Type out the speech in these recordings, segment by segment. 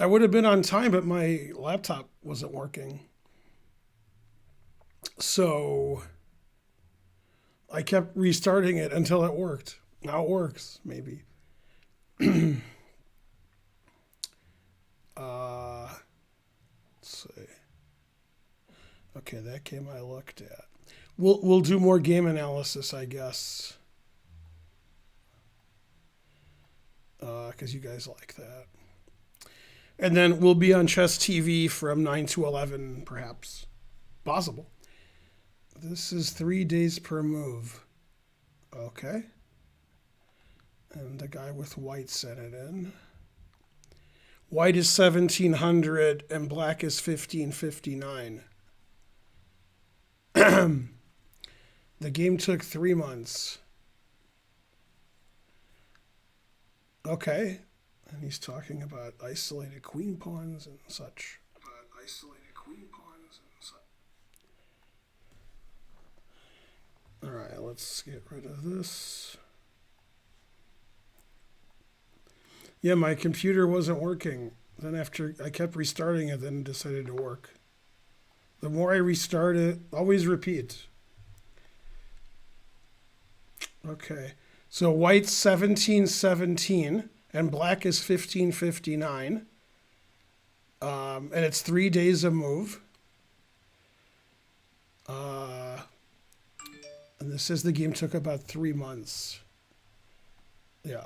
I would have been on time, but my laptop wasn't working. So I kept restarting it until it worked. Now it works, maybe. Uh, let's see. Okay, that game I looked at. We'll do more game analysis, I guess, because you guys like that. And then we'll be on Chess TV from 9 to 11, perhaps. Possible. This is 3 days per move. Okay. And the guy with white sent it in. White is 1700 and black is 1559. The game took 3 months. Okay. And he's talking about isolated queen pawns and such. All right, let's get rid of this. Yeah, my computer wasn't working. Then after I kept restarting it, then it decided to work. The more I restart it, always repeat. Okay. So white's 1717 and black is 1559. And it's 3 days a move. And this says the game took about 3 months. Yeah.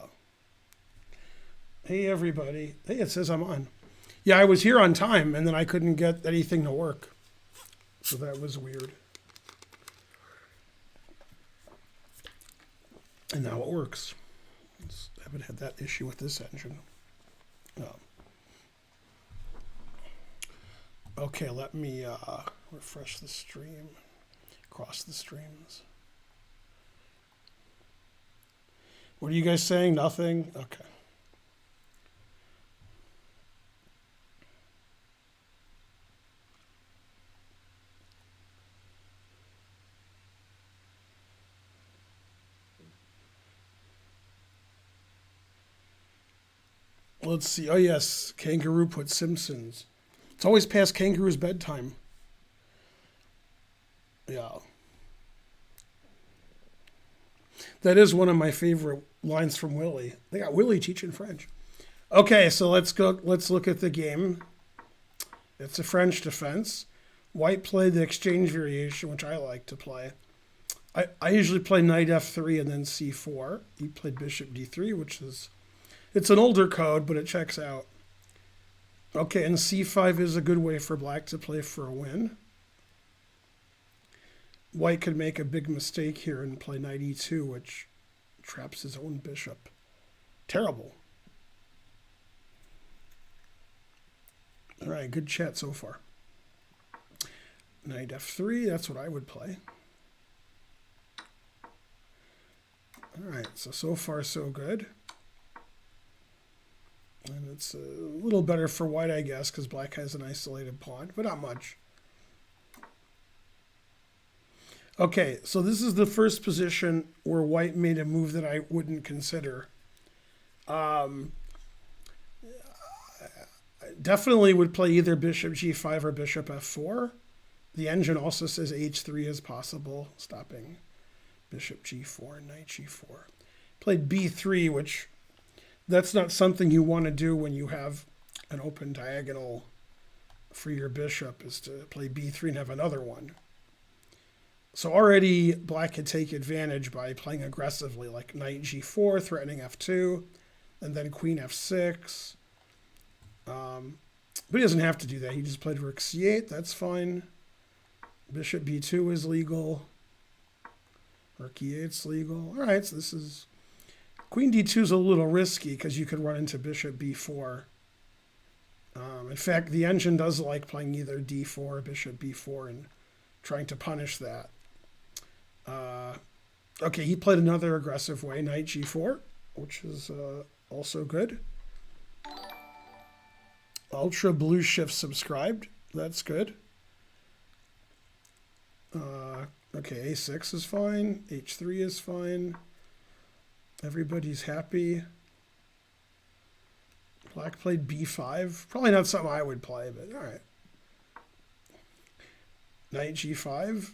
Hey, everybody. Hey, it says I'm on. Yeah, I was here on time, and then I couldn't get anything to work. So that was weird. And now it works. I haven't had that issue with this engine. Okay, let me refresh the stream. Cross the streams. What are you guys saying? Nothing? Okay. Let's see. Oh, yes. Kangaroo put Simpsons. It's always past Kangaroo's bedtime. Yeah. That is one of my favorite lines from Willie. They got Willie teaching French. Okay, so let's go. Let's look at the game. It's a French defense. White played the exchange variation, which I like to play. I usually play knight f3 and then c4. He played bishop d3, which is... It's an older code, but it checks out. Okay, and c5 is a good way for black to play for a win. White could make a big mistake here and play knight e2, which traps his own bishop. Terrible. All right, good chat so far. Knight f3, that's what I would play. All right, so far so good. And it's a little better for white, I guess, because black has an isolated pawn, but not much. Okay, so this is the first position where white made a move that I wouldn't consider. Definitely would play either bishop g5 or bishop f4. The engine also says h3 is possible, stopping bishop g4 and knight g4. Played b3, which that's not something you want to do when you have an open diagonal for your bishop, is to play b3 and have another one. So already black could take advantage by playing aggressively, like knight g4, threatening f2, and then queen f6. But he doesn't have to do that. He just played rook c8. That's fine. Bishop b2 is legal. Rook e8's legal. All right, so this is... Queen d2 is a little risky because you could run into bishop b4. In fact, the engine does like playing either d4 or bishop b4 and trying to punish that. Okay, he played another aggressive way, knight g4, which is also good. Ultra Blue Shift subscribed. That's good. Okay, a6 is fine. h3 is fine. Everybody's happy. Black played b5. Probably not something I would play, but all right. Knight g5.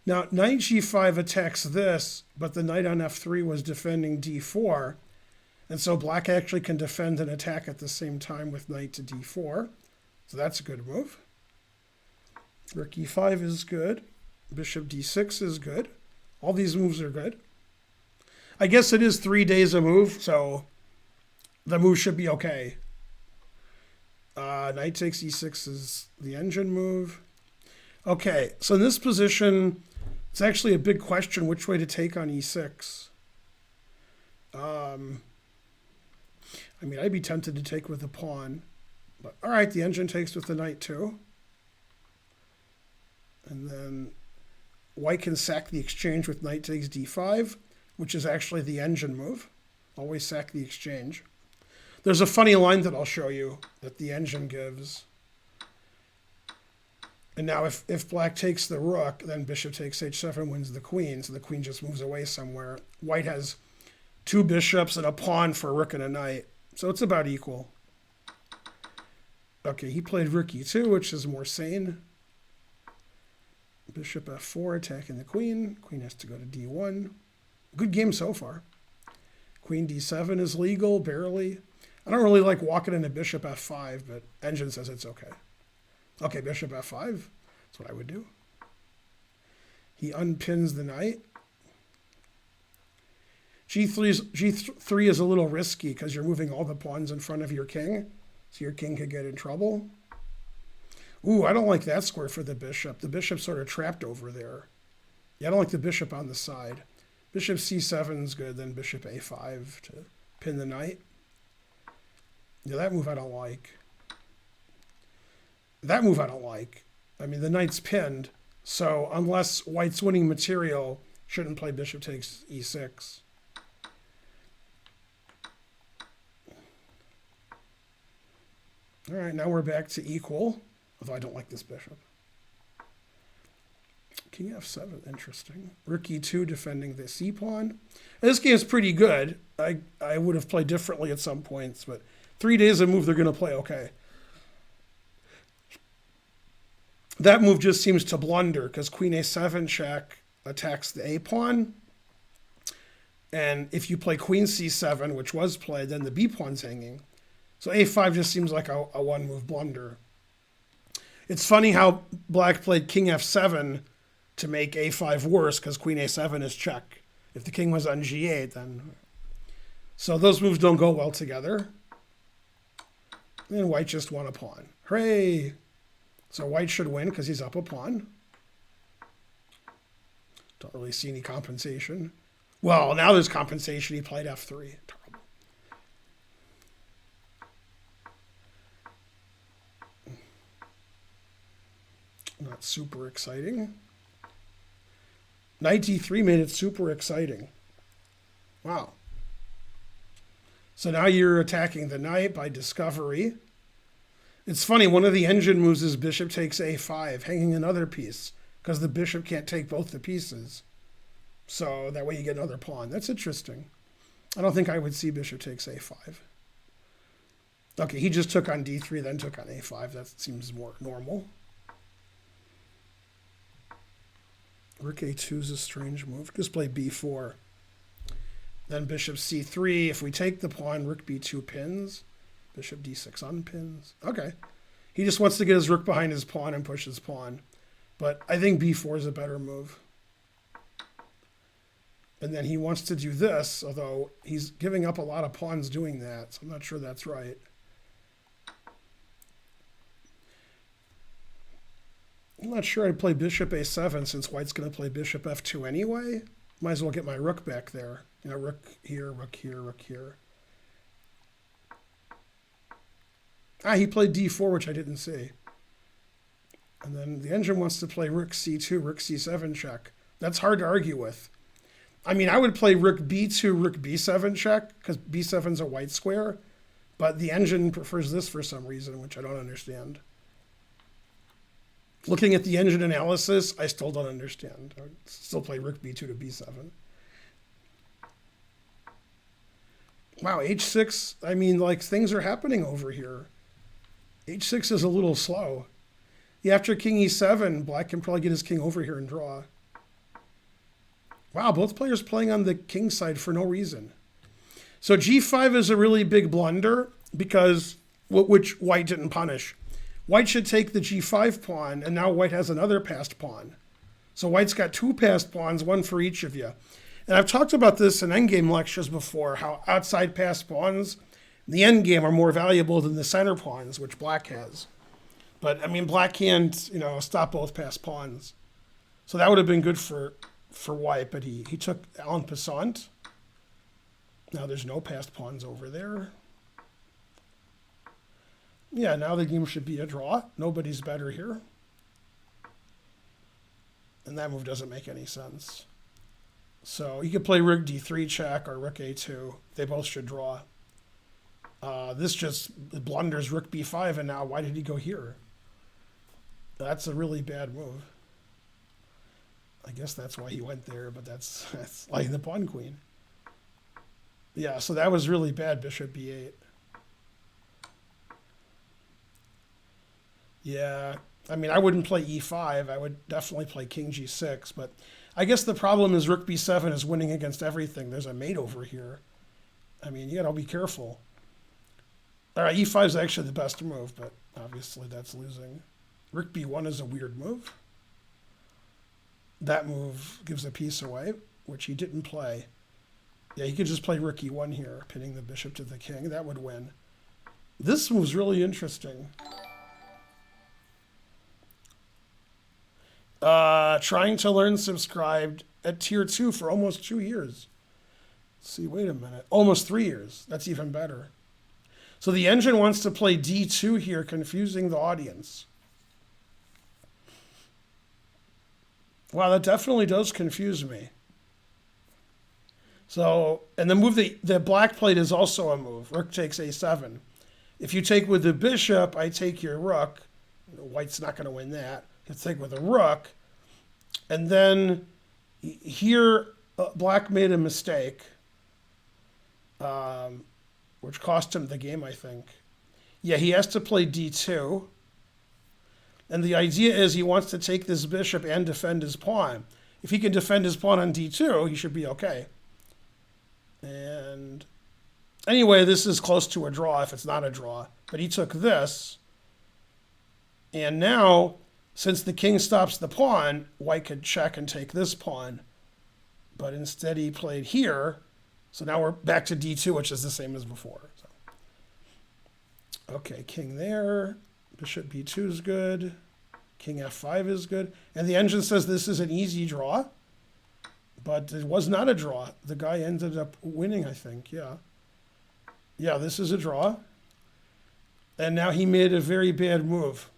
Now, knight g5 attacks this, but the knight on f3 was defending d4. And so black actually can defend and attack at the same time with knight to d4. So that's a good move. Rook e5 is good. Bishop d6 is good. All these moves are good. I guess it is 3 days a move, so the move should be okay. Knight takes e6 is the engine move. Okay, so in this position, it's actually a big question which way to take on e6. I mean, I'd be tempted to take with the pawn. But all right, the engine takes with the knight too. And then white can sack the exchange with knight takes d5, which is actually the engine move. Always sack the exchange. There's a funny line that I'll show you that the engine gives. And now if black takes the rook, then bishop takes h7 wins the queen, so the queen just moves away somewhere. White has 2 bishops and a pawn for a rook and a knight, so it's about equal. Okay, he played rook e2, which is more sane. Bishop f4 attacking the queen. Queen has to go to d1. Good game so far. Queen d7 is legal, barely. I don't really like walking into bishop f5, but engine says it's okay. Okay, bishop f5. That's what I would do. He unpins the knight. G3 is a little risky because you're moving all the pawns in front of your king, so your king could get in trouble. Ooh, I don't like that square for the bishop. The bishop's sort of trapped over there. Yeah, I don't like the bishop on the side. Bishop c7 is good, then bishop a5 to pin the knight. Yeah, that move I don't like. That move I don't like. I mean, the knight's pinned, so unless white's winning material, shouldn't play bishop takes e6. All right, now we're back to equal, although I don't like this bishop. King f7, interesting. Rook e2 defending the c-pawn. This game's pretty good. I would have played differently at some points, but 3 days of move, they're going to play okay. That move just seems to blunder because queen a7 check attacks the a-pawn. And if you play queen c7, which was played, then the b-pawn's hanging. So a5 just seems like a one-move blunder. It's funny how black played king f7 to make a5 worse because queen a7 is check. If the king was on g8, then... So those moves don't go well together. And white just won a pawn. Hooray! So white should win because he's up a pawn. Don't really see any compensation. Well, now there's compensation. He played f3. Terrible. Not super exciting. Knight d3 made it super exciting. Wow. So now you're attacking the knight by discovery. It's funny, one of the engine moves is bishop takes a5, hanging another piece, because the bishop can't take both the pieces. So that way you get another pawn. That's interesting. I don't think I would see bishop takes a5. Okay, he just took on d3, then took on a5. That seems more normal. Rook a2 is a strange move. Just play b4. Then bishop c3. If we take the pawn, rook b2 pins. Bishop d6 unpins. Okay. He just wants to get his rook behind his pawn and push his pawn. But I think b4 is a better move. And then he wants to do this, although he's giving up a lot of pawns doing that, so I'm not sure that's right. I'm not sure I'd play bishop a7 since white's going to play bishop f2 anyway. Might as well get my rook back there. You know, rook here, rook here, rook here. Ah, he played d4, which I didn't see. And then the engine wants to play rook c2, rook c7 check. That's hard to argue with. I mean, I would play rook b2, rook b7 check, because b7's a white square. But the engine prefers this for some reason, which I don't understand. Looking at the engine analysis, I still don't understand. I would still play rook b2 to b7. Wow, h6, I mean, like, things are happening over here. h6 is a little slow. Yeah, after king e7, black can probably get his king over here and draw. Wow, both players playing on the king side for no reason. So g5 is a really big blunder because, which white didn't punish. White should take the g5 pawn, and now white has another passed pawn. So white's got two passed pawns, one for each of you. And I've talked about this in endgame lectures before, how outside passed pawns in the endgame are more valuable than the center pawns, which black has. But, I mean, black can't, stop both passed pawns. So that would have been good for white, but he took en passant. Now there's no passed pawns over there. Yeah, now the game should be a draw. Nobody's better here. And that move doesn't make any sense. So you could play rook d3 check or rook a2. They both should draw. This just blunders rook b5, and now why did he go here? That's a really bad move. I guess that's why he went there, but that's like the pawn queen. Yeah, so that was really bad, bishop b8. Yeah, I mean, I wouldn't play e5. I would definitely play king g6, but I guess the problem is rook b7 is winning against everything. There's a mate over here. I mean, you gotta be careful. All right, e5 is actually the best move, but obviously that's losing. Rook b1 is a weird move. That move gives a piece away, which he didn't play. Yeah, he could just play rook e1 here, pinning the bishop to the king. That would win. This move's really interesting. Trying to learn subscribed at tier 2 for almost 2 years. Let's see, wait a minute. Almost 3 years. That's even better. So the engine wants to play d2 here, confusing the audience. Wow, that definitely does confuse me. So, and the move that black played is also a move. Rook takes a7. If you take with the bishop, I take your rook. White's not going to win that. You take with a rook. And then here, black made a mistake, which cost him the game, I think. Yeah, he has to play d2. And the idea is he wants to take this bishop and defend his pawn. If he can defend his pawn on d2, he should be okay. And anyway, this is close to a draw if it's not a draw. But he took this. And now, since the king stops the pawn, white could check and take this pawn. But instead he played here. So now we're back to d2, which is the same as before. So. Okay, king there. Bishop b2 is good. King f5 is good. And the engine says this is an easy draw. But it was not a draw. The guy ended up winning, I think. Yeah. Yeah, this is a draw. And now he made a very bad move.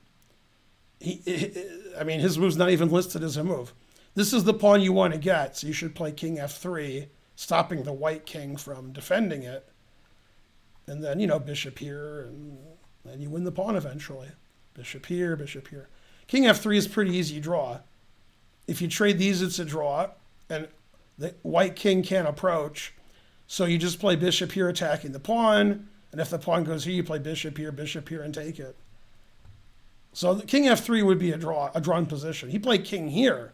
I mean, his move's not even listed as a move. This is the pawn you want to get. So you should play king f3, stopping the white king from defending it. And then, bishop here, and then you win the pawn eventually. Bishop here, bishop here. King f3 is a pretty easy draw. If you trade these, it's a draw. And the white king can't approach. So you just play bishop here, attacking the pawn. And if the pawn goes here, you play bishop here, and take it. So the king f3 would be a drawn position. He played king here.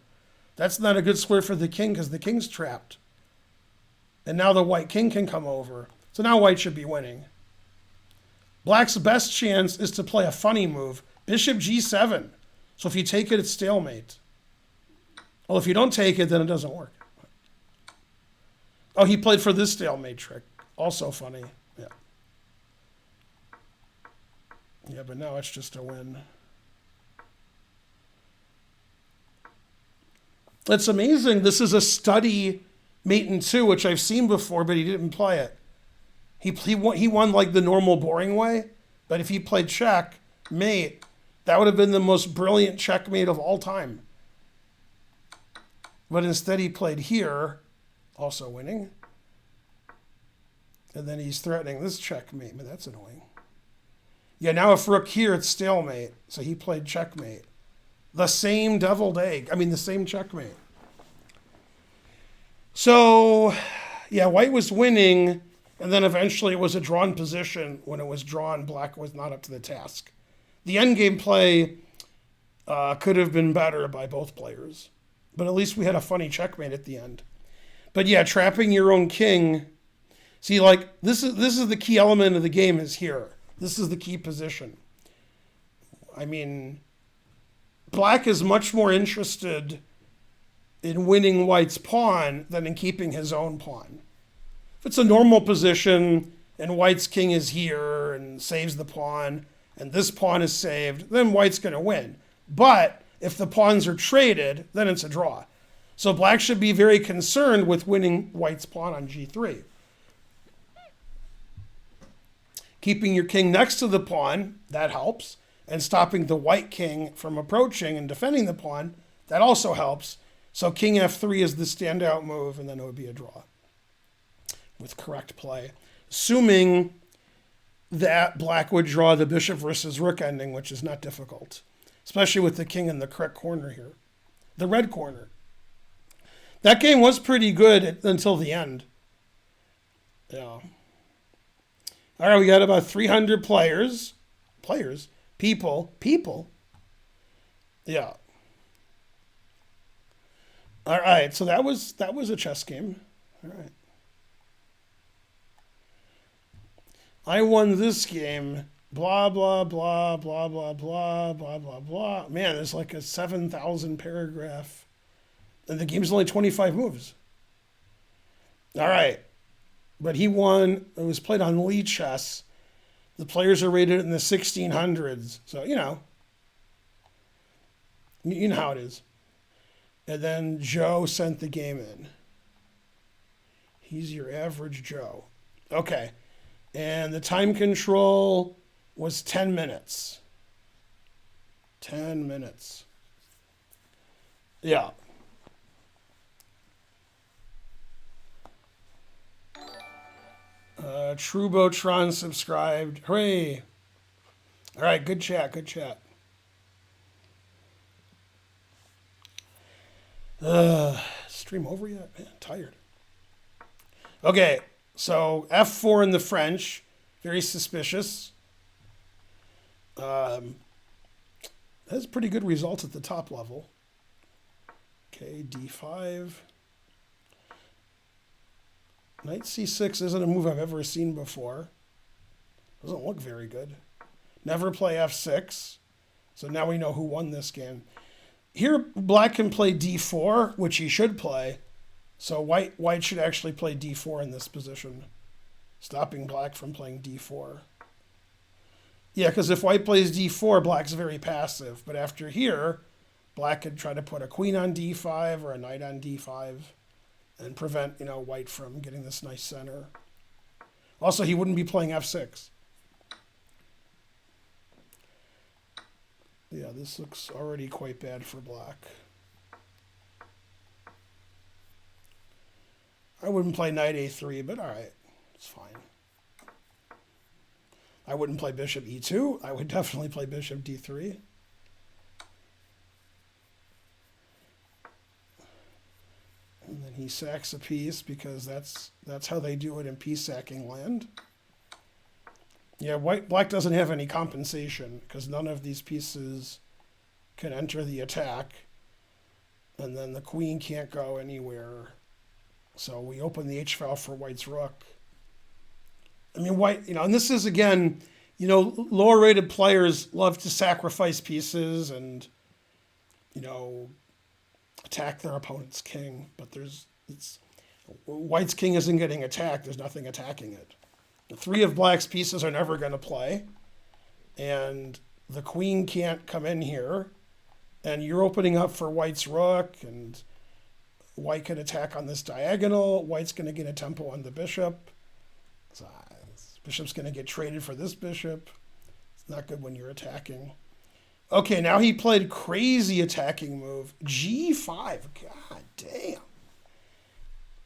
That's not a good square for the king because the king's trapped. And now the white king can come over. So now white should be winning. Black's best chance is to play a funny move. Bishop g7. So if you take it, it's stalemate. Well, if you don't take it, then it doesn't work. Oh, he played for this stalemate trick. Also funny. Yeah. Yeah, but now it's just a win. It's amazing. This is a study mate in 2, which I've seen before, but he didn't play it. He won like the normal boring way, but if he played check, mate, that would have been the most brilliant checkmate of all time. But instead he played here, also winning. And then he's threatening this checkmate, but that's annoying. Yeah, now if rook here, it's stalemate. So he played checkmate. The same deviled egg. I mean, the same checkmate. So, yeah, white was winning. And then eventually it was a drawn position. When it was drawn, black was not up to the task. The endgame play could have been better by both players. But at least we had a funny checkmate at the end. But yeah, trapping your own king. See, like, this is the key element of the game is here. This is the key position. I mean, black is much more interested in winning white's pawn than in keeping his own pawn. If it's a normal position and white's king is here and saves the pawn and this pawn is saved, then white's going to win. But if the pawns are traded, then it's a draw. So black should be very concerned with winning white's pawn on g3. Keeping your king next to the pawn, that helps. And stopping the white king from approaching and defending the pawn, that also helps. So king f3 is the standout move, and then it would be a draw with correct play. Assuming that black would draw the bishop versus rook ending, which is not difficult, especially with the king in the correct corner here, the red corner. That game was pretty good until the end. Yeah. All right, we got about 300 people. Yeah. All right, so that was a chess game. All right. I won this game. Blah, blah, blah, blah, blah, blah, blah, blah, blah. Man, there's like a 7,000 paragraph. And the game's only 25 moves. All right. But he won. It was played on Lichess. The players are rated in the 1600s. So, you know how it is. And then Joe sent the game in. He's your average Joe. Okay. And the time control was 10 minutes. 10 minutes. Yeah. Trubotron subscribed. Hooray. All right, good chat, good chat. Stream over yet? Man, tired. Okay, so f4 in the French. Very suspicious. That's a pretty good result at the top level. Okay, d5. Knight c6 isn't a move I've ever seen before. Doesn't look very good. Never play f6. So now we know who won this game. Here, black can play d4, which he should play. So white should actually play d4 in this position, stopping black from playing d4. Yeah, because if white plays d4, black's very passive. But after here, black could try to put a queen on d5 or a knight on d5 and prevent, white from getting this nice center. Also, he wouldn't be playing f6. Yeah, this looks already quite bad for black. I wouldn't play knight a3, but all right, it's fine. I wouldn't play bishop e2. I would definitely play bishop d3. And then he sacks a piece because that's how they do it in piece sacking land. Yeah, black doesn't have any compensation because none of these pieces can enter the attack. And then the queen can't go anywhere. So we open the h-file for white's rook. I mean, white, and this is, again, lower rated players love to sacrifice pieces and, attack their opponent's king. But white's king isn't getting attacked. There's nothing attacking it. The three of black's pieces are never going to play. And the queen can't come in here. And you're opening up for white's rook. And white can attack on this diagonal. White's going to get a tempo on the bishop. So this bishop's going to get traded for this bishop. It's not good when you're attacking. Okay, now he played crazy attacking move. g5. God damn.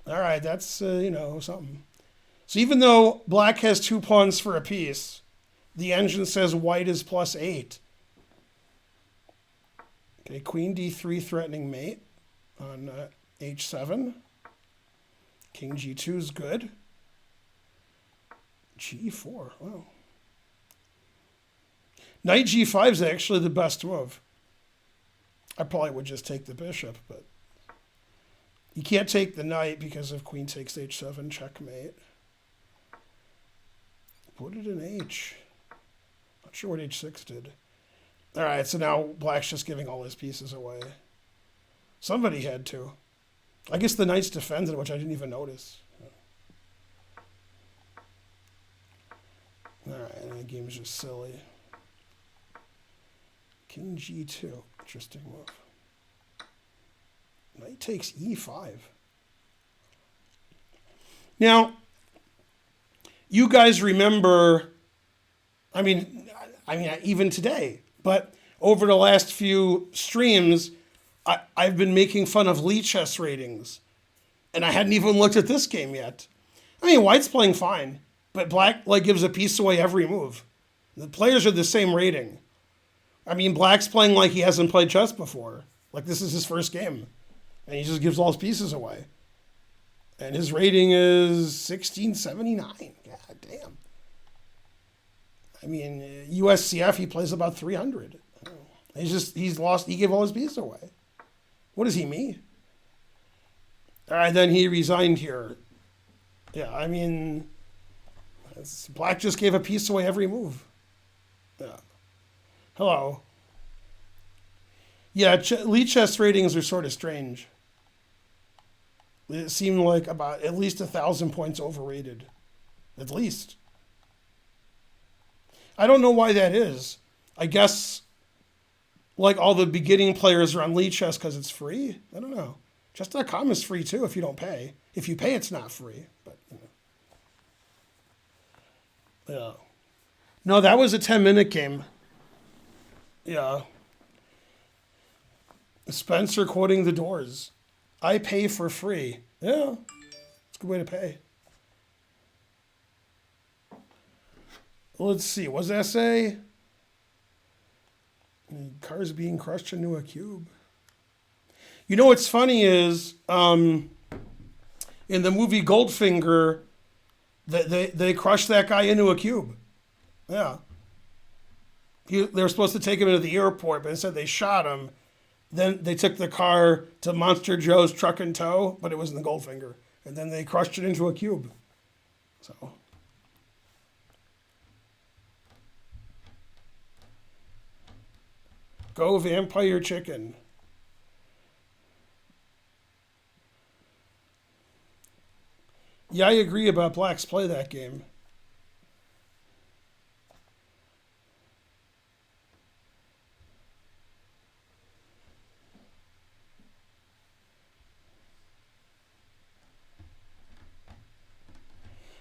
All right, that's, something. So even though black has 2 pawns for a piece, the engine says white is +8. Okay, queen d3 threatening mate on h7. King g2 is good. G4. Wow. Knight G5 is actually the best move. I probably would just take the bishop, but you can't take the knight because of queen takes H7, checkmate. Put it in H. Not sure what H6 did. All right, so now black's just giving all his pieces away. Somebody had to. I guess the knight's defended, which I didn't even notice. All right, and the game's just silly. King G2. Interesting move. Knight takes E5. Now, you guys remember, I mean, even today, but over the last few streams, I've been making fun of Lichess ratings, and I hadn't even looked at this game yet. I mean, white's playing fine, but black gives a piece away every move. The players are the same rating. I mean, black's playing like he hasn't played chess before. Like this is his first game, and he just gives all his pieces away. And his rating is 1679. God damn. I mean, USCF, he plays about 300. He's lost. He gave all his pieces away. What is he, me? All right, then he resigned here. Yeah, I mean, black just gave a piece away every move. Yeah. Hello. Yeah, Lichess ratings are sort of strange. It seemed like about at least 1,000 points overrated. At least. I don't know why that is. I guess like all the beginning players are on Lichess because it's free. I don't know. Chess.com is free too if you don't pay. If you pay, it's not free. But yeah. No, that was a 10-minute game. Yeah. Spencer quoting The Doors. I pay for free. Yeah. It's a good way to pay. Let's see. What's that say? Cars being crushed into a cube. You know what's funny is in the movie Goldfinger, they crushed that guy into a cube. Yeah. They were supposed to take him into the airport, but instead they shot him. Then they took the car to Monster Joe's Truck and Tow, but it was in the Goldfinger. And then they crushed it into a cube. So. Go Vampire Chicken. Yeah, I agree about blacks play that game.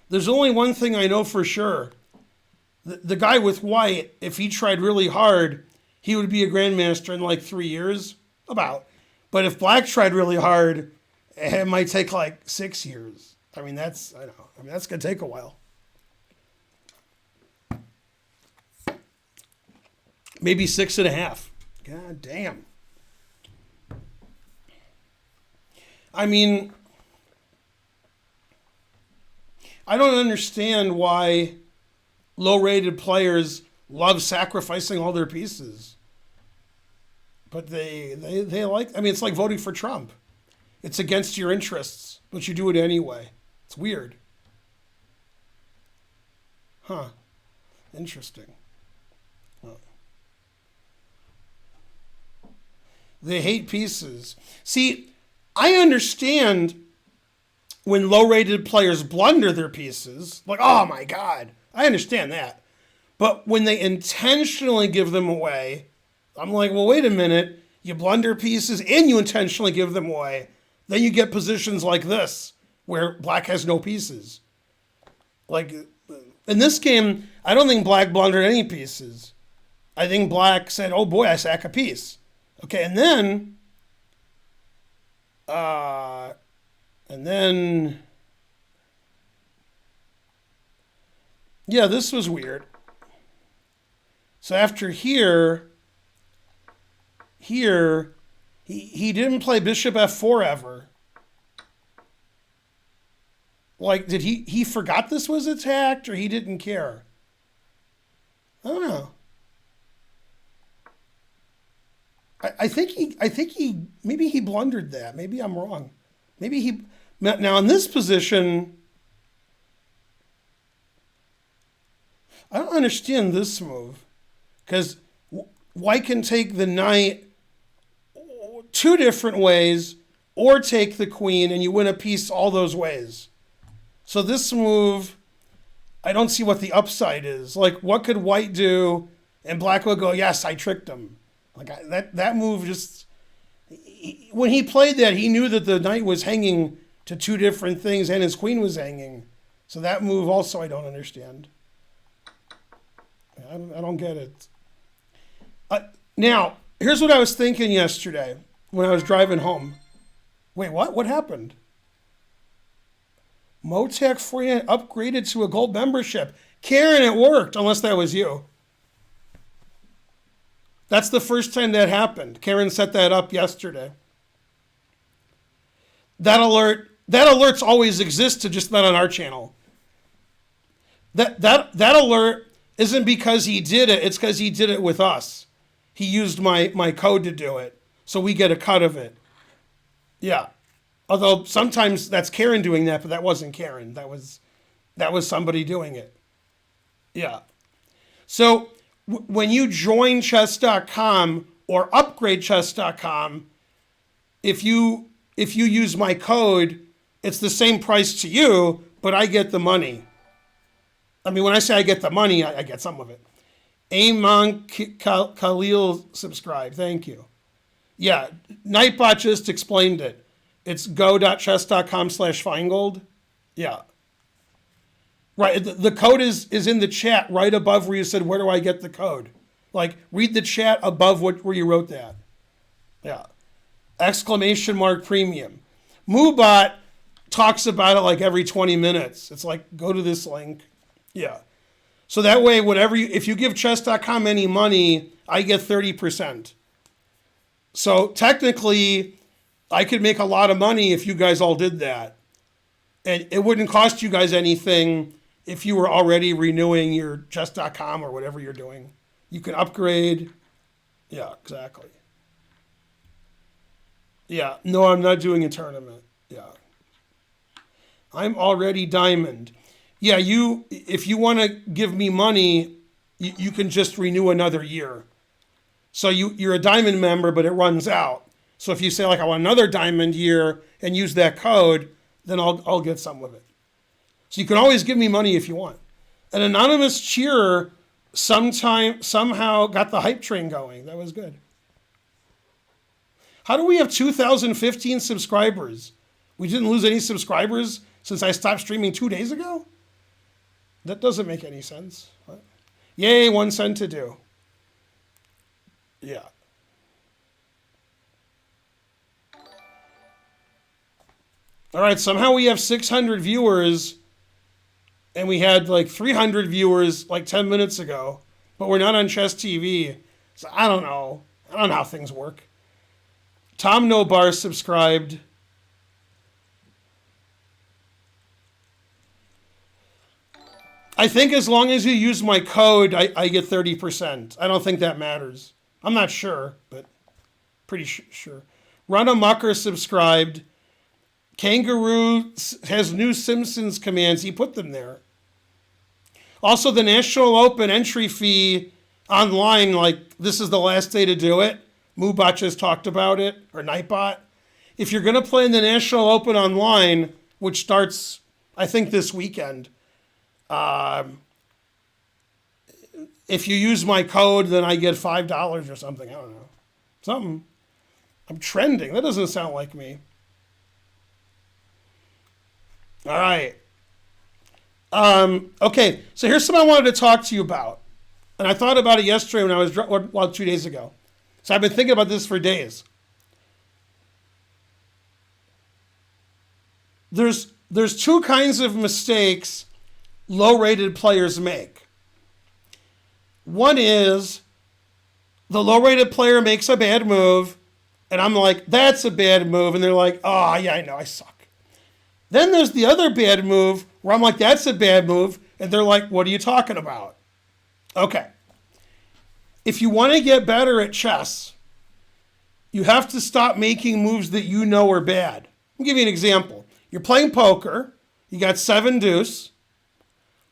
There's only one thing I know for sure. The guy with white, if he tried really hard, he would be a grandmaster in like 3 years, about. But if black tried really hard, it might take like 6 years. I mean, that's going to take a while. Maybe 6.5. God damn. I mean, I don't understand why low-rated players love sacrificing all their pieces. But they like, I mean, it's like voting for Trump. It's against your interests, but you do it anyway. It's weird. Huh. Interesting. Well, they hate pieces. See, I understand when low-rated players blunder their pieces, like, oh my God, I understand that. But when they intentionally give them away, I'm like, well, wait a minute. You blunder pieces and you intentionally give them away. Then you get positions like this, where black has no pieces. Like, in this game, I don't think black blundered any pieces. I think black said, oh boy, I sack a piece. Okay, and then, yeah, this was weird. So after here, he didn't play bishop f4 ever. Like, did he forgot this was attacked, or he didn't care? I don't know. I think he maybe he blundered that. Maybe I'm wrong. Maybe he now in this position. I don't understand this move because white can take the knight two different ways, or take the queen, and you win a piece all those ways. So this move, I don't see what the upside is. Like, what could white do? And black would go, yes, I tricked him. Like, that move just... When he played that, he knew that the knight was hanging to two different things and his queen was hanging. So that move also I don't understand. I don't get it. Now, here's what I was thinking yesterday when I was driving home. Wait, what? What happened? Motec Free upgraded to a gold membership. Karen, it worked, unless that was you. That's the first time that happened. Karen set that up yesterday. That alerts always existed, just not on our channel. That alert isn't because he did it, it's because he did it with us. He used my code to do it, so we get a cut of it. Yeah. Although sometimes that's Karen doing that, but that wasn't Karen. That was somebody doing it. Yeah. So when you join chess.com or upgrade chess.com, if you use my code, it's the same price to you, but I get the money. I mean, when I say I get the money, I get some of it. Amon Khalil subscribe. Thank you. Yeah, Nightbot just explained it. It's go.chess.com/Feingold. Yeah. Right. The code is in the chat right above where you said, where do I get the code? Like, read the chat above where you wrote that. Yeah. ! Premium. Moobot talks about it like every 20 minutes. It's like, go to this link. Yeah. So that way, if you give chess.com any money, I get 30%. So technically, I could make a lot of money if you guys all did that. And it wouldn't cost you guys anything if you were already renewing your chess.com or whatever you're doing. You can upgrade. Yeah, exactly. Yeah, no, I'm not doing a tournament. Yeah. I'm already diamond. Yeah, if you want to give me money, you can just renew another year. So you're a diamond member, but it runs out. So if you say, like, I want another diamond year and use that code, then I'll get some of it. So you can always give me money if you want. An anonymous cheerer somehow got the hype train going. That was good. How do we have 2,015 subscribers? We didn't lose any subscribers since I stopped streaming 2 days ago? That doesn't make any sense. What? Yay, 1 cent to do. Yeah. All right, somehow we have 600 viewers, and we had like 300 viewers like 10 minutes ago, but we're not on Chess TV. So I don't know. I don't know how things work. Tom No Bar subscribed. I think as long as you use my code, I get 30%. I don't think that matters. I'm not sure, but pretty sure. Run Mucker subscribed. Kangaroo has new Simpsons commands. He put them there. Also, the National Open entry fee online, like, this is the last day to do it. Moobot just talked about it, or Nightbot. If you're going to play in the National Open online, which starts, I think, this weekend, if you use my code, then I get $5 or something. I don't know. Something. I'm trending. That doesn't sound like me. All right. Okay, so here's something I wanted to talk to you about. And I thought about it yesterday when I was, 2 days ago. So I've been thinking about this for days. There's two kinds of mistakes low-rated players make. One is the low-rated player makes a bad move, and I'm like, that's a bad move. And they're like, oh, yeah, I know, I suck. Then there's the other bad move where I'm like, that's a bad move. And they're like, what are you talking about? Okay. If you want to get better at chess, you have to stop making moves that you know are bad. I'll give you an example. You're playing poker. You got 7 deuce.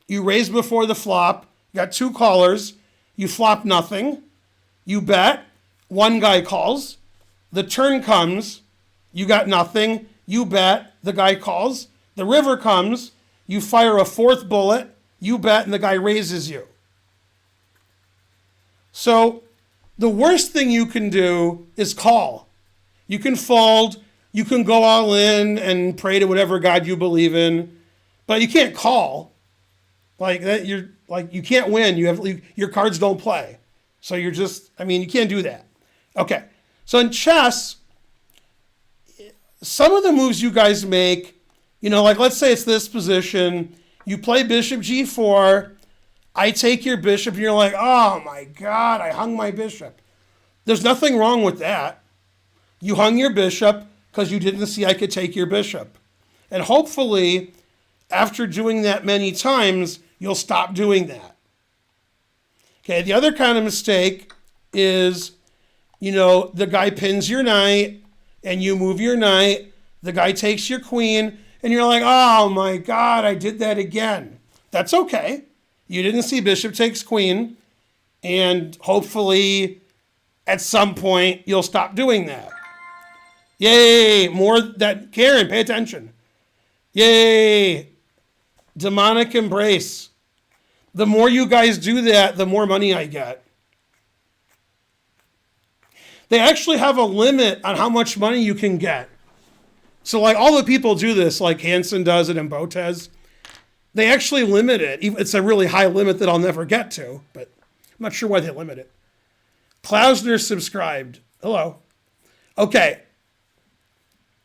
You raise before the flop. You got 2 callers. You flop nothing. You bet. One guy calls. The turn comes. You got nothing. You bet. The guy calls. The river comes. You fire a 4th bullet. You bet, and the guy raises you. So the worst thing you can do is call. You can fold. You can go all in and pray to whatever God you believe in, but you can't call. Like that, you can't win. Your cards don't play. So you can't do that. Okay. So in chess, some of the moves you guys make, like let's say it's this position. You play bishop g4. I take your bishop, and you're like, oh my God, I hung my bishop. There's nothing wrong with that. You hung your bishop because you didn't see I could take your bishop. And hopefully, after doing that many times, you'll stop doing that. Okay, the other kind of mistake is, the guy pins your knight, and you move your knight, the guy takes your queen, and you're like, oh my God, I did that again. That's okay. You didn't see bishop takes queen, and hopefully at some point you'll stop doing that. Yay, Karen, pay attention. Yay, demonic embrace. The more you guys do that, the more money I get. They actually have a limit on how much money you can get. So like all the people do this, like Hansen does it and Botez. They actually limit it. It's a really high limit that I'll never get to, but I'm not sure why they limit it. Klausner subscribed. Hello. Okay.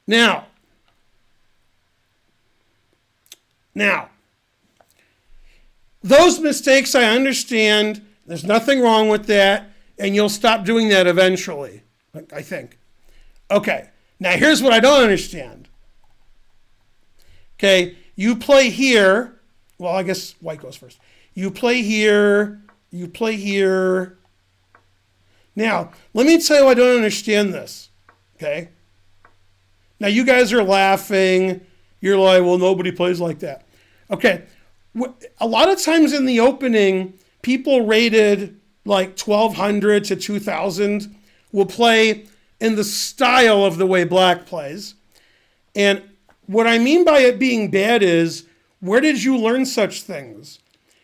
Now, those mistakes I understand. There's nothing wrong with that, and you'll stop doing that eventually, I think. Okay. Now, here's what I don't understand. Okay. You play here. Well, I guess white goes first. You play here. You play here. Now, let me tell you, I don't understand this. Okay? Now, you guys are laughing. You're like, well, nobody plays like that. Okay. A lot of times in the opening, people rated like 1,200 to 2,000 will play in the style of the way black plays. And what I mean by it being bad is, where did you learn such things?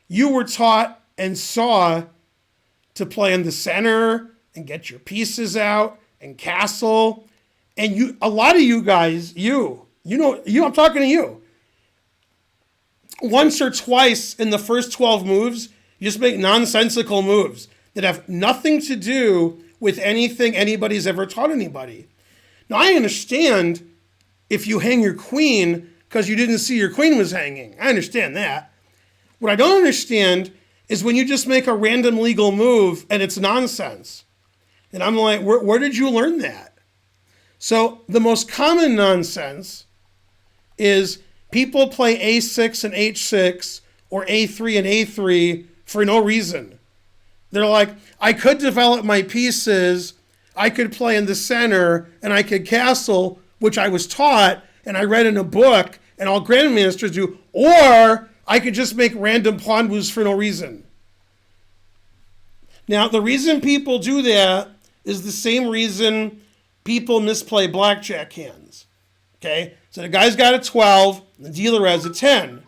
You were taught and saw to play in the center and get your pieces out and castle. And a lot of you guys, I'm talking to you. Once or twice in the first 12 moves, you just make nonsensical moves that have nothing to do with anything anybody's ever taught anybody. Now, I understand if you hang your queen because you didn't see your queen was hanging. I understand that. What I don't understand is when you just make a random legal move and it's nonsense. And I'm like, where did you learn that? So the most common nonsense is people play a6 and h6 or a3 and a3 for no reason. They're like, I could develop my pieces, I could play in the center, and I could castle, which I was taught and I read in a book, and all grandmasters do, or I could just make random pawn moves for no reason. Now, the reason people do that is the same reason people misplay blackjack hands. Okay? So the guy's got a 12, the dealer has a 10.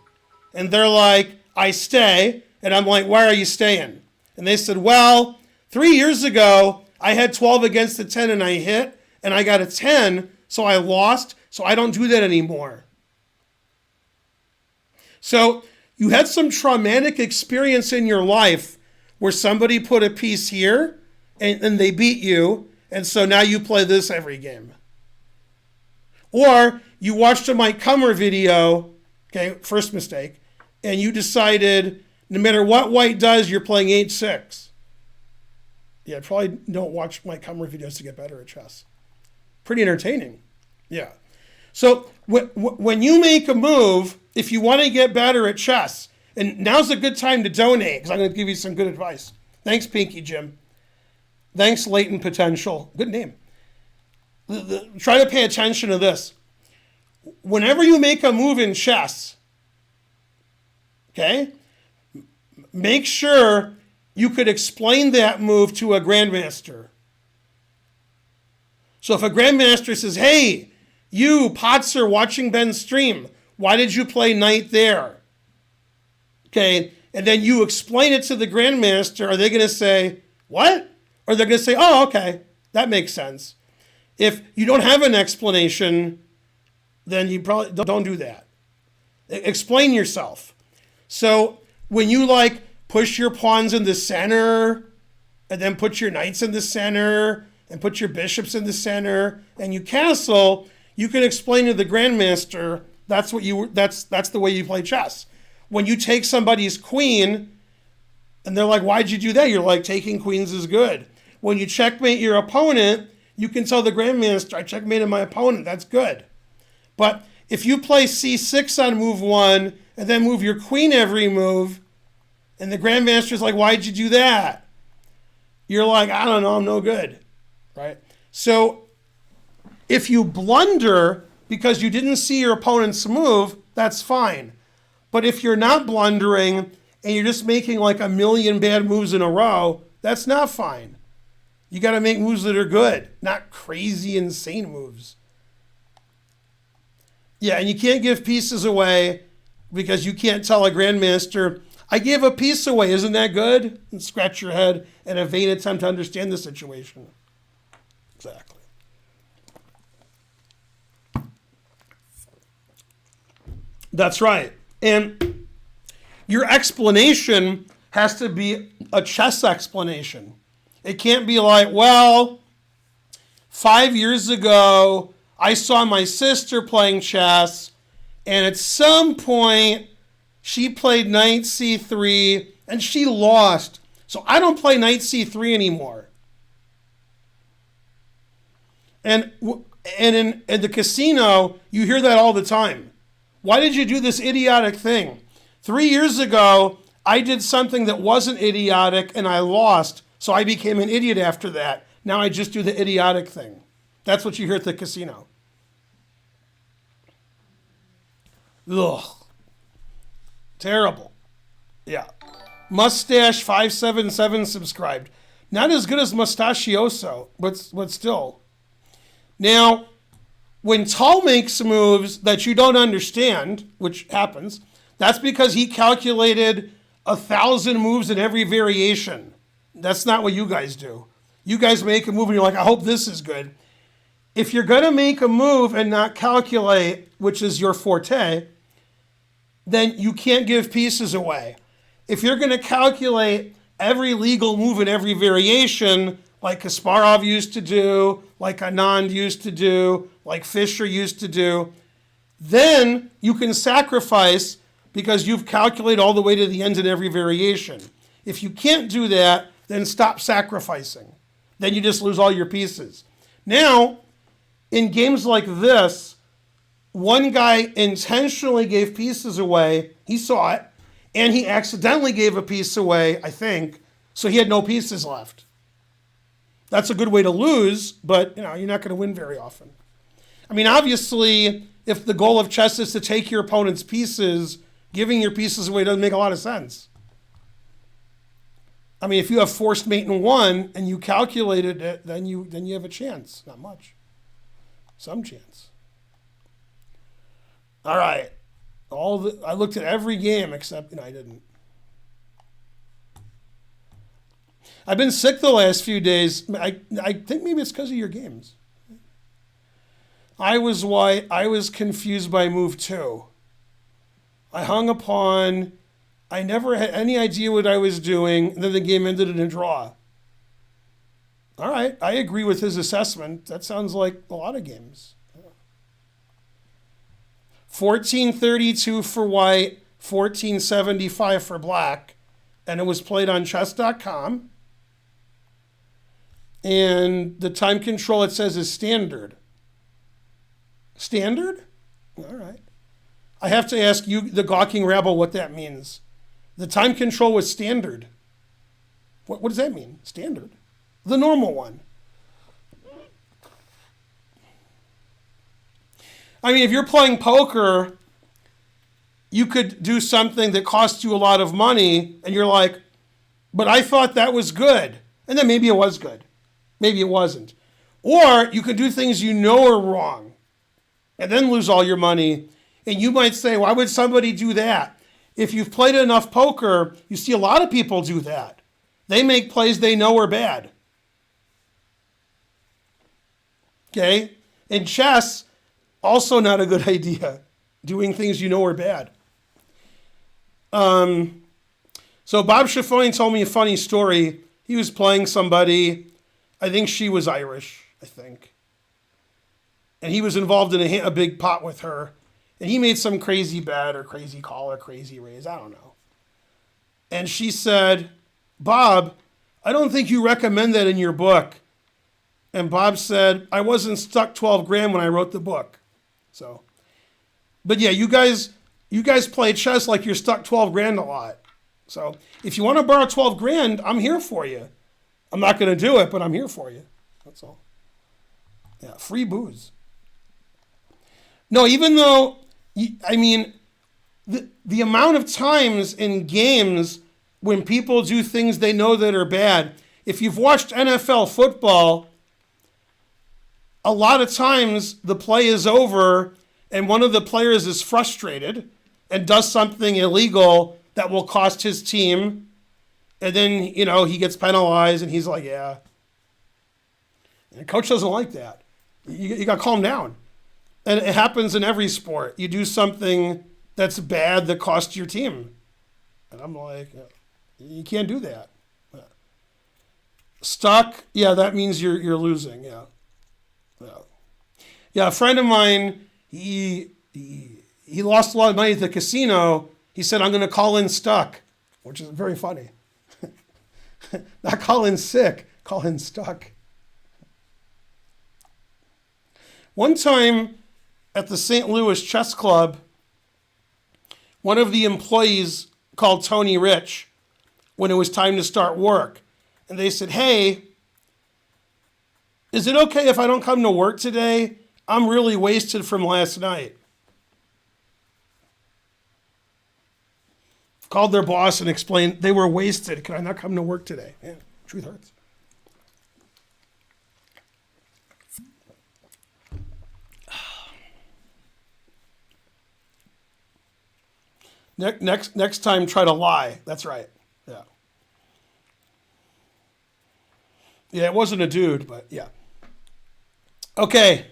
And they're like, I stay. And I'm like, why are you staying? And they said, well, 3 years ago, I had 12 against the 10 and I hit, and I got a 10, so I lost, so I don't do that anymore. So you had some traumatic experience in your life where somebody put a piece here and they beat you, and so now you play this every game. Or you watched a Mike Cummer video, okay, first mistake, and you decided no matter what white does, you're playing 8-6. Yeah, probably don't watch Mike Cummer videos to get better at chess. Pretty entertaining. Yeah. So when you make a move, if you want to get better at chess, and now's a good time to donate because I'm going to give you some good advice. Thanks, Pinky Jim. Thanks, Latent Potential. Good name. Try to pay attention to this. Whenever you make a move in chess, okay, make sure you could explain that move to a grandmaster. So if a grandmaster says, hey, you, Potzer, watching Ben's stream, why did you play knight there? Okay, and then you explain it to the grandmaster, are they going to say, what? Or they're going to say, oh, okay, that makes sense. If you don't have an explanation, then you probably don't do that. Explain yourself. So when you like push your pawns in the center and then put your knights in the center and put your bishops in the center and you castle, you can explain to the grandmaster that's the way you play chess. When you take somebody's queen and they're like, why'd you do that? You're like, taking queens is good. When you checkmate your opponent, you can tell the grandmaster, I checkmated my opponent. That's good. But if you play c6 on move 1 and then move your queen every move, and the grandmaster's like, why'd you do that? You're like, I don't know, I'm no good, right? So if you blunder because you didn't see your opponent's move, that's fine. But if you're not blundering and you're just making like a million bad moves in a row, that's not fine. You got to make moves that are good, not crazy, insane moves. Yeah, and you can't give pieces away because you can't tell a grandmaster, I gave a piece away, isn't that good? And scratch your head in a vain attempt to understand the situation. Exactly. That's right. And your explanation has to be a chess explanation. It can't be like, well, 5 years ago, I saw my sister playing chess, and at some point, she played knight c3, and she lost. So I don't play knight c3 anymore. And in the casino, you hear that all the time. Why did you do this idiotic thing? 3 years ago, I did something that wasn't idiotic, and I lost. So I became an idiot after that. Now I just do the idiotic thing. That's what you hear at the casino. Ugh. Terrible. Yeah. Mustache577 subscribed. Not as good as Mustachioso, but still. Now, when Tal makes moves that you don't understand, which happens, that's because he calculated 1,000 moves in every variation. That's not what you guys do. You guys make a move and you're like, I hope this is good. If you're going to make a move and not calculate, which is your forte, then you can't give pieces away. If you're going to calculate every legal move in every variation, like Kasparov used to do, like Anand used to do, like Fischer used to do, then you can sacrifice because you've calculated all the way to the end in every variation. If you can't do that, then stop sacrificing. Then you just lose all your pieces. Now, in games like this, one guy intentionally gave pieces away. He saw it, and he accidentally gave a piece away, I think, so he had no pieces left. That's a good way to lose, but you're not going to win very often. I mean, obviously, if the goal of chess is to take your opponent's pieces, giving your pieces away doesn't make a lot of sense. I mean, if you have forced mate in 1 and you calculated it, then you have a chance. Not much. Some chance. All right. I looked at every game except, I didn't. I've been sick the last few days. I think maybe it's because of your games. I was confused by move 2. I hung a pawn. I never had any idea what I was doing. And then the game ended in a draw. All right. I agree with his assessment. That sounds like a lot of games. 1432 for white, 1475 for black. And it was played on chess.com. And the time control, it says, is standard. Standard? All right. I have to ask you, the gawking rabble, what that means. The time control was standard. What does that mean? Standard. The normal one. I mean, if you're playing poker, you could do something that costs you a lot of money, and you're like, but I thought that was good. And then maybe it was good. Maybe it wasn't. Or you could do things you know are wrong, and then lose all your money. And you might say, why would somebody do that? If you've played enough poker, you see a lot of people do that. They make plays they know are bad. Okay? In chess, also not a good idea. Doing things you know are bad. So Bob Schifoni told me a funny story. He was playing somebody, I think she was Irish, I think. And he was involved in a big pot with her. And he made some crazy bet or crazy call or crazy raise, I don't know. And she said, Bob, I don't think you recommend that in your book. And Bob said, I wasn't stuck 12 grand when I wrote the book. So, but yeah, you guys play chess like you're stuck 12 grand a lot. So if you want to borrow 12 grand, I'm here for you. I'm not going to do it, but I'm here for you. That's all. Yeah, free booze. No, even though, I mean, the amount of times in games when people do things they know that are bad, if you've watched NFL football, a lot of times the play is over and one of the players is frustrated and does something illegal that will cost his team. And then, he gets penalized and he's like, yeah. And the coach doesn't like that. You got to calm down. And it happens in every sport. You do something that's bad that costs your team. And I'm like, you can't do that. Stuck, yeah, that means you're losing, yeah. Yeah, a friend of mine, he lost a lot of money at the casino. He said, I'm going to call in stuck, which is very funny. Not call in sick, call in stuck. One time at the St. Louis Chess Club, one of the employees called Tony Rich when it was time to start work. And they said, hey, is it okay if I don't come to work today? I'm really wasted from last night. Called their boss and explained they were wasted. Can I not come to work today? Yeah, truth hurts. Next time, try to lie. That's right. Yeah. Yeah, it wasn't a dude, but yeah. Okay.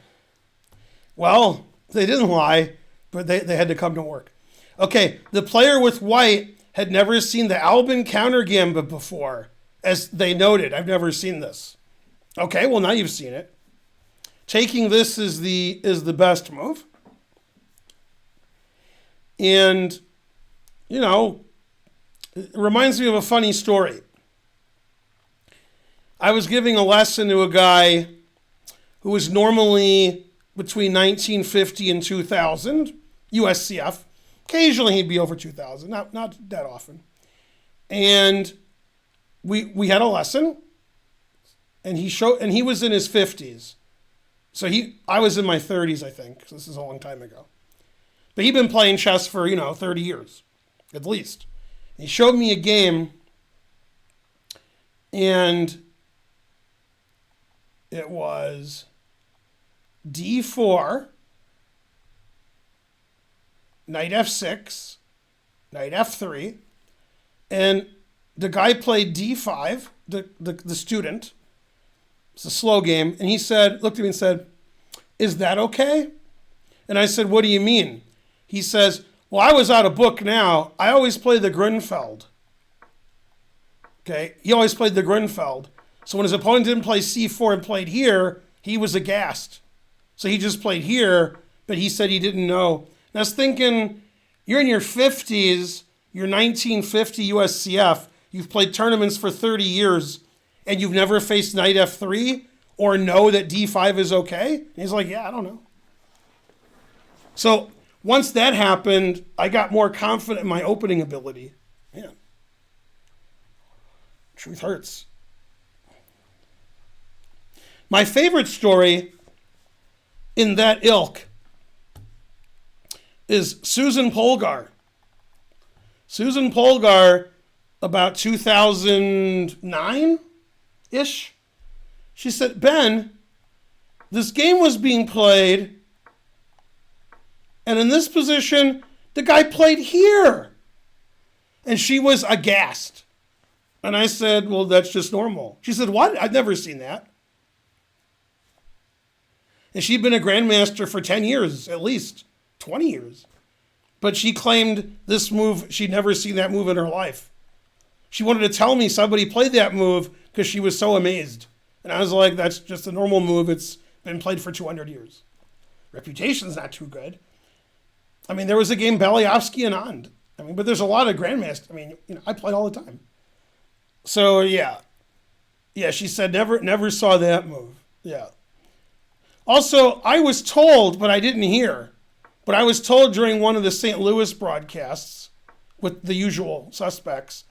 Well, they didn't lie, but they had to come to work. Okay, the player with white had never seen the Albin counter gambit before, as they noted. I've never seen this. Okay, well, now you've seen it. Taking this is the best move. And, it reminds me of a funny story. I was giving a lesson to a guy who was normally between 1950 and 2000, USCF. Occasionally he'd be over 2000, not that often. And we had a lesson, and he was in his 50s. So I was in my 30s, I think. So this is a long time ago. But he'd been playing chess for, 30 years, at least. He showed me a game, and it was D4, knight F6, knight F3, and the guy played D5, the student. It's a slow game, and he looked at me and said, is that okay? And I said, what do you mean? He says, well, I was out of book now. I always play the Grunfeld. Okay, he always played the Grunfeld. So when his opponent didn't play C4 and played here, he was aghast. So he just played here, but he said he didn't know. And I was thinking, you're in your 50s, you're 1950 USCF, you've played tournaments for 30 years, and you've never faced knight F3 or know that D5 is okay? And he's like, yeah, I don't know. So once that happened, I got more confident in my opening ability. Man, truth hurts. My favorite story in that ilk is Susan Polgar. Susan Polgar, about 2009-ish, she said, Ben, this game was being played, and in this position, the guy played here. And she was aghast. And I said, well, that's just normal. She said, what? I've never seen that. And she'd been a grandmaster for 10 years, at least 20 years. But she claimed this move, she'd never seen that move in her life. She wanted to tell me somebody played that move because she was so amazed. And I was like, that's just a normal move. It's been played for 200 years. Reputation's not too good. I mean, there was a game Belyavsky and Anand. I mean, but there's a lot of grandmasters. I mean, I play all the time. So yeah, she said never saw that move. Yeah. Also, I was told, but I didn't hear. But I was told during one of the St. Louis broadcasts with the usual suspects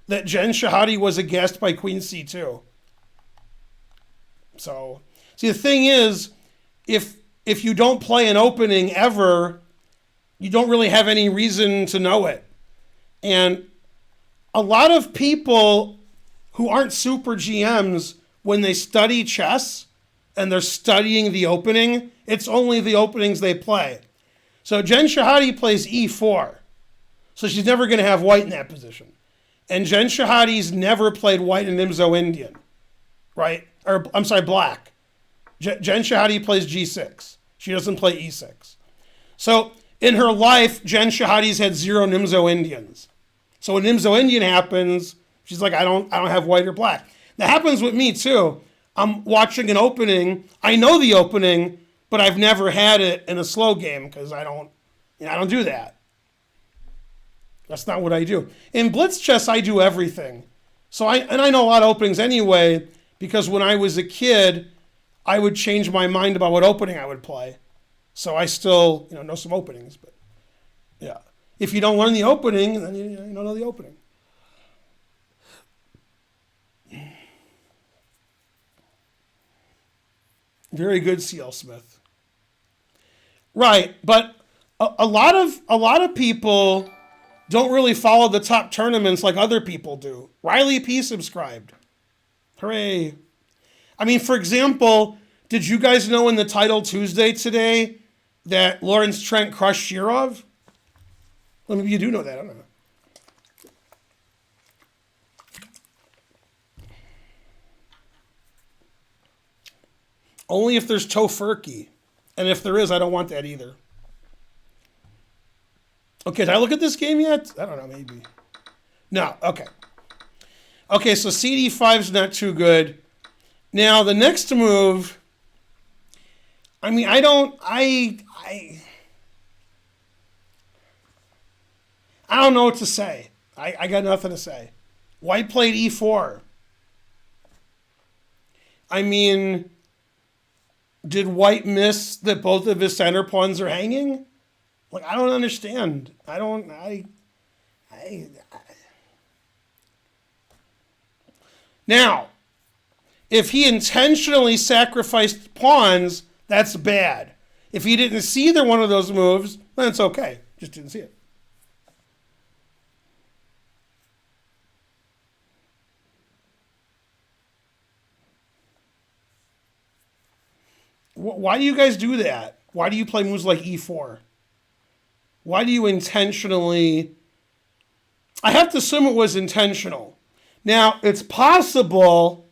that Jen Shahade was aghast by Queen C2. So, see, the thing is, if you don't play an opening ever, you don't really have any reason to know it. And a lot of people who aren't super GMs, when they study chess and they're studying the opening, it's only the openings they play. So Jen Shahade plays E4. So she's never going to have white in that position. And Jen Shahade's never played white in Nimzo Indian, right? Or, I'm sorry, black. Jen Shahade plays G6. She doesn't play E6. So in her life, Jen Shahade's had 0 Nimzo Indians. So when Nimzo Indian happens, she's like, I don't have white or black. That happens with me too. I'm watching an opening. I know the opening, but I've never had it in a slow game because I don't do that. That's not what I do. In blitz chess, I do everything. So I know a lot of openings anyway, because when I was a kid, I would change my mind about what opening I would play. So I still know some openings, but yeah. If you don't learn the opening, then you don't know the opening. Very good, C.L. Smith. Right, but a lot of people don't really follow the top tournaments like other people do. Riley P. subscribed. Hooray. I mean, for example, did you guys know in the Title Tuesday today that Lawrence Trent crushed Shirov? Well, maybe you do know that. I don't know. Only if there's Tofurkey. And if there is, I don't want that either. Okay, did I look at this game yet? I don't know, maybe. No, okay. Okay, so CD5's not too good. Now, the next move, I mean, I don't know what to say. I got nothing to say. White played E4. I mean, did White miss that both of his center pawns are hanging? Like, I don't understand. Now, if he intentionally sacrificed pawns, that's bad. If he didn't see either one of those moves, then it's okay. Just didn't see it. Why do you guys do that? Why do you play moves like E4? Why do you intentionally... I have to assume it was intentional. Now, it's possible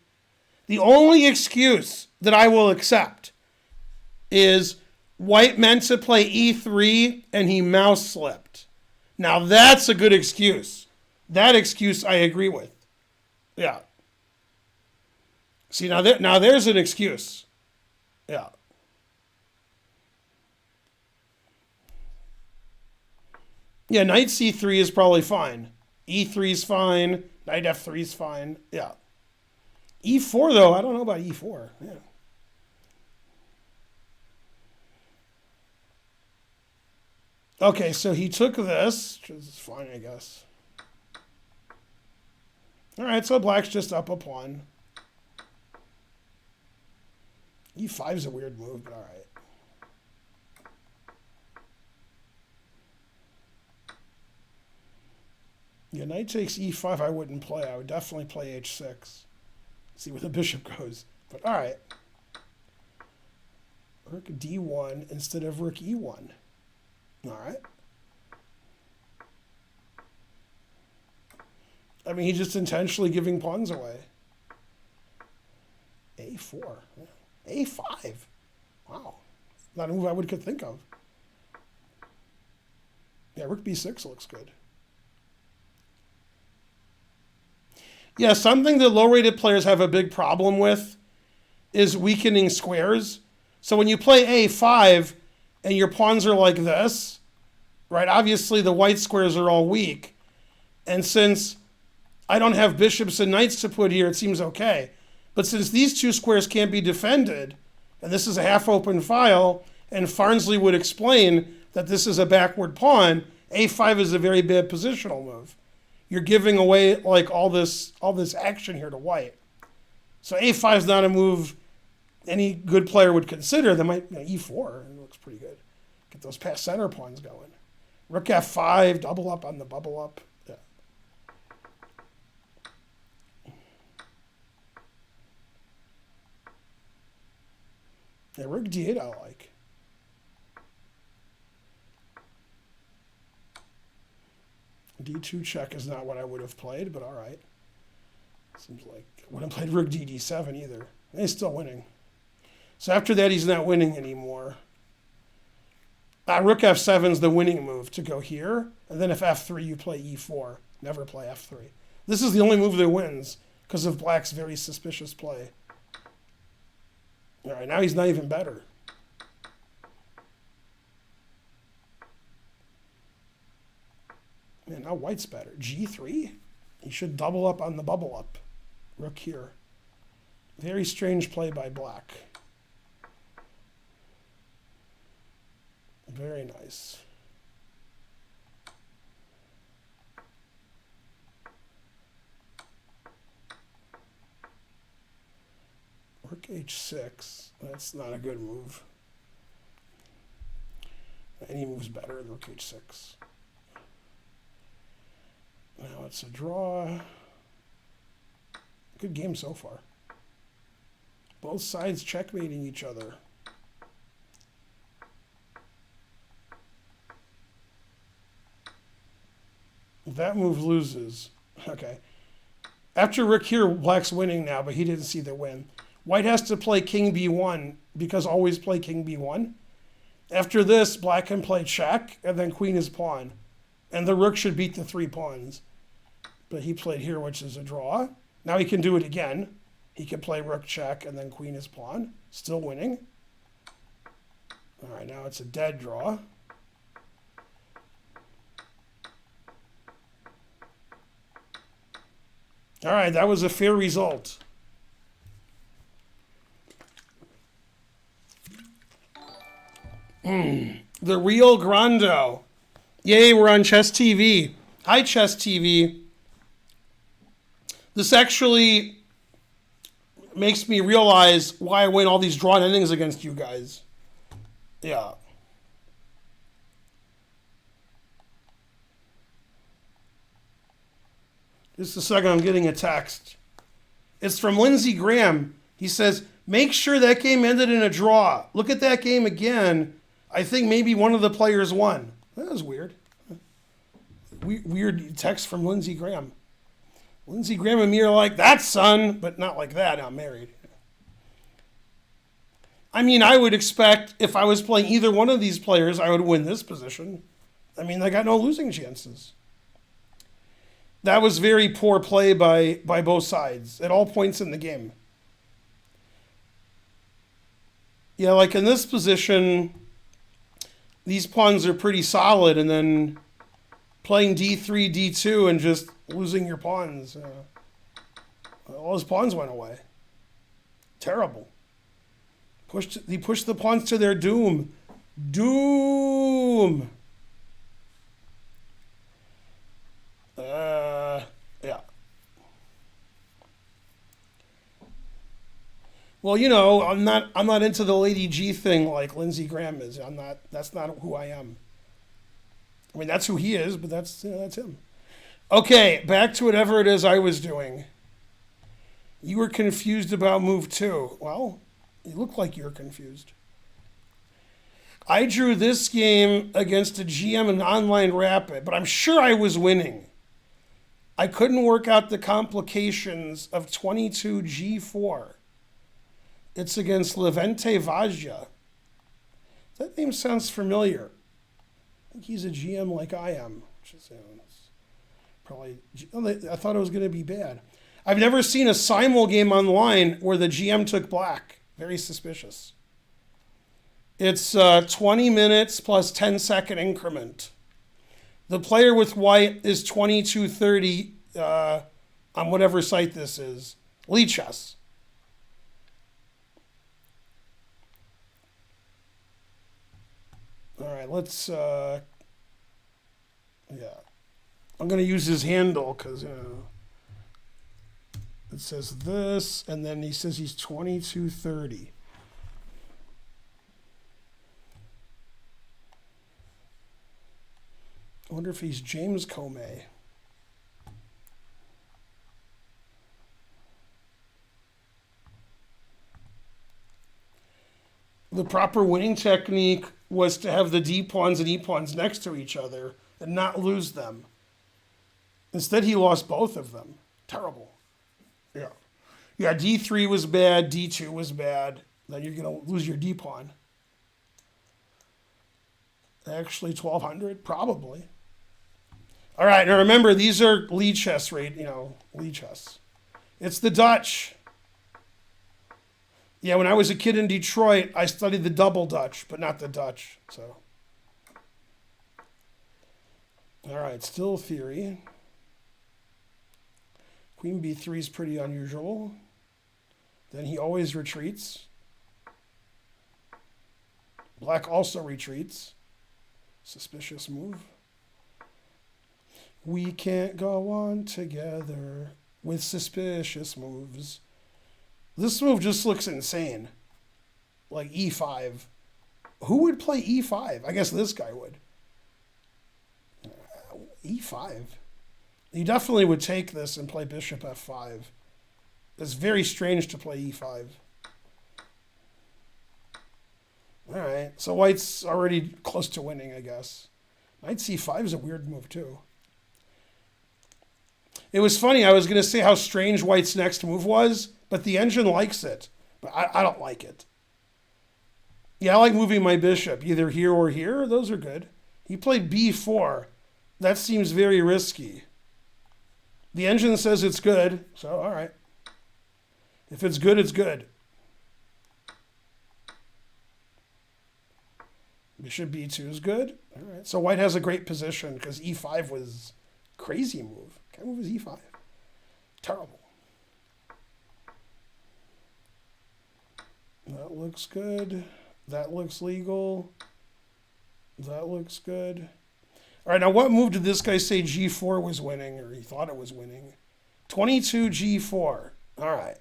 the only excuse that I will accept is White meant to play E3 and he mouse slipped. Now, that's a good excuse. That excuse I agree with. Yeah. See, now there's an excuse. Yeah. Yeah, knight C3 is probably fine. E3 is fine. Knight F3 is fine. Yeah. E4, though, I don't know about E4. Yeah. Okay, so he took this, which is fine, I guess. All right, so black's just up a pawn. E5 is a weird move, but all right. Yeah, knight takes e5 I wouldn't play. I would definitely play h6. See where the bishop goes. But all right. Rook d1 instead of rook e1. All right. I mean, he's just intentionally giving pawns away. a4. a5. Wow. Not a move I could think of. Yeah, rook b6 looks good. Yeah, something that low-rated players have a big problem with is weakening squares. So when you play a5 and your pawns are like this, right, obviously the white squares are all weak. And since I don't have bishops and knights to put here, it seems okay. But since these two squares can't be defended, and this is a half-open file, and Farnsley would explain that this is a backward pawn, a5 is a very bad positional move. You're giving away like all this action here to white. So a5 is not a move any good player would consider. They might, e4, it looks pretty good. Get those past center pawns going. Rook f5, double up on the bubble up. Yeah. Yeah, rook d8 I like. d2 check is not what I would have played, but all right. Seems like I wouldn't have played rook d7 either. And he's still winning. So after that, he's not winning anymore. Rook f7 is the winning move to go here. And then if f3, you play e4. Never play f3. This is the only move that wins because of black's very suspicious play. All right, now he's not even better. Man, now white's better. g3? He should double up on the bubble up. Rook here. Very strange play by black. Very nice. Rook h6. That's not a good move. Any move's better than rook h6. Now it's a draw. Good game so far. Both sides checkmating each other. That move loses. Okay. After rook here, black's winning now, but he didn't see the win. White has to play king b1 because always play king b1. After this, black can play check, and then queen is pawn. And the rook should beat the 3 pawns. But he played here, which is a draw. Now he can do it again. He can play rook check, and then queen is pawn. Still winning. All right, now it's a dead draw. All right, that was a fair result. The Rio Grande. Yay, we're on Chess TV. Hi, Chess TV. This actually makes me realize why I win all these drawn endings against you guys. Yeah. Just a second, I'm getting a text. It's from Lindsey Graham. He says, make sure that game ended in a draw. Look at that game again. I think maybe one of the players won. That was weird. Weird text from Lindsey Graham. Lindsey Graham and me are like, that's son, but not like that. I'm married. I mean, I would expect if I was playing either one of these players, I would win this position. I mean, they got no losing chances. That was very poor play by both sides at all points in the game. Yeah, like in this position, these pawns are pretty solid, and then playing d3, d2, and just losing your pawns. All his pawns went away. Terrible. He pushed the pawns to their doom. Doom! Well, you know, I'm not into the Lady G thing like Lindsey Graham is. I'm not. That's not who I am. I mean, that's who he is, but that's him. Okay, back to whatever it is I was doing. You were confused about move two. Well, you look like you're confused. I drew this game against a GM in Online Rapid, but I'm sure I was winning. I couldn't work out the complications of 22G4. It's against Levente Vajja. That name sounds familiar. I think he's a GM like I am, which is probably. I thought it was going to be bad. I've never seen a simul game online where the GM took black. Very suspicious. It's 20 minutes plus 10-second increment. The player with white is 2230 on whatever site this is. Lichess. All right, let's, yeah. I'm going to use his handle because, it says this, and then he says he's 2230. I wonder if he's James Comey. The proper winning technique was to have the D pawns and E pawns next to each other and not lose them. Instead, he lost both of them. Terrible. Yeah. Yeah, D3 was bad, D2 was bad. Then you're going to lose your D pawn. Actually, 1200? Probably. All right, now remember, these are Lichess, Lichess. It's the Dutch. Yeah, when I was a kid in Detroit, I studied the double Dutch, but not the Dutch, so. All right, still theory. Queen B3 is pretty unusual. Then he always retreats. Black also retreats. Suspicious move. We can't go on together with suspicious moves. This move just looks insane. Like E5. Who would play E5? I guess this guy would. E5. You definitely would take this and play bishop F5. It's very strange to play E5. All right, so white's already close to winning, I guess. Knight C5 is a weird move, too. It was funny, I was going to say how strange white's next move was, but the engine likes it. But I don't like it. Yeah, I like moving my bishop, either here or here. Those are good. He played B4. That seems very risky. The engine says it's good, so all right. If it's good, it's good. Bishop B2 is good. All right. So white has a great position because E5 was crazy move. Can't move his E5. Terrible. That looks good. That looks legal. That looks good. All right, now what move did this guy say G4 was winning, or he thought it was winning? 22 G4. All right.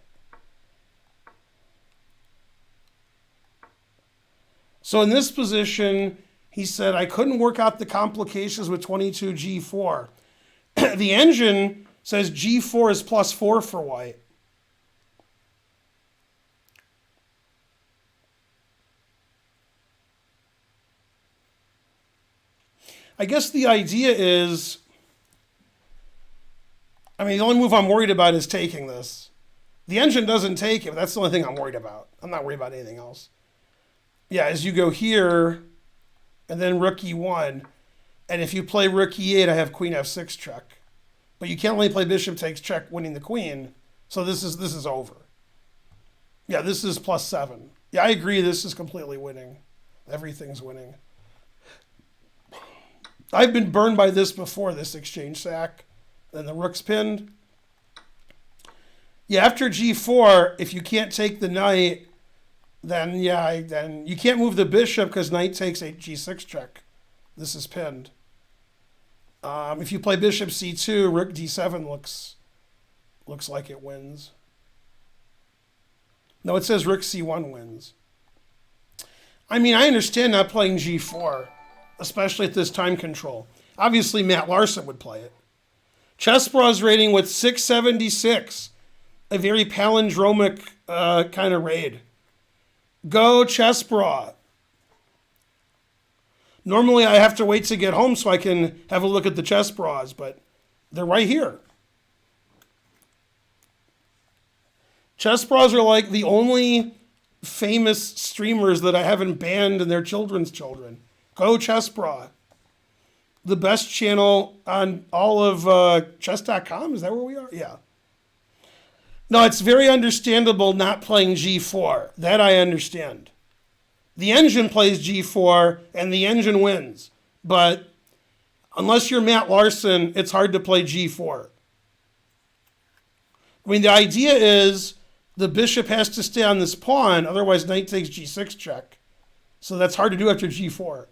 So in this position, he said, I couldn't work out the complications with 22 G4. The engine says G4 is +4 for white. I guess the idea is, the only move I'm worried about is taking this. The engine doesn't take it, but that's the only thing I'm worried about. I'm not worried about anything else. Yeah, as you go here, and then rook E1, and if you play rook E8, I have queen F6 check. But you can't only play bishop takes check, winning the queen. So this is over. Yeah, this is +7. Yeah, I agree. This is completely winning. Everything's winning. I've been burned by this before, this exchange sack. Then the rook's pinned. Yeah, after G4, if you can't take the knight, then you can't move the bishop because knight takes G6 check. This is pinned. If you play bishop C2, rook D7 looks like it wins. No, it says rook c1 wins. I mean, I understand not playing g4, especially at this time control. Obviously, Matt Larson would play it. Chessbrah's rating with 676, a very palindromic kind of raid. Go Chessbrah. Normally, I have to wait to get home so I can have a look at the Chessbrahs, but they're right here. Chessbrahs are like the only famous streamers that I haven't banned and their children's children. Go Chessbrah. The best channel on all of chess.com. Is that where we are? Yeah. No, it's very understandable not playing g4. That I understand. The engine plays g4 and the engine wins. But unless you're Matt Larson, it's hard to play g4. I mean, the idea is the bishop has to stay on this pawn, otherwise knight takes g6 check. So that's hard to do after g4.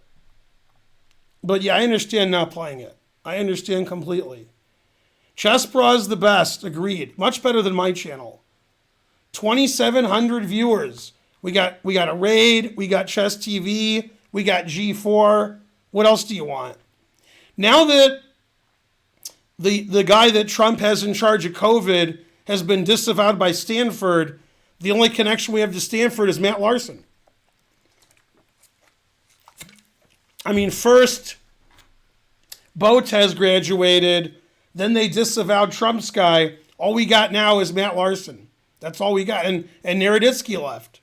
But yeah, I understand not playing it. I understand completely. Chessbrah is the best, agreed. Much better than my channel. 2,700 viewers. We got a raid, we got Chess TV, we got G4. What else do you want? Now that the guy that Trump has in charge of COVID has been disavowed by Stanford, the only connection we have to Stanford is Matt Larson. I mean, first, Botez graduated, then they disavowed Trump's guy. All we got now is Matt Larson. That's all we got. And Naroditsky left.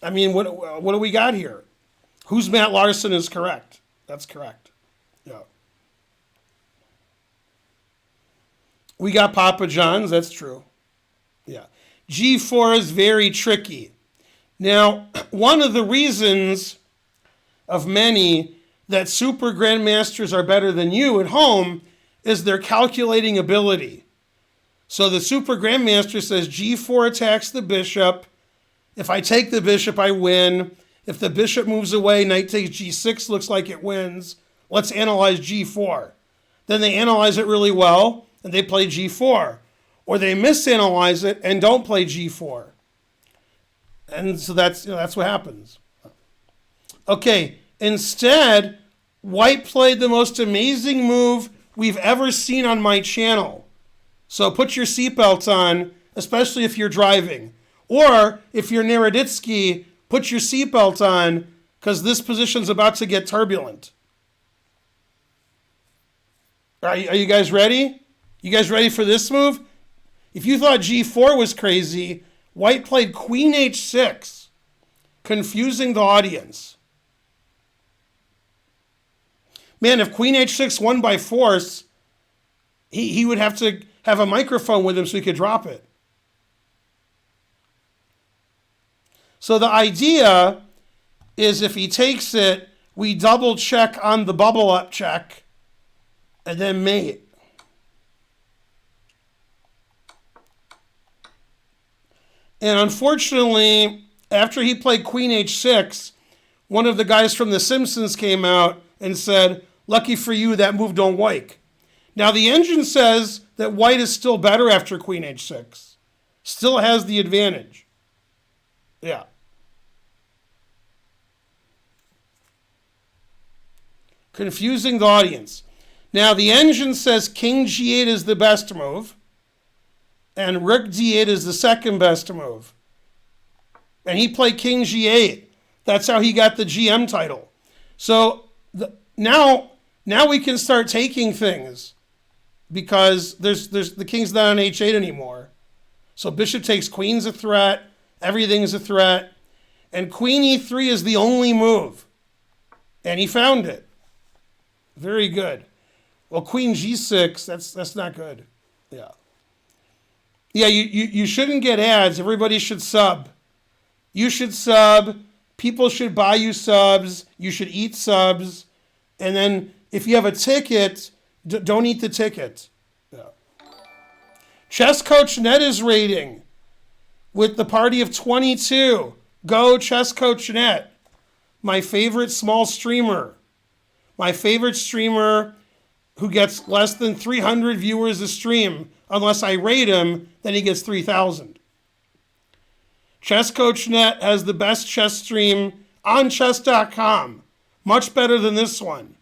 I mean, what do we got here? Who's Matt Larson is correct. That's correct. Yeah. We got Papa John's. That's true. Yeah. G4 is very tricky. Now, one of the reasons of many that super grandmasters are better than you at home is their calculating ability. So the super grandmaster says g4 attacks the bishop. If I take the bishop, I win. If the bishop moves away, knight takes g6, looks like it wins. Let's analyze g4. Then they analyze it really well, and they play g4. Or they misanalyze it and don't play g4. And so that's what happens. Okay, instead, white played the most amazing move we've ever seen on my channel. So put your seatbelts on, especially if you're driving. Or if you're Naroditsky, put your seatbelt on because this position's about to get turbulent. Are you guys ready? You guys ready for this move? If you thought g4 was crazy, white played queen h6, confusing the audience. Man, if queen h6 won by force, he would have to have a microphone with him so he could drop it. So the idea is if he takes it, we double check on the bubble up check and then mate. And unfortunately, after he played queen h6, one of the guys from The Simpsons came out and said, lucky for you, that move don't work. Now the engine says that white is still better after queen h6. Still has the advantage. Yeah. Confusing the audience. Now the engine says king g8 is the best move, and rook d8 is the second best move. And he played king g8. That's how he got the GM title. So now we can start taking things because there's the king's not on h8 anymore. So bishop takes queen's a threat. Everything's a threat. And queen e3 is the only move. And he found it. Very good. Well, queen g6, that's not good. Yeah. Yeah, you shouldn't get ads. Everybody should sub. You should sub. People should buy you subs. You should eat subs. And then if you have a ticket, don't eat the ticket. Yeah. Chess Coach Net is rating with the party of 22. Go Chess Coach Net. My favorite small streamer. My favorite streamer who gets less than 300 viewers a stream. Unless I rate him, then he gets 3,000. ChessCoach.net has the best chess stream on chess.com. Much better than this one.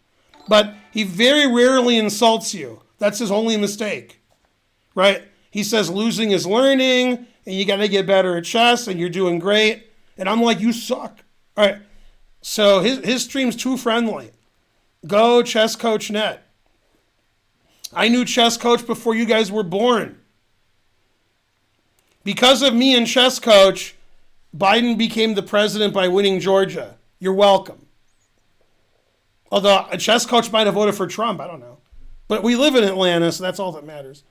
But he very rarely insults you. That's his only mistake, right? He says losing is learning, and you got to get better at chess, and you're doing great. And I'm like, you suck. All right. So his stream's too friendly. Go ChessCoach.net. I knew Chess Coach before you guys were born. Because of me and Chess Coach, Biden became the president by winning Georgia. You're welcome. Although a Chess Coach might have voted for Trump, I don't know. But we live in Atlanta, so that's all that matters.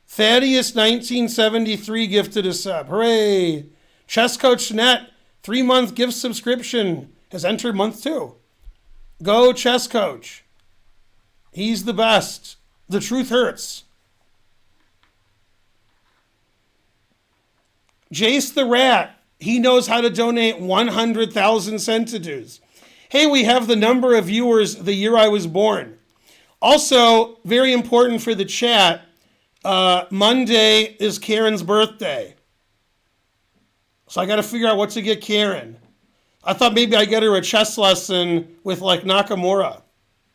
Thaddeus 1973 gifted a sub. Hooray! ChessCoach.net 3-month gift subscription has entered month 2. Go Chess Coach. He's the best. The truth hurts. Jace the Rat, he knows how to donate 100,000 centidues. Hey, we have the number of viewers the year I was born. Also, very important for the chat, Monday is Karen's birthday. So I got to figure out what to get Karen. I thought maybe I'd get her a chess lesson with like Nakamura.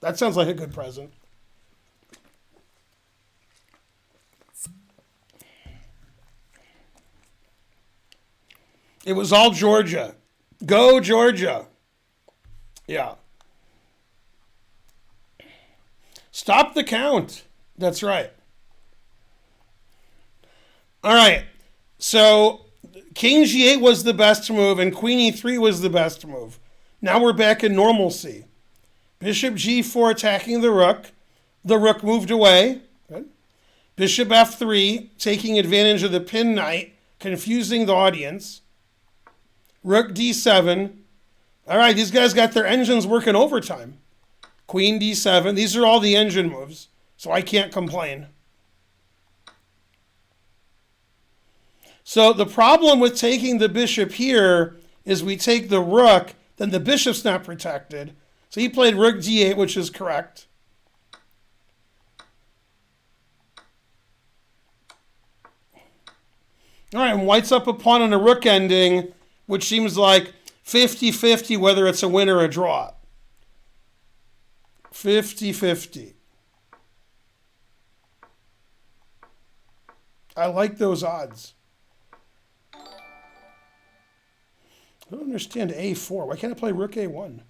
That sounds like a good present. It was all Georgia. Go Georgia. Yeah. Stop the count. That's right. All right. So King G8 was the best move and Queen E3 was the best move. Now we're back in normalcy. Bishop G4 attacking the rook. The rook moved away. Good. Bishop F3 taking advantage of the pin knight, confusing the audience. Rook D7. All right, these guys got their engines working overtime. Queen D7. These are all the engine moves, so I can't complain. So the problem with taking the bishop here is we take the rook, then the bishop's not protected. So he played rook D8, which is correct. All right, and white's up a pawn on a rook ending, which seems like 50-50 whether it's a win or a draw. 50-50. I like those odds. I don't understand A4. Why can't I play rook A1?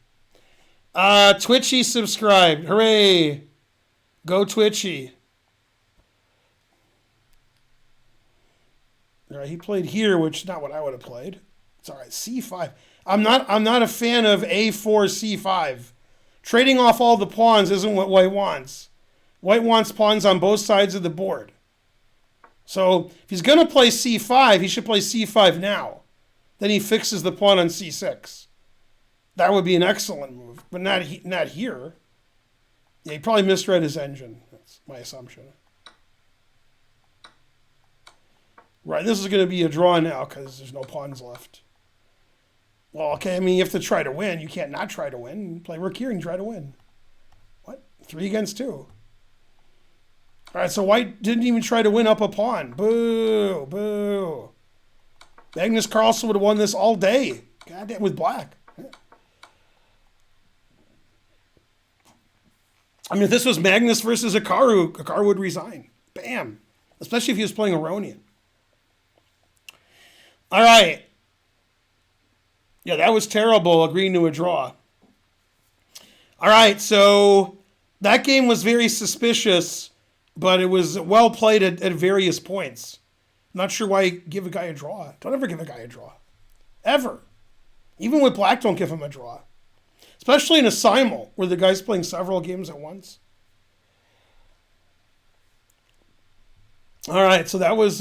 Twitchy subscribed. Hooray. Go Twitchy. All right, he played here, which is not what I would have played. It's all right. C5. I'm not a fan of A4 C5. Trading off all the pawns isn't what white wants. White wants pawns on both sides of the board. So if he's going to play C5, he should play C5 now. Then he fixes the pawn on C6. That would be an excellent move, but not here. Yeah, he probably misread his engine. That's my assumption. Right, this is going to be a draw now because there's no pawns left. Well, okay, I mean, you have to try to win. You can't not try to win. Play rook here and try to win. What? 3 against 2. All right, so white didn't even try to win up a pawn. Boo, boo. Magnus Carlsen would have won this all day. Goddamn, with black. I mean, if this was Magnus versus Hikaru would resign. Bam. Especially if he was playing Aronian. All right. Yeah, that was terrible, agreeing to a draw. All right, so that game was very suspicious, but it was well played at various points. I'm not sure why you give a guy a draw. Don't ever give a guy a draw. Ever. Even with black, don't give him a draw. Especially in a simul, where the guy's playing several games at once. All right, so that was,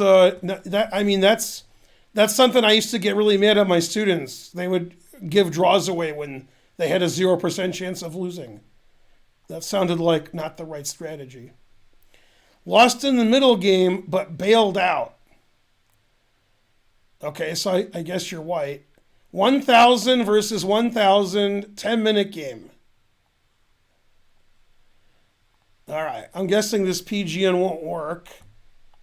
that's something I used to get really mad at my students. They would give draws away when they had a 0% chance of losing. That sounded like not the right strategy. Lost in the middle game, but bailed out. Okay, so I guess you're white. 1,000 versus 1,000, 10-minute game. All right, I'm guessing this PGN won't work,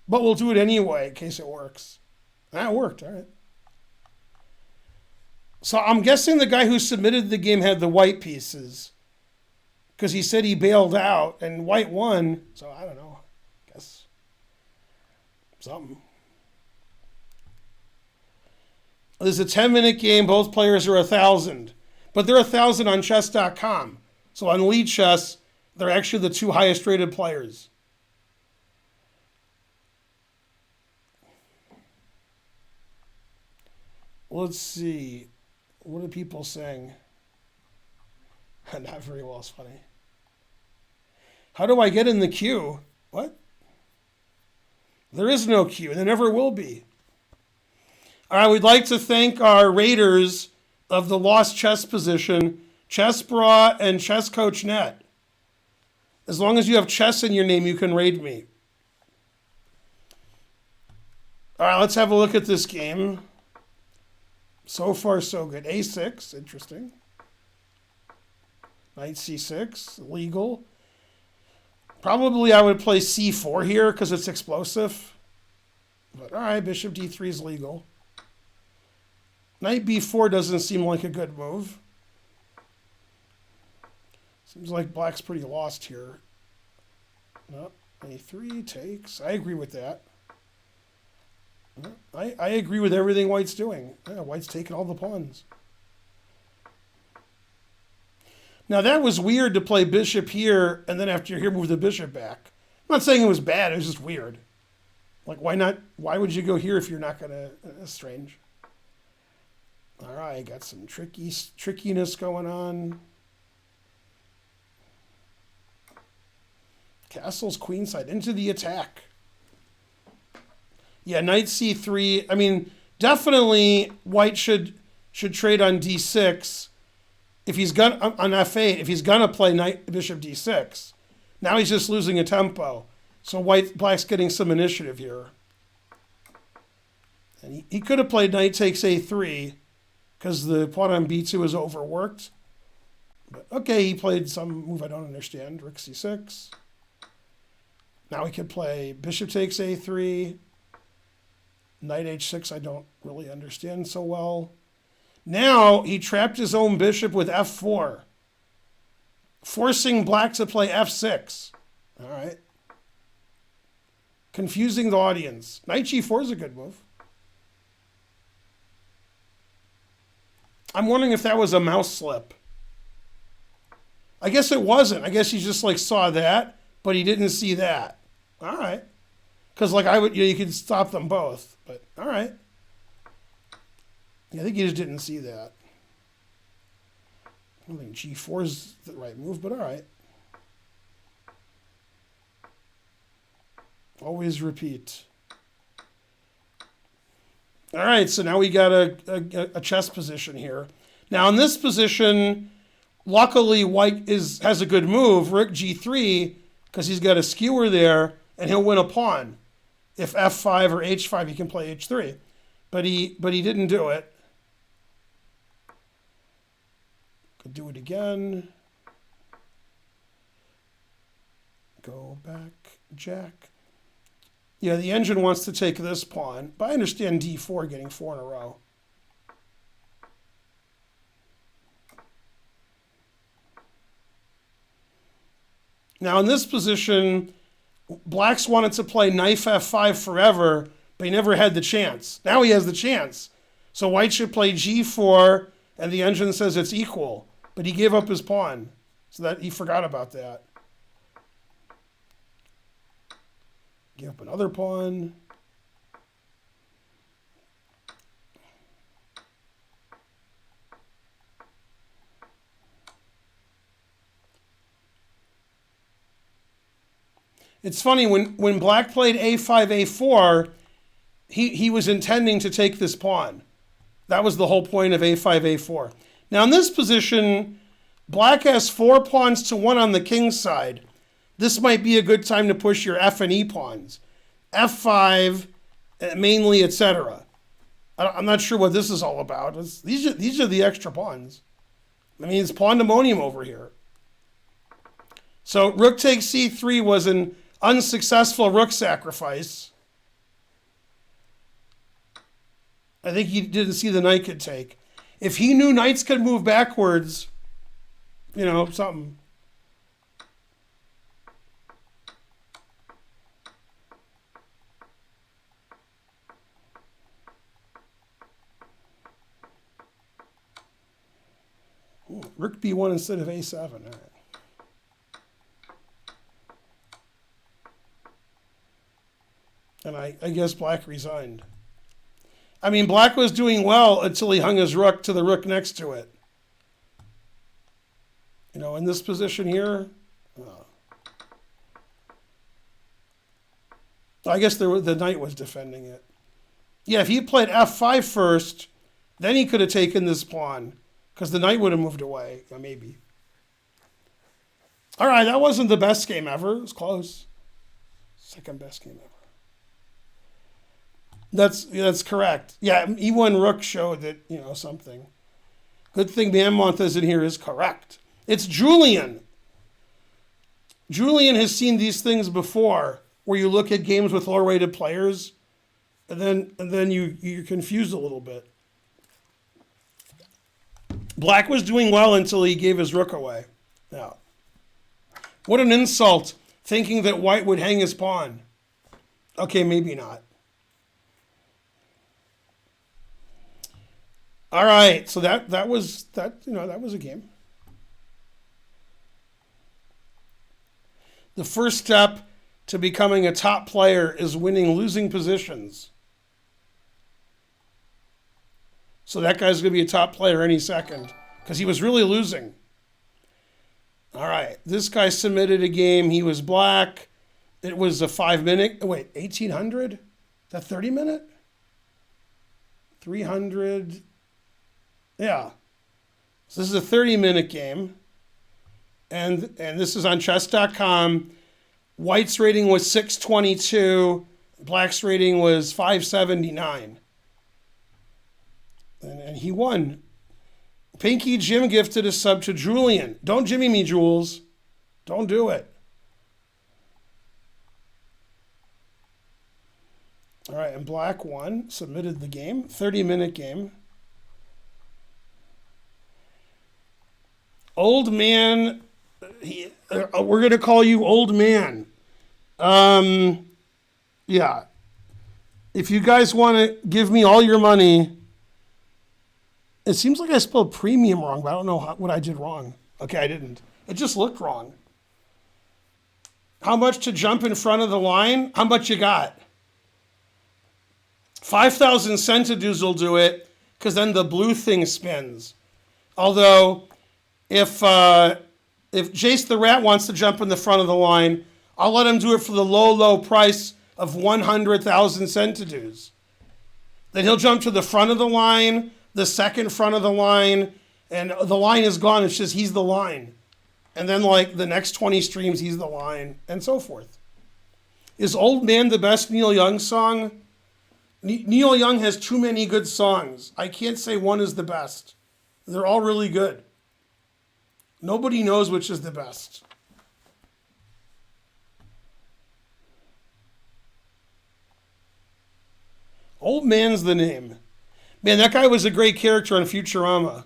but we'll do it anyway in case it works. That worked, all right. So I'm guessing the guy who submitted the game had the white pieces. Because he said he bailed out and white won. So I don't know. Guess something. This is a 10-minute game. Both players are 1,000. But they're 1,000 on chess.com. So on Lead Chess, they're actually the 2 highest rated players. Let's see. What are people saying? Not very well is funny. How do I get in the queue? What? There is no queue, and there never will be. All right, we'd like to thank our raters of the Lost Chess Position, ChessBra and ChessCoach.net. As long as you have chess in your name, you can raid me. All right, let's have a look at this game. So far, so good. A6, interesting. Knight C6, legal. Probably I would play C4 here because it's explosive. But all right, bishop D3 is legal. Knight B4 doesn't seem like a good move. Seems like black's pretty lost here. No, A3 takes. I agree with that. I agree with everything white's doing. Yeah, white's taking all the pawns. Now that was weird to play bishop here and then after here move the bishop back. I'm not saying it was bad, it was just weird. Like why not? Why would you go here if you're not gonna? That's strange. All right, got some trickiness going on. Castle's queenside into the attack. Yeah, knight c3. I mean, definitely white should trade on d6 if he's gonna on f8. If he's gonna play knight bishop d6, now he's just losing a tempo. So black's getting some initiative here, and he could have played knight takes a3 because the pawn on b2 is overworked. But okay, he played some move I don't understand. Rook c6. Now he could play bishop takes a3. Knight h6 I don't really understand so well. Now he trapped his own bishop with f4, forcing black to play f6. All right. Confusing the audience. Knight g4 is a good move. I'm wondering if that was a mouse slip. I guess it wasn't. I guess he just like saw that, but he didn't see that. All right. Because like I would, you could stop them both. But all right. Yeah, I think he just didn't see that. I don't think g4 is the right move, but all right. Always repeat. All right, so now we got a chess position here. Now in this position, luckily white has a good move, rook g3, because he's got a skewer there, and he'll win a pawn. If f5 or h5, he can play h3. But he didn't do it. Could do it again. Go back, jack. Yeah, the engine wants to take this pawn, but I understand d4 getting 4 in a row. Now in this position, black's wanted to play knight f5 forever, but he never had the chance. Now he has the chance. So white should play g4, and the engine says it's equal, but he gave up his pawn, so that he forgot about that. Give up another pawn. It's funny, when black played a5, a4, he was intending to take this pawn. That was the whole point of a5, a4. Now in this position, black has 4 pawns to 1 on the king's side. This might be a good time to push your f and e pawns. f5, mainly, etc. I'm not sure what this is all about. These are the extra pawns. I mean, it's pandemonium over here. So rook takes c3 was an unsuccessful rook sacrifice. I think he didn't see the knight could take. If he knew knights could move backwards, something. Rook b1 instead of a7. All right. And I guess black resigned. I mean, black was doing well until he hung his rook to the rook next to it. In this position here. I guess the knight was defending it. Yeah, if he played f5 first, then he could have taken this pawn, because the knight would have moved away. Maybe. All right, that wasn't the best game ever. It was close. Second best game ever. That's correct. Yeah, e1 rook showed that, something. Good thing Manmonth isn't here is correct. It's Julian. Julian has seen these things before, where you look at games with lower-rated players, and then you're confused a little bit. Black was doing well until he gave his rook away. Yeah. What an insult, thinking that white would hang his pawn. Okay, maybe not. All right, so that was a game. The first step to becoming a top player is winning losing positions. So that guy's going to be a top player any second, because he was really losing. All right, this guy submitted a game. He was black. It was a 5-minute. Wait, 1800? That 30-minute? 300. Yeah. So this is a 30-minute game. And this is on chess.com. White's rating was 622. Black's rating was 579. And he won. Pinky Jim gifted a sub to Julian. Don't Jimmy me, Jules. Don't do it. All right, and black won, submitted the game. 30-minute game. Old man, we're going to call you old man. Yeah. If you guys want to give me all your money, it seems like I spelled premium wrong, but I don't know what I did wrong. Okay, I didn't. It just looked wrong. How much to jump in front of the line? How much you got? 5,000 centidues will do it, because then the blue thing spins. Although, if Jace the Rat wants to jump in the front of the line, I'll let him do it for the low price of 100,000 centidues. Then he'll jump to the front of the line, the second front of the line, and the line is gone. It's just he's the line. And then like the next 20 streams, he's the line, and so forth. Is Old Man the best Neil Young song? Neil Young has too many good songs. I can't say one is the best. They're all really good. Nobody knows which is the best. Old Man's the name. Man, that guy was a great character on Futurama.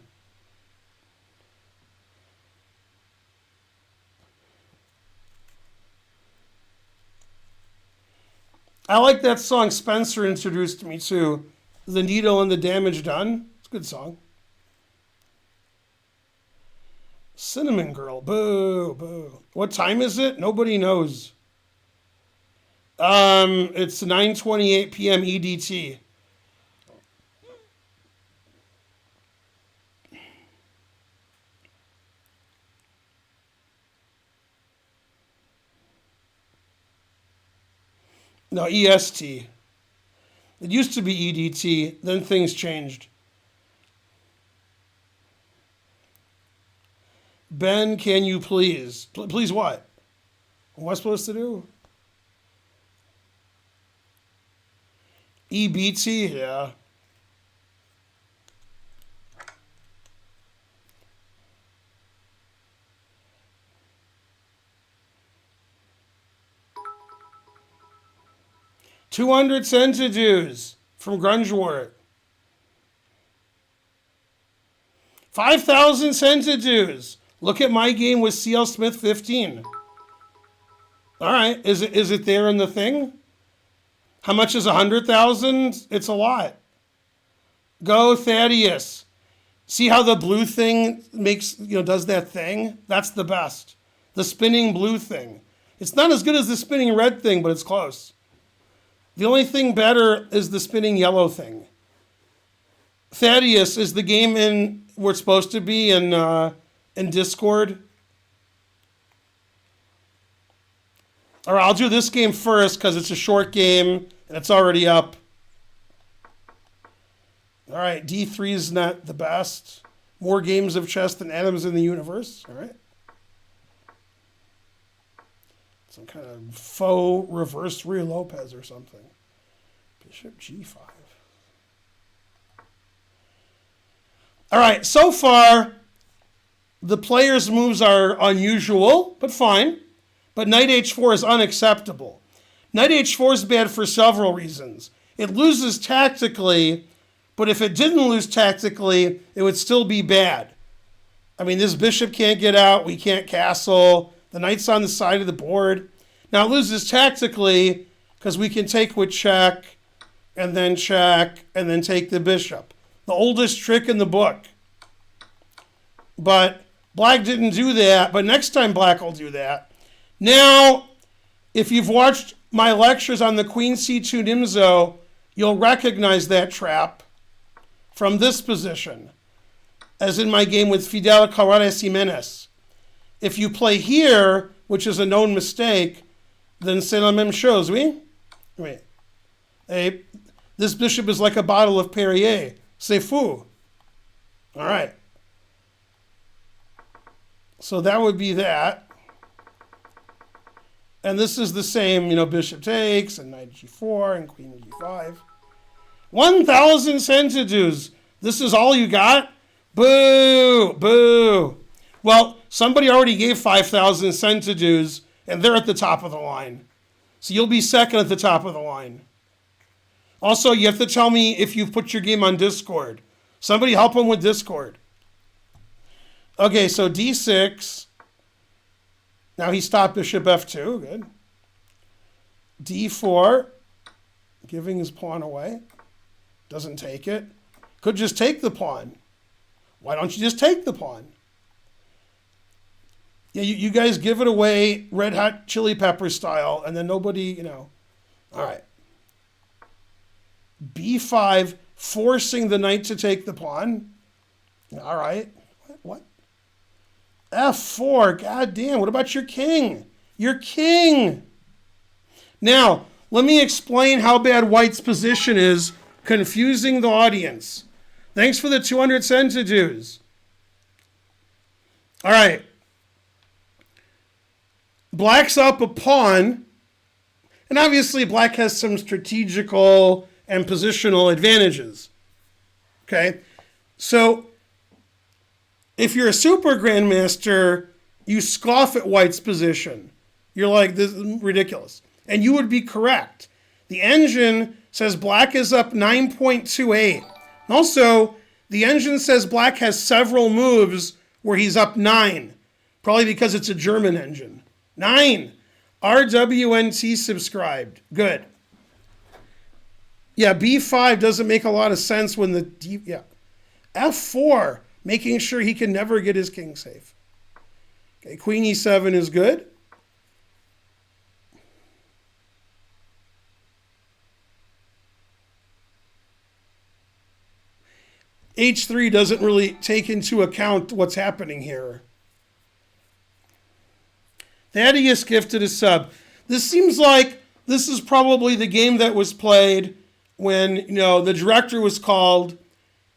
I like that song Spencer introduced me to, The Needle and the Damage Done. It's a good song. Cinnamon Girl, boo, boo. What time is it? Nobody knows. It's 9:28 p.m. EDT. No, EST. It used to be EDT, then things changed. Ben, can you please? Please what? What am I supposed to do? EBT? Yeah. $200 centidues from Grungewort. 5,000 centidues. Look at my game with CL Smith 15. All right, is it there in the thing? How much is 100,000? It's a lot. Go Thaddeus. See how the blue thing makes, does that thing? That's the best. The spinning blue thing. It's not as good as the spinning red thing, but it's close. The only thing better is the spinning yellow thing. Thaddeus, is the game where it's supposed to be in Discord? All right, I'll do this game first because it's a short game and it's already up. All right, D3 is not the best. More games of chess than atoms in the universe. All right. Some kind of faux reverse Ruy Lopez or something. Bishop G5. All right, so far, the player's moves are unusual, but fine. But knight h4 is unacceptable. Knight h4 is bad for several reasons. It loses tactically, but if it didn't lose tactically, it would still be bad. I mean, this bishop can't get out. We can't castle. The knight's on the side of the board. Now, it loses tactically because we can take with check, and then take the bishop. The oldest trick in the book. But black didn't do that, but next time black will do that. Now, if you've watched my lectures on the Queen C2 Nimzo, you'll recognize that trap from this position, as in my game with Fidel Carreras Jimenez. If you play here, which is a known mistake, then c'est la même chose, oui? Wait. This bishop is like a bottle of Perrier. C'est fou. All right. So that would be that. And this is the same, bishop takes, and knight g4, and queen g5. 1,000 centidues. This is all you got? Boo! Boo! Well, somebody already gave 5,000 centidues, and they're at the top of the line. So you'll be second at the top of the line. Also, you have to tell me if you've put your game on Discord. Somebody help him with Discord. Okay, so d6. Now he stopped bishop f2. Good. d4. Giving his pawn away. Doesn't take it. Could just take the pawn. Why don't you just take the pawn? Yeah, you guys give it away Red Hot Chili Pepper style, and then nobody, All right. b5, forcing the knight to take the pawn. All right. What? f4. God damn. What about your king? Your king. Now, let me explain how bad white's position is, confusing the audience. Thanks for the 200 centidues. All right. Black's up a pawn, and obviously black has some strategical and positional advantages. Okay? So, if you're a super grandmaster, you scoff at white's position. You're like, this is ridiculous. And you would be correct. The engine says black is up 9.28. Also, the engine says black has several moves where he's up 9. Probably because it's a German engine. 9. RWNT subscribed. Good. Yeah, b5 doesn't make a lot of sense when f4, making sure he can never get his king safe. Okay, queen e7 is good. h3 doesn't really take into account what's happening here. Thaddeus gifted a sub. This seems like this is probably the game that was played when, the director was called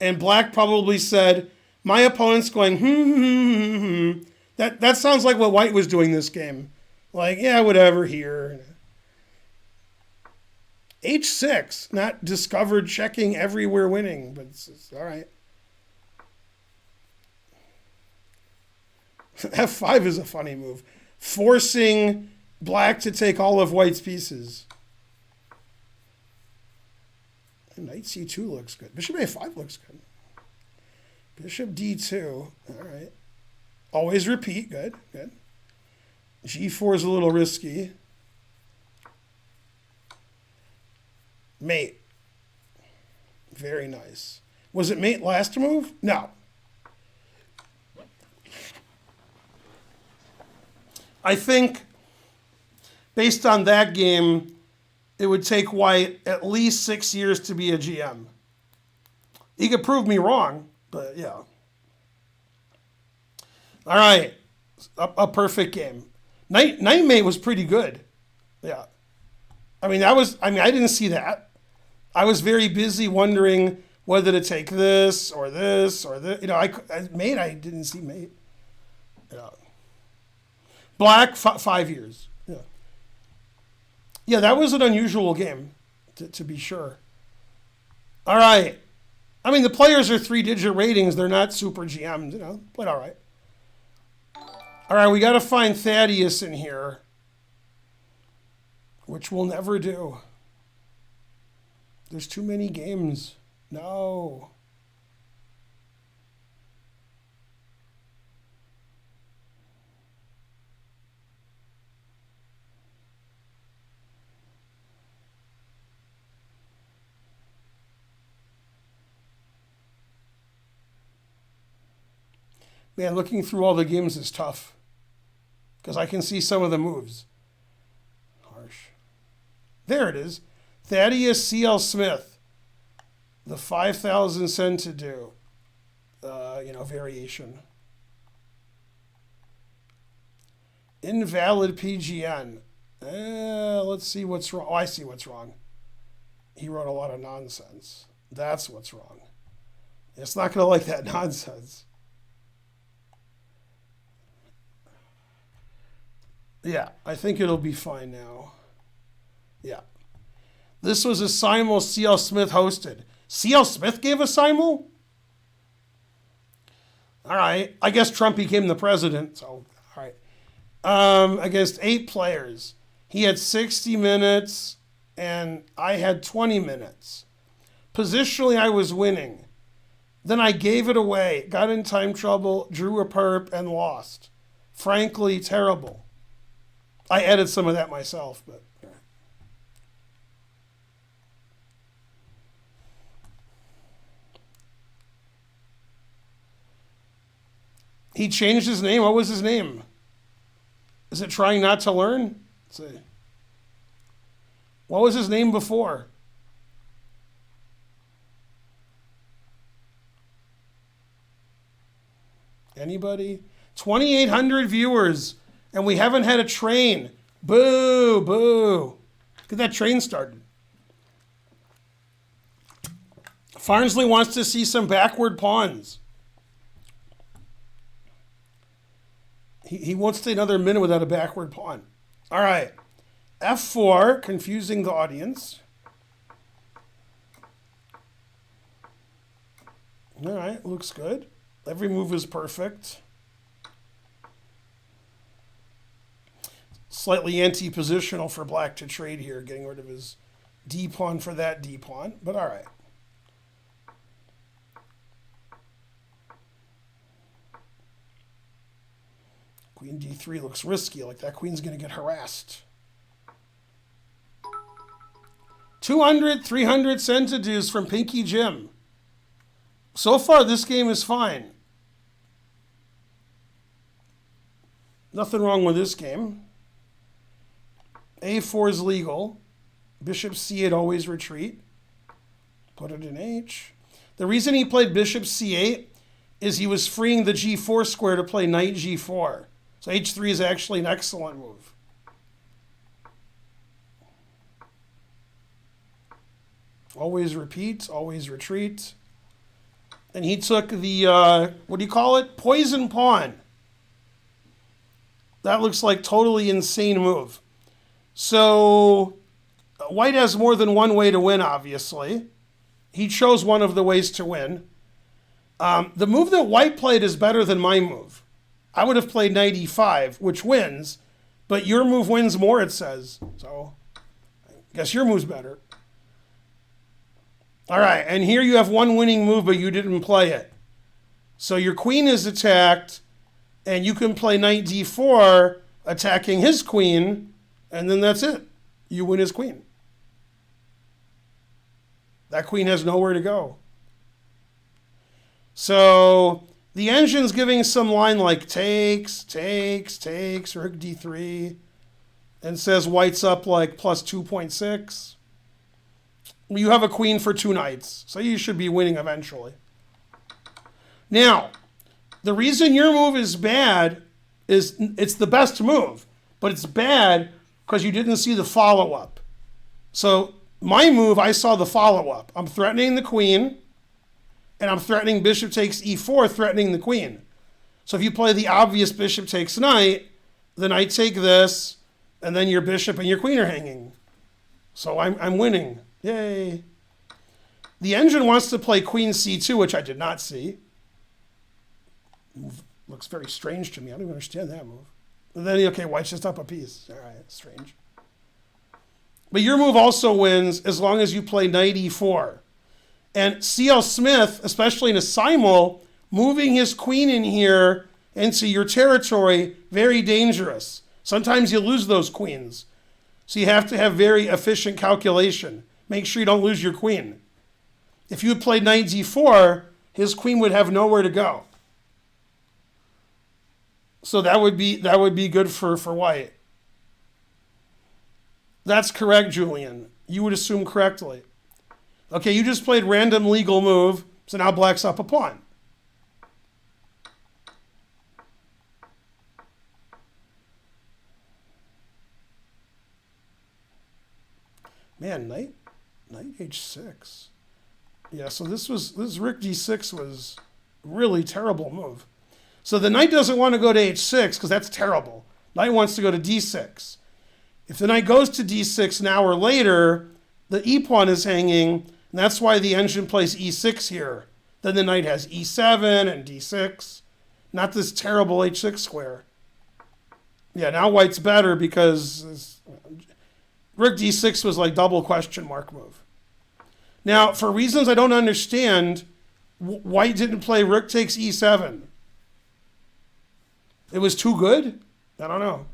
and black probably said, my opponent's going, That sounds like what white was doing this game. Like, yeah, whatever here. h6, not discovered checking everywhere winning, but it's all right. f5 is a funny move. Forcing black to take all of white's pieces. Knight c2 looks good. Bishop a5 looks good. Bishop D2. All right. Always repeat. Good, good. G4 is a little risky. Mate. Very nice. Was it mate last move? No. I think, based on that game, it would take White at least 6 years to be a GM. He could prove me wrong, but yeah. All right. A perfect game. Night Mate was pretty good. Yeah. I didn't see that. I was very busy wondering whether to take this or this or this. I didn't see Mate. Yeah. Black, 5 years. Yeah. Yeah, that was an unusual game, to be sure. All right. The players are 3-digit ratings. They're not super GMs, but all right. All right, we got to find Thaddeus in here, which we'll never do. There's too many games. No. Man, looking through all the games is tough because I can see some of the moves. Harsh. There it is. Thaddeus C.L. Smith. The 5,000 cent to do. Variation. Invalid PGN. Let's see what's wrong. Oh, I see what's wrong. He wrote a lot of nonsense. That's what's wrong. It's not going to like that nonsense. Yeah, I think it'll be fine now. Yeah. This was a simul C.L. Smith hosted. C.L. Smith gave a simul? All right. I guess Trump became the president, so all right. Against 8 players. He had 60 minutes, and I had 20 minutes. Positionally, I was winning. Then I gave it away, got in time trouble, drew a perp, and lost. Frankly, terrible. I edited some of that myself, but. He changed his name. What was his name? Is it Trying Not to Learn? Let's see. What was his name before? Anybody? 2,800 viewers. And we haven't had a train. Boo, boo. Get that train started. Farnsley wants to see some backward pawns. He won't stay another minute without a backward pawn. All right. F4, confusing the audience. All right, looks good. Every move is perfect. Slightly anti-positional for black to trade here, getting rid of his d-pawn for that d-pawn, but all right. Queen d3 looks risky, like that queen's going to get harassed. 200, 300 centidues from Pinky Jim. So far, this game is fine. Nothing wrong with this game. A4 is legal. Bishop C8 always retreat. Put it in H. The reason he played bishop C8 is he was freeing the G4 square to play knight G4. So H3 is actually an excellent move. Always repeat, always retreat. And he took the, what do you call it? Poison pawn. That looks like totally insane move. So White has more than one way to win, obviously. He chose one of the ways to win. The move that White played is better than my move. I would have played knight e5, which wins, but your move wins more, it says. So I guess your move's better. All right, and here you have one winning move, but you didn't play it. So your queen is attacked, and you can play knight d4, attacking his queen, and then that's it. You win his queen. That queen has nowhere to go. So the engine's giving some line like takes, rook d3, and says white's up like plus 2.6. You have a queen for 2 knights, so you should be winning eventually. Now, the reason your move is bad is it's the best move, but it's bad because you didn't see the follow-up. So my move, I saw the follow-up. I'm threatening the queen, and I'm threatening bishop takes e4, threatening the queen. So if you play the obvious bishop takes knight, the knight take this, and then your bishop and your queen are hanging. So I'm winning. Yay. The engine wants to play queen c2, which I did not see. Move looks very strange to me. I don't even understand that move. And then, okay, white's just up a piece. All right, strange. But your move also wins as long as you play knight e4. And C.L. Smith, especially in a simul, moving his queen in here into your territory, very dangerous. Sometimes you lose those queens. So you have to have very efficient calculation. Make sure you don't lose your queen. If you had played knight d4, his queen would have nowhere to go. So that would be good for white. That's correct, Julian. You would assume correctly. Okay, you just played random legal move, so now black's up a pawn. Man, knight h6. Yeah, so this rook d6 was really terrible move. So the knight doesn't want to go to h6 because that's terrible. Knight wants to go to d6. If the knight goes to d6 now or later, the e-pawn is hanging, and that's why the engine plays e6 here. Then the knight has e7 and d6, not this terrible h6 square. Yeah, now white's better because rook d6 was like double question mark move. Now, for reasons I don't understand, white didn't play rook takes e7. It was too good? I don't know.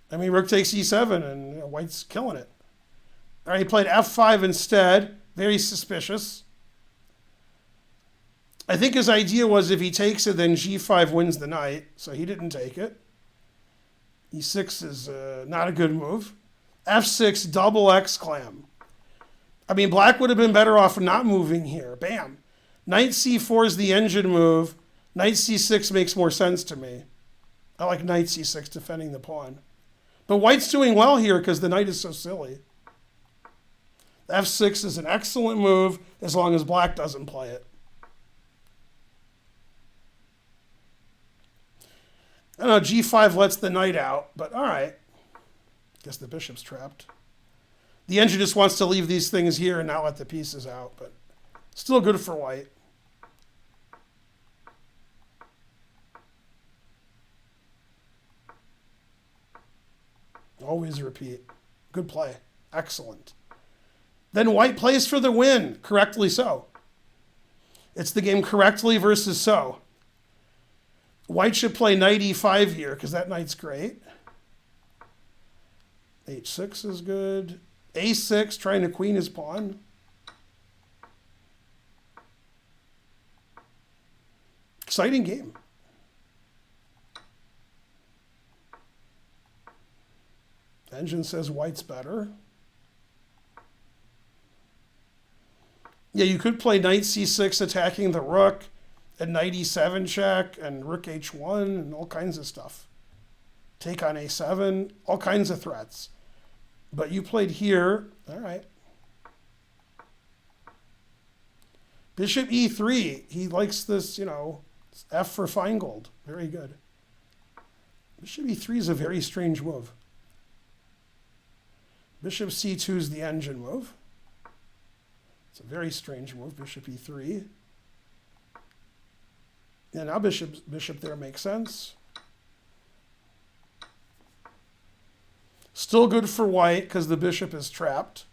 I mean, rook takes e7, and white's killing it. All right, he played f5 instead. Very suspicious. I think his idea was if he takes it, then g5 wins the knight, so he didn't take it. e6 is not a good move. f6, double exclam. I mean, black would have been better off not moving here. Bam. Knight c4 is the engine move. Knight c6 makes more sense to me. I like knight c6 defending the pawn. But white's doing well here because the knight is so silly. f6 is an excellent move as long as black doesn't play it. I don't know, g5 lets the knight out, but all right. Guess the bishop's trapped. The engine just wants to leave these things here and not let the pieces out, but still good for white. Always repeat. Good play. Excellent. Then white plays for the win. Correctly so. It's the game correctly versus so. White should play knight e5 here because that knight's great. h6 is good. a6, trying to queen his pawn. Exciting game. Engine says white's better. Yeah, you could play knight c6 attacking the rook, and knight e7 check, and rook h1, and all kinds of stuff. Take on a7, all kinds of threats. But you played here. All right. Bishop e3. He likes this, f for Feingold. Very good. Bishop e3 is a very strange move. Bishop c2 is the engine move. It's a very strange move, bishop e3. Yeah, now bishop there makes sense. Still good for white because the bishop is trapped.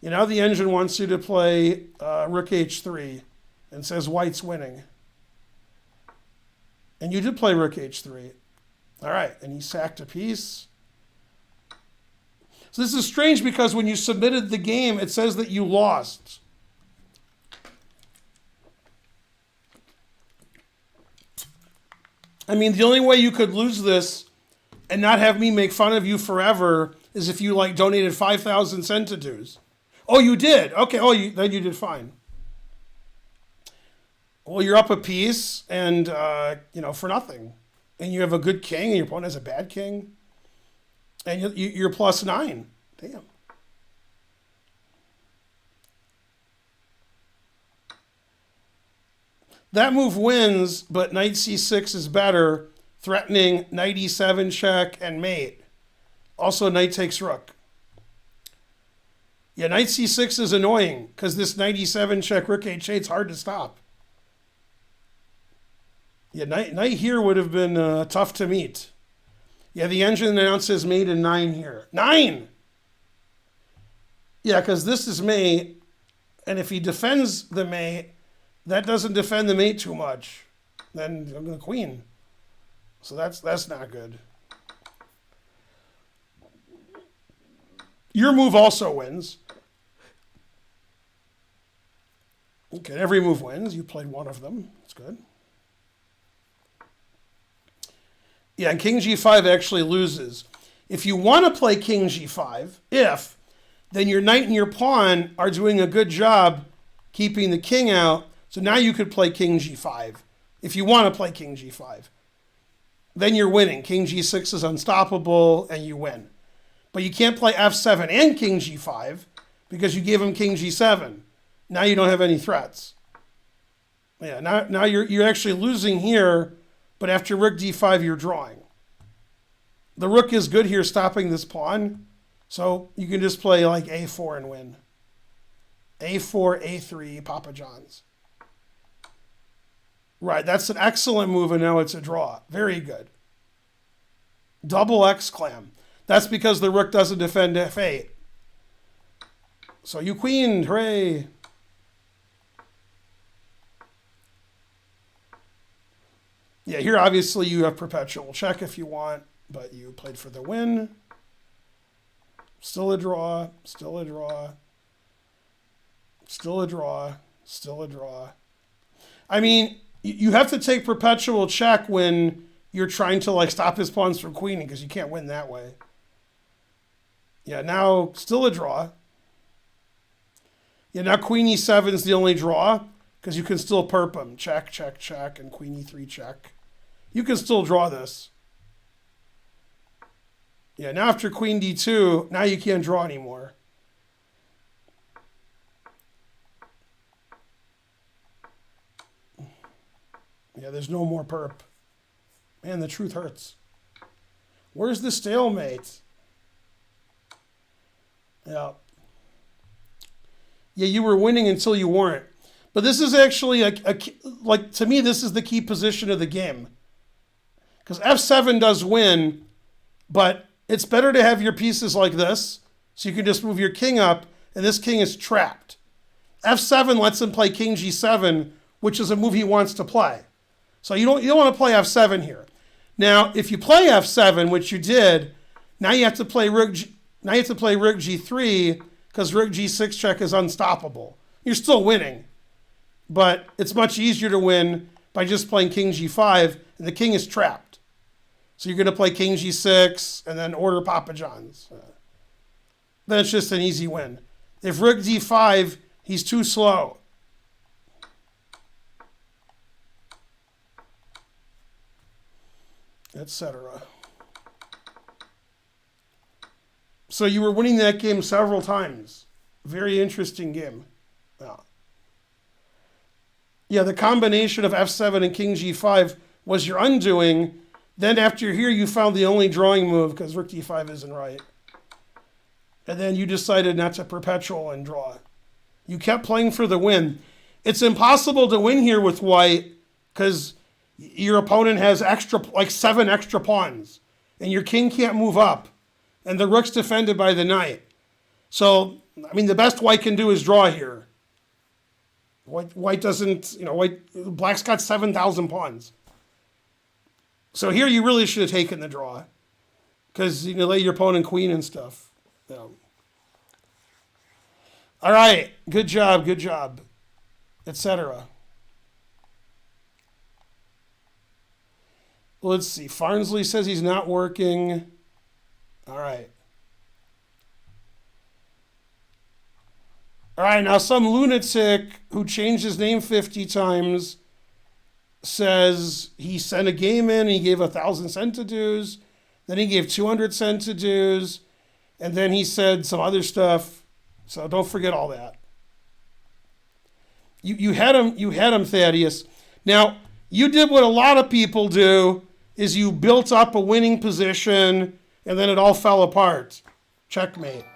Now the engine wants you to play rook h3 and says white's winning. And you did play rook h3. All right, and he sacked a piece. So this is strange because when you submitted the game, it says that you lost. I mean, the only way you could lose this and not have me make fun of you forever is if you donated 5,000 centidues. Oh, you did? Okay. Oh, then you did fine. Well, you're up a piece and, for nothing. And you have a good king and your opponent has a bad king. And you're +9. Damn. That move wins, but knight c6 is better, threatening knight e7 check and mate. Also, knight takes rook. Yeah, knight c6 is annoying because this knight e7 check rook h8 is hard to stop. Yeah, knight here would have been tough to meet. Yeah, the engine announces mate in 9 here. 9! Yeah, because this is mate, and if he defends the mate, that doesn't defend the mate too much. Then I'm the queen. So that's not good. Your move also wins. Okay, every move wins. You played one of them. That's good. Yeah, and king g5 actually loses. If you want to play king g5, then your knight and your pawn are doing a good job keeping the king out. So now you could play king g5 if you want to play king g5. Then you're winning. King g6 is unstoppable and you win. But you can't play f7 and king g5 because you gave him king g7. Now you don't have any threats. Yeah, now you're actually losing here, but after rook d5 you're drawing. The rook is good here stopping this pawn, so you can just play like a4 and win. a4, a3, Papa John's. Right, that's an excellent move, and now it's a draw. Very good. Double exclam. That's because the rook doesn't defend f8. So you queened, hooray. Yeah, here obviously you have perpetual check if you want, but you played for the win. Still a draw, still a draw, still a draw, still a draw. I mean, you have to take perpetual check when you're trying to stop his pawns from queening because you can't win that way. Yeah, now still a draw. Yeah, now queen e7 is the only draw because you can still perp him. Check, check, check, and queen e3 check. You can still draw this. Yeah, now after queen d2, now you can't draw anymore. Yeah, there's no more perp. Man, the truth hurts. Where's the stalemate? Yeah. Yeah, you were winning until you weren't. But this is actually, to me, this is the key position of the game. Because f7 does win, but it's better to have your pieces like this, so you can just move your king up, and this king is trapped. f7 lets him play king g7, which is a move he wants to play. So you don't want to play f7 here. Now, if you play f7, which you did, now you have to play rook g3 because rook g6 check is unstoppable. You're still winning, but it's much easier to win by just playing king g5, and the king is trapped. So you're going to play king g6 and then order Papa John's. Then it's just an easy win. If rook d5, he's too slow. Etc. So you were winning that game several times. Very interesting game. Yeah, the combination of f7 and king g5 was your undoing. Then after here, you found the only drawing move because rook d5 isn't right. And then you decided not to perpetual and draw. You kept playing for the win. It's impossible to win here with white because your opponent has 7 extra pawns, and your king can't move up, and the rook's defended by the knight. So I mean, the best white can do is draw here. White doesn't, black's got 7,000 pawns. So here you really should have taken the draw. Because you lay your pawn and queen and stuff. Yeah. All right. Good job. Etc. Let's see. Farnsley says he's not working. All right. All right, now some lunatic who changed his name 50 times says he sent a game in and he gave 1,000 centidues. Then he gave 200 centidues. And then he said some other stuff. So don't forget all that. You had him, Thaddeus. Now, you did what a lot of people do, is you built up a winning position and then it all fell apart. Checkmate.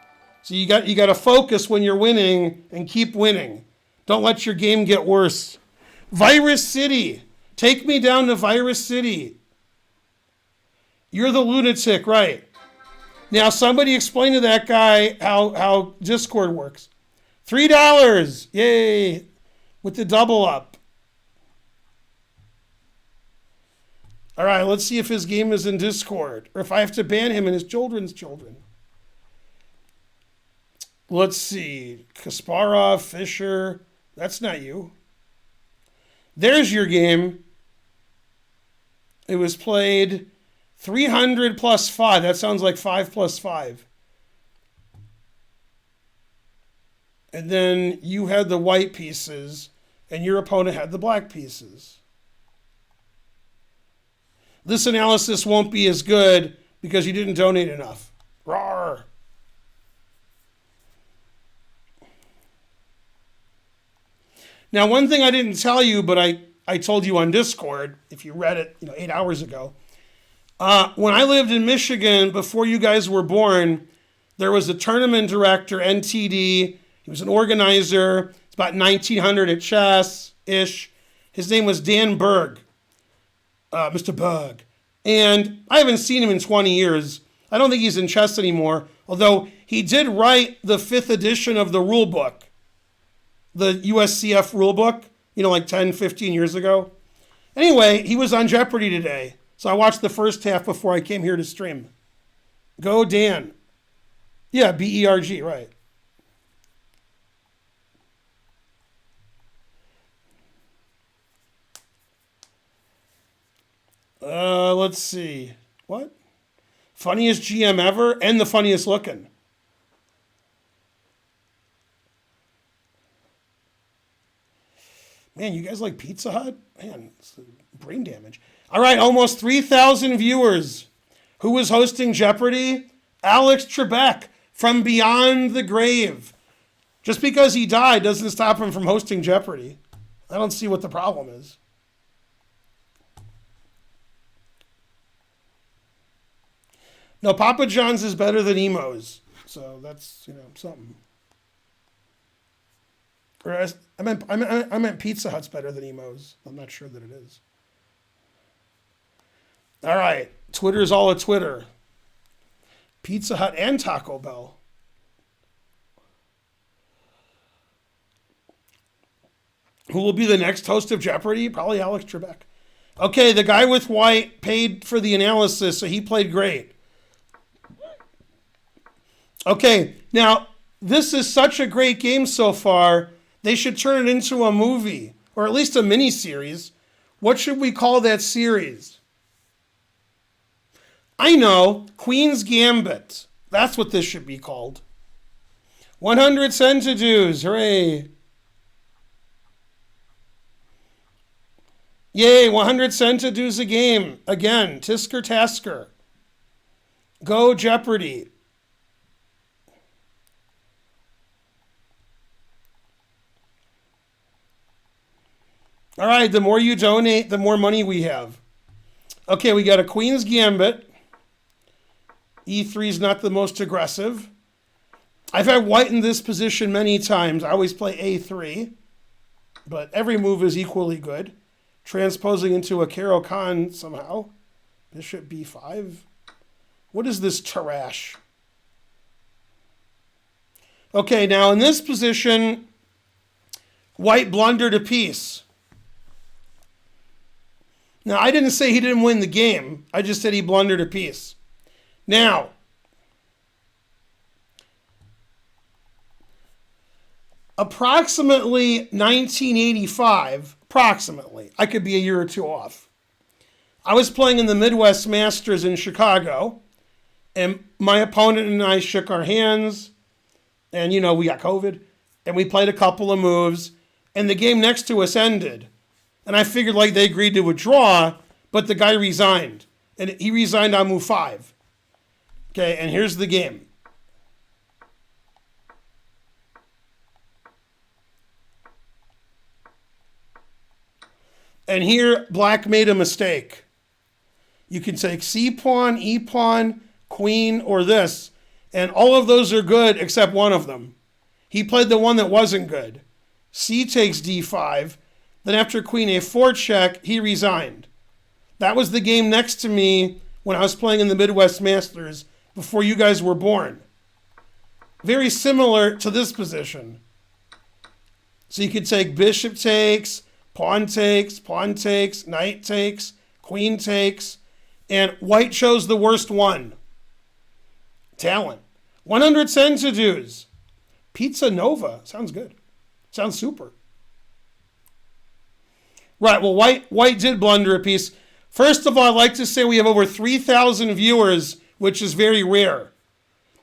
So you got to focus when you're winning and keep winning. Don't let your game get worse. Virus City. Take me down to Virus City. You're the lunatic, right? Now somebody explain to that guy how Discord works. $3. Yay. With the double up. All right, let's see if his game is in Discord or if I have to ban him and his children's children. Let's see. Kasparov, Fischer. That's not you. There's your game. It was played 300 plus 5. That sounds like 5 plus 5. And then you had the white pieces, and your opponent had the black pieces. This analysis won't be as good because you didn't donate enough. Rawr. Now, one thing I didn't tell you, but I told you on Discord, if you read it 8 hours ago. When I lived in Michigan, before you guys were born, there was a tournament director, NTD. He was an organizer. It's about 1900 at chess-ish. His name was Dan Berg, Mr. Berg. And I haven't seen him in 20 years. I don't think he's in chess anymore, although he did write the 5th edition of the rule book. The USCF rule book, like 10, 15 years ago. Anyway, he was on Jeopardy today. So I watched the first half before I came here to stream. Go Dan. Yeah, B-E-R-G, right. Let's see. What? Funniest GM ever and the funniest looking. Man, you guys like Pizza Hut? Man, it's brain damage. All right, almost 3,000 viewers. Who was hosting Jeopardy? Alex Trebek from Beyond the Grave. Just because he died doesn't stop him from hosting Jeopardy. I don't see what the problem is. No, Papa John's is better than Emo's. So that's, something. Or I meant Pizza Hut's better than Emo's. I'm not sure that it is. All right. Twitter's all a Twitter. Pizza Hut and Taco Bell. Who will be the next host of Jeopardy? Probably Alex Trebek. Okay, the guy with white paid for the analysis, so he played great. Okay, now, this is such a great game so far, they should turn it into a movie, or at least a mini-series. What should we call that series? I know, Queen's Gambit. That's what this should be called. 100 centidues, hooray. Yay, 100 centidues a game. Again, Tisker Tasker. Go Jeopardy. All right, the more you donate, the more money we have. Okay, we got a Queen's Gambit. E3 is not the most aggressive. I've had white in this position many times. I always play A3, but every move is equally good. Transposing into a Caro-Kann somehow. Bishop B5. What is this trash? Okay, now in this position, white blundered a piece. Now, I didn't say he didn't win the game. I just said he blundered a piece. Now, approximately 1985, approximately, I could be a year or two off, I was playing in the Midwest Masters in Chicago, and my opponent and I shook our hands, and, we got COVID, and we played a couple of moves, and the game next to us ended. And I figured like they agreed to withdraw, but the guy resigned. And he resigned on move 5. Okay, and here's the game. And here, black made a mistake. You can take C-pawn, E-pawn, queen, or this. And all of those are good except one of them. He played the one that wasn't good. C takes D5. Then after queen a4 check, he resigned. That was the game next to me when I was playing in the Midwest Masters before you guys were born. Very similar to this position. So you could take bishop takes, pawn takes, knight takes, queen takes, and white chose the worst one. Talent. 100 centidues. Pizza Nova. Sounds good. Sounds super. Right, well, white did blunder a piece. First of all, I'd like to say we have over 3,000 viewers, which is very rare.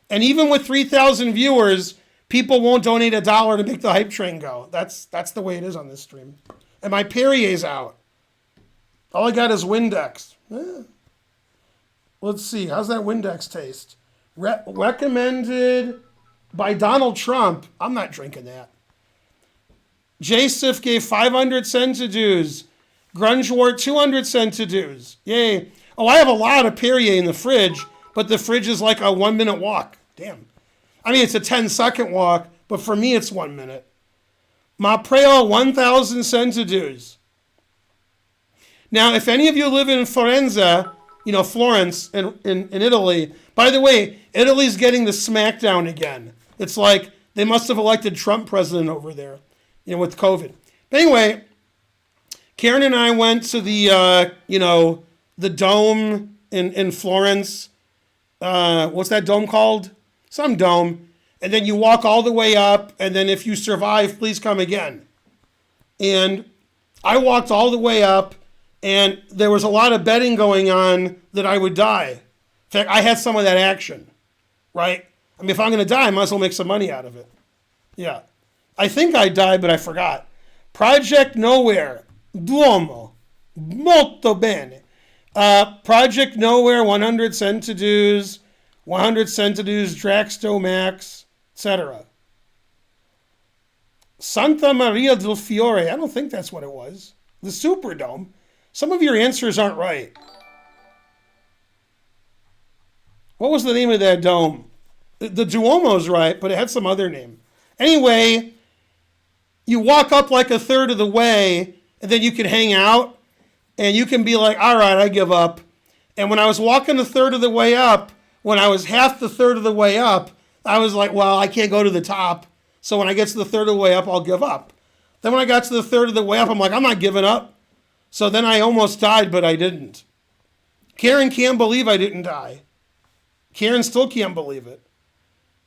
And even with 3,000 viewers, people won't donate $1 to make the hype train go. That's the way it is on this stream. And my Perrier's out. All I got is Windex. Let's see, how's that Windex taste? Recommended by Donald Trump. I'm not drinking that. Jasif gave 500 centidues. Grungewart 200 centidues. Yay. Oh, I have a lot of Perrier in the fridge, but the fridge is like a 1-minute walk. Damn. I mean, it's a 10-second walk, but for me, it's 1 minute. Mapreo 1,000 centidues. Now, if any of you live in Firenze, Florence in Italy, by the way, Italy's getting the smackdown again. It's like they must have elected Trump president over there. With COVID. But anyway, Karen and I went to the, the dome in Florence. What's that dome called? Some dome. And then you walk all the way up, and then if you survive, please come again. And I walked all the way up, and there was a lot of betting going on that I would die. In fact, I had some of that action, right? I mean, if I'm going to die, I might as well make some money out of it. Yeah. I think I died, but I forgot. Project Nowhere. Duomo. Molto bene. Project Nowhere, 100 centidues, 100 centidues, Draxto Max, etc. Santa Maria del Fiore. I don't think that's what it was. The Superdome. Some of your answers aren't right. What was the name of that dome? The Duomo's right, but it had some other name. Anyway, you walk up like a third of the way, and then you can hang out, and you can be like, all right, I give up. And when I was walking a third of the way up, when I was half the third of the way up, I was like, well, I can't go to the top. So when I get to the third of the way up, I'll give up. Then when I got to the third of the way up, I'm like, I'm not giving up. So then I almost died, but I didn't. Karen can't believe I didn't die. Karen still can't believe it.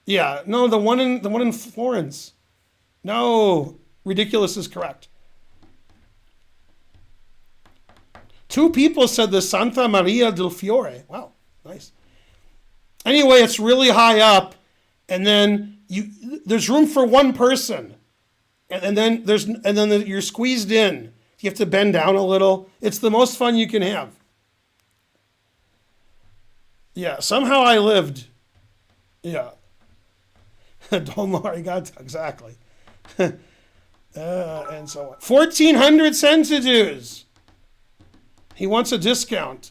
Yeah, no, the one in Florence. No, ridiculous is correct. 2 people said the Santa Maria del Fiore. Wow, nice. Anyway, it's really high up, and then there's room for one person, and then you're squeezed in. You have to bend down a little. It's the most fun you can have. Yeah, somehow I lived. Yeah. Domo arigato, exactly. And so on. 1,400 centidues. He wants a discount.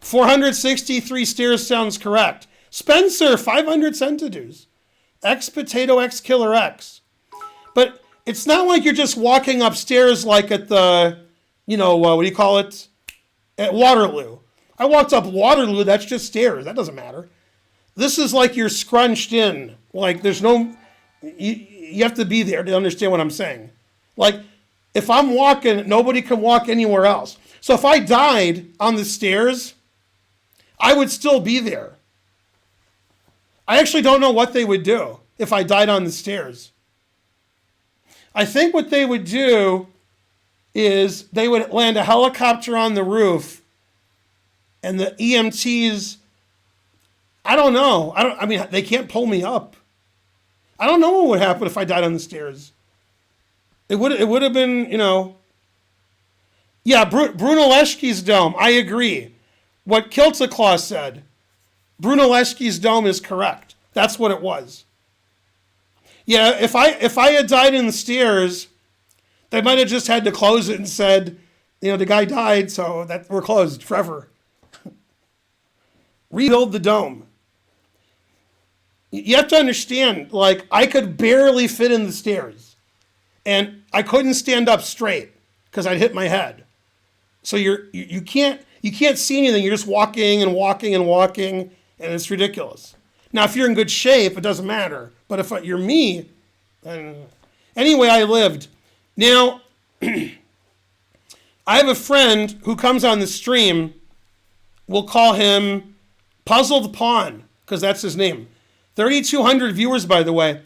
463 stairs sounds correct. Spencer, 500 centidues. X Potato X Killer X. But it's not like you're just walking upstairs like at the, what do you call it? At Waterloo. I walked up Waterloo, that's just stairs. That doesn't matter. This is like you're scrunched in. Like there's no, You have to be there to understand what I'm saying. Like, if I'm walking, nobody can walk anywhere else. So if I died on the stairs, I would still be there. I actually don't know what they would do if I died on the stairs. I think what they would do is they would land a helicopter on the roof and the EMTs, I don't know. I mean, they can't pull me up. I don't know what would happen if I died on the stairs. It would have been, yeah, Brunelleschi's dome. I agree. What Kiltzeclaw said, Brunelleschi's dome is correct. That's what it was. Yeah, if I had died in the stairs, they might have just had to close it and said, the guy died, so that we're closed forever. Rebuild the dome. You have to understand, like, I could barely fit in the stairs. And I couldn't stand up straight because I'd hit my head. So you can't see anything. You're just walking and walking and walking, and it's ridiculous. Now, if you're in good shape, it doesn't matter. But if you're me, anyway, I lived. Now, I have a friend who comes on the stream. We'll call him Puzzled Pawn, because that's his name. 3,200 viewers, by the way.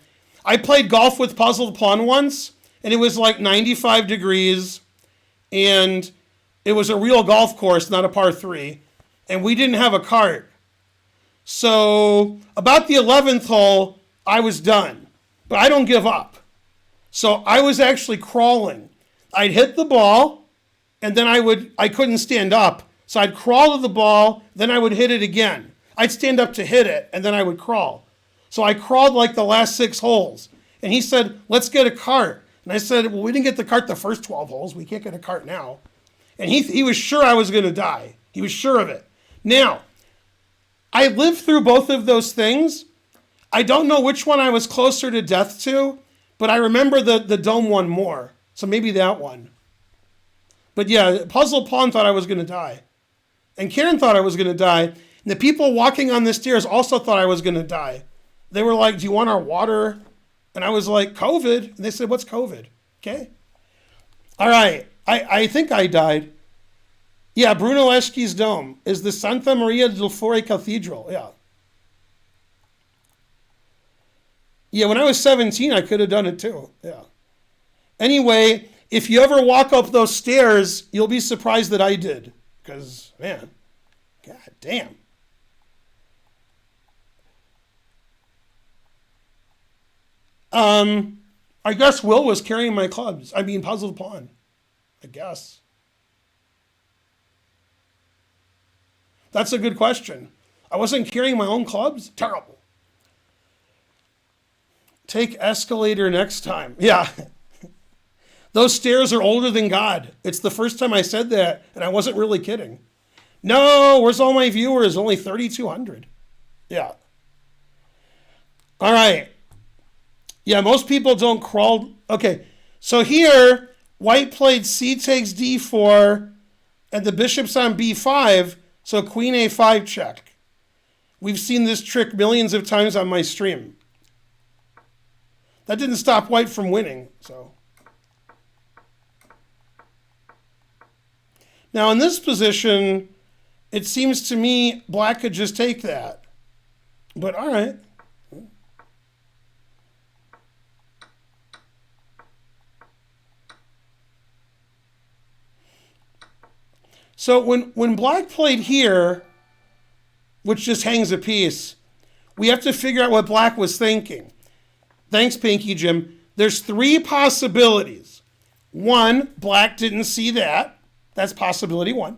I played golf with Puzzled Pawn once, and it was like 95 degrees, and it was a real golf course, not a par 3, and we didn't have a cart. So about the 11th hole, I was done, but I don't give up. So I was actually crawling. I'd hit the ball, and then I couldn't stand up, so I'd crawl to the ball, then I would hit it again. I'd stand up to hit it, and then I would crawl. So I crawled like the last 6 holes, and he said, let's get a cart. And I said, well, we didn't get the cart the first 12 holes. We can't get a cart now. And he was sure I was going to die. He was sure of it. Now, I lived through both of those things. I don't know which one I was closer to death to, but I remember the dome one more. So maybe that one. But yeah, Puzzle Pawn thought I was going to die. And Karen thought I was going to die. And the people walking on the stairs also thought I was going to die. They were like, do you want our water? And I was like, COVID? And they said, what's COVID? Okay. All right. I think I died. Yeah, Brunelleschi's dome is the Santa Maria del Fiore Cathedral. Yeah. Yeah, when I was 17, I could have done it too. Yeah. Anyway, if you ever walk up those stairs, you'll be surprised that I did. Because, man, god damn. I guess Will was carrying my clubs. I mean, Puzzled Pawn. I guess. That's a good question. I wasn't carrying my own clubs? Terrible. Take escalator next time. Yeah. Those stairs are older than God. It's the first time I said that, and I wasn't really kidding. No, where's all my viewers? Only 3,200. Yeah. All right. Yeah, most people don't crawl. Okay, so here, white played c takes d4, and the bishop's on b5, so queen a5 check. We've seen this trick millions of times on my stream. That didn't stop white from winning, so. Now in this position, it seems to me black could just take that. But all right. So when black played here, which just hangs a piece, we have to figure out what black was thinking. Thanks, Pinky Jim. There's 3 possibilities. 1, black didn't see that. That's possibility 1.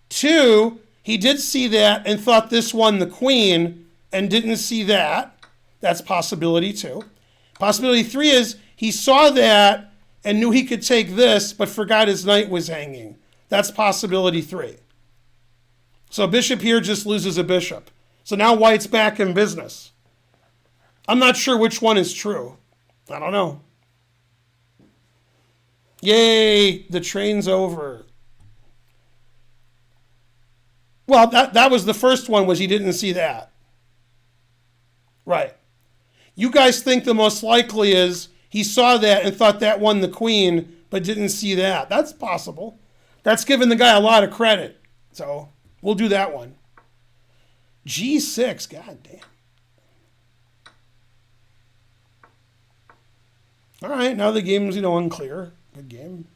2, he did see that and thought this won the queen and didn't see that. That's possibility 2. Possibility 3 is he saw that and knew he could take this, but forgot his knight was hanging. That's possibility 3. So bishop here just loses a bishop. So now white's back in business. I'm not sure which one is true. I don't know. Yay, the train's over. Well, that was the first one, was he didn't see that. Right. You guys think the most likely is he saw that and thought that won the queen, but didn't see that. That's possible. That's giving the guy a lot of credit. So we'll do that one. G6, god damn. All right, now the game's, unclear. Good game.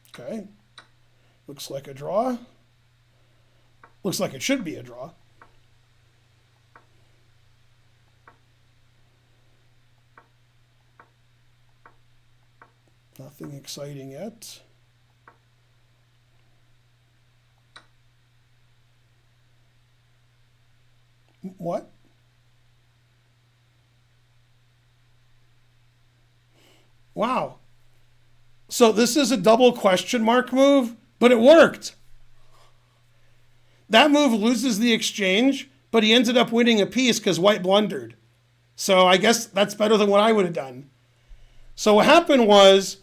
Okay. Looks like a draw. Looks like it should be a draw. Nothing exciting yet. What? Wow. So this is a double question mark move, but it worked. That move loses the exchange, but he ended up winning a piece because white blundered. So I guess that's better than what I would have done. So what happened was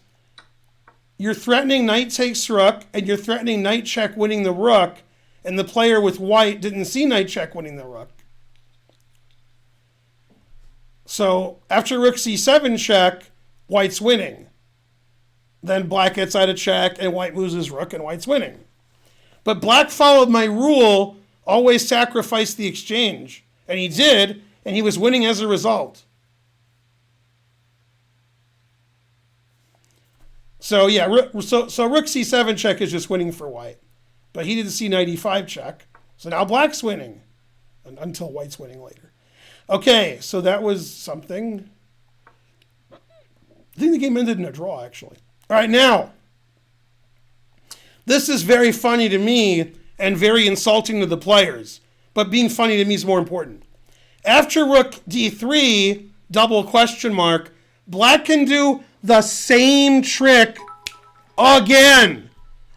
you're threatening knight takes rook, and you're threatening knight check winning the rook, and the player with white didn't see knight check winning the rook. So after rook c7 check, white's winning. Then black gets out of check, and white loses rook, and white's winning. But black followed my rule, always sacrifice the exchange. And he did, and he was winning as a result. So yeah, so rook c7 check is just winning for white. But he didn't see knight e5 check. So now black's winning, until white's winning later. Okay, so that was something. I think the game ended in a draw, actually. All right, now, this is very funny to me and very insulting to the players. But being funny to me is more important. After rook d3, double question mark, black can do the same trick again.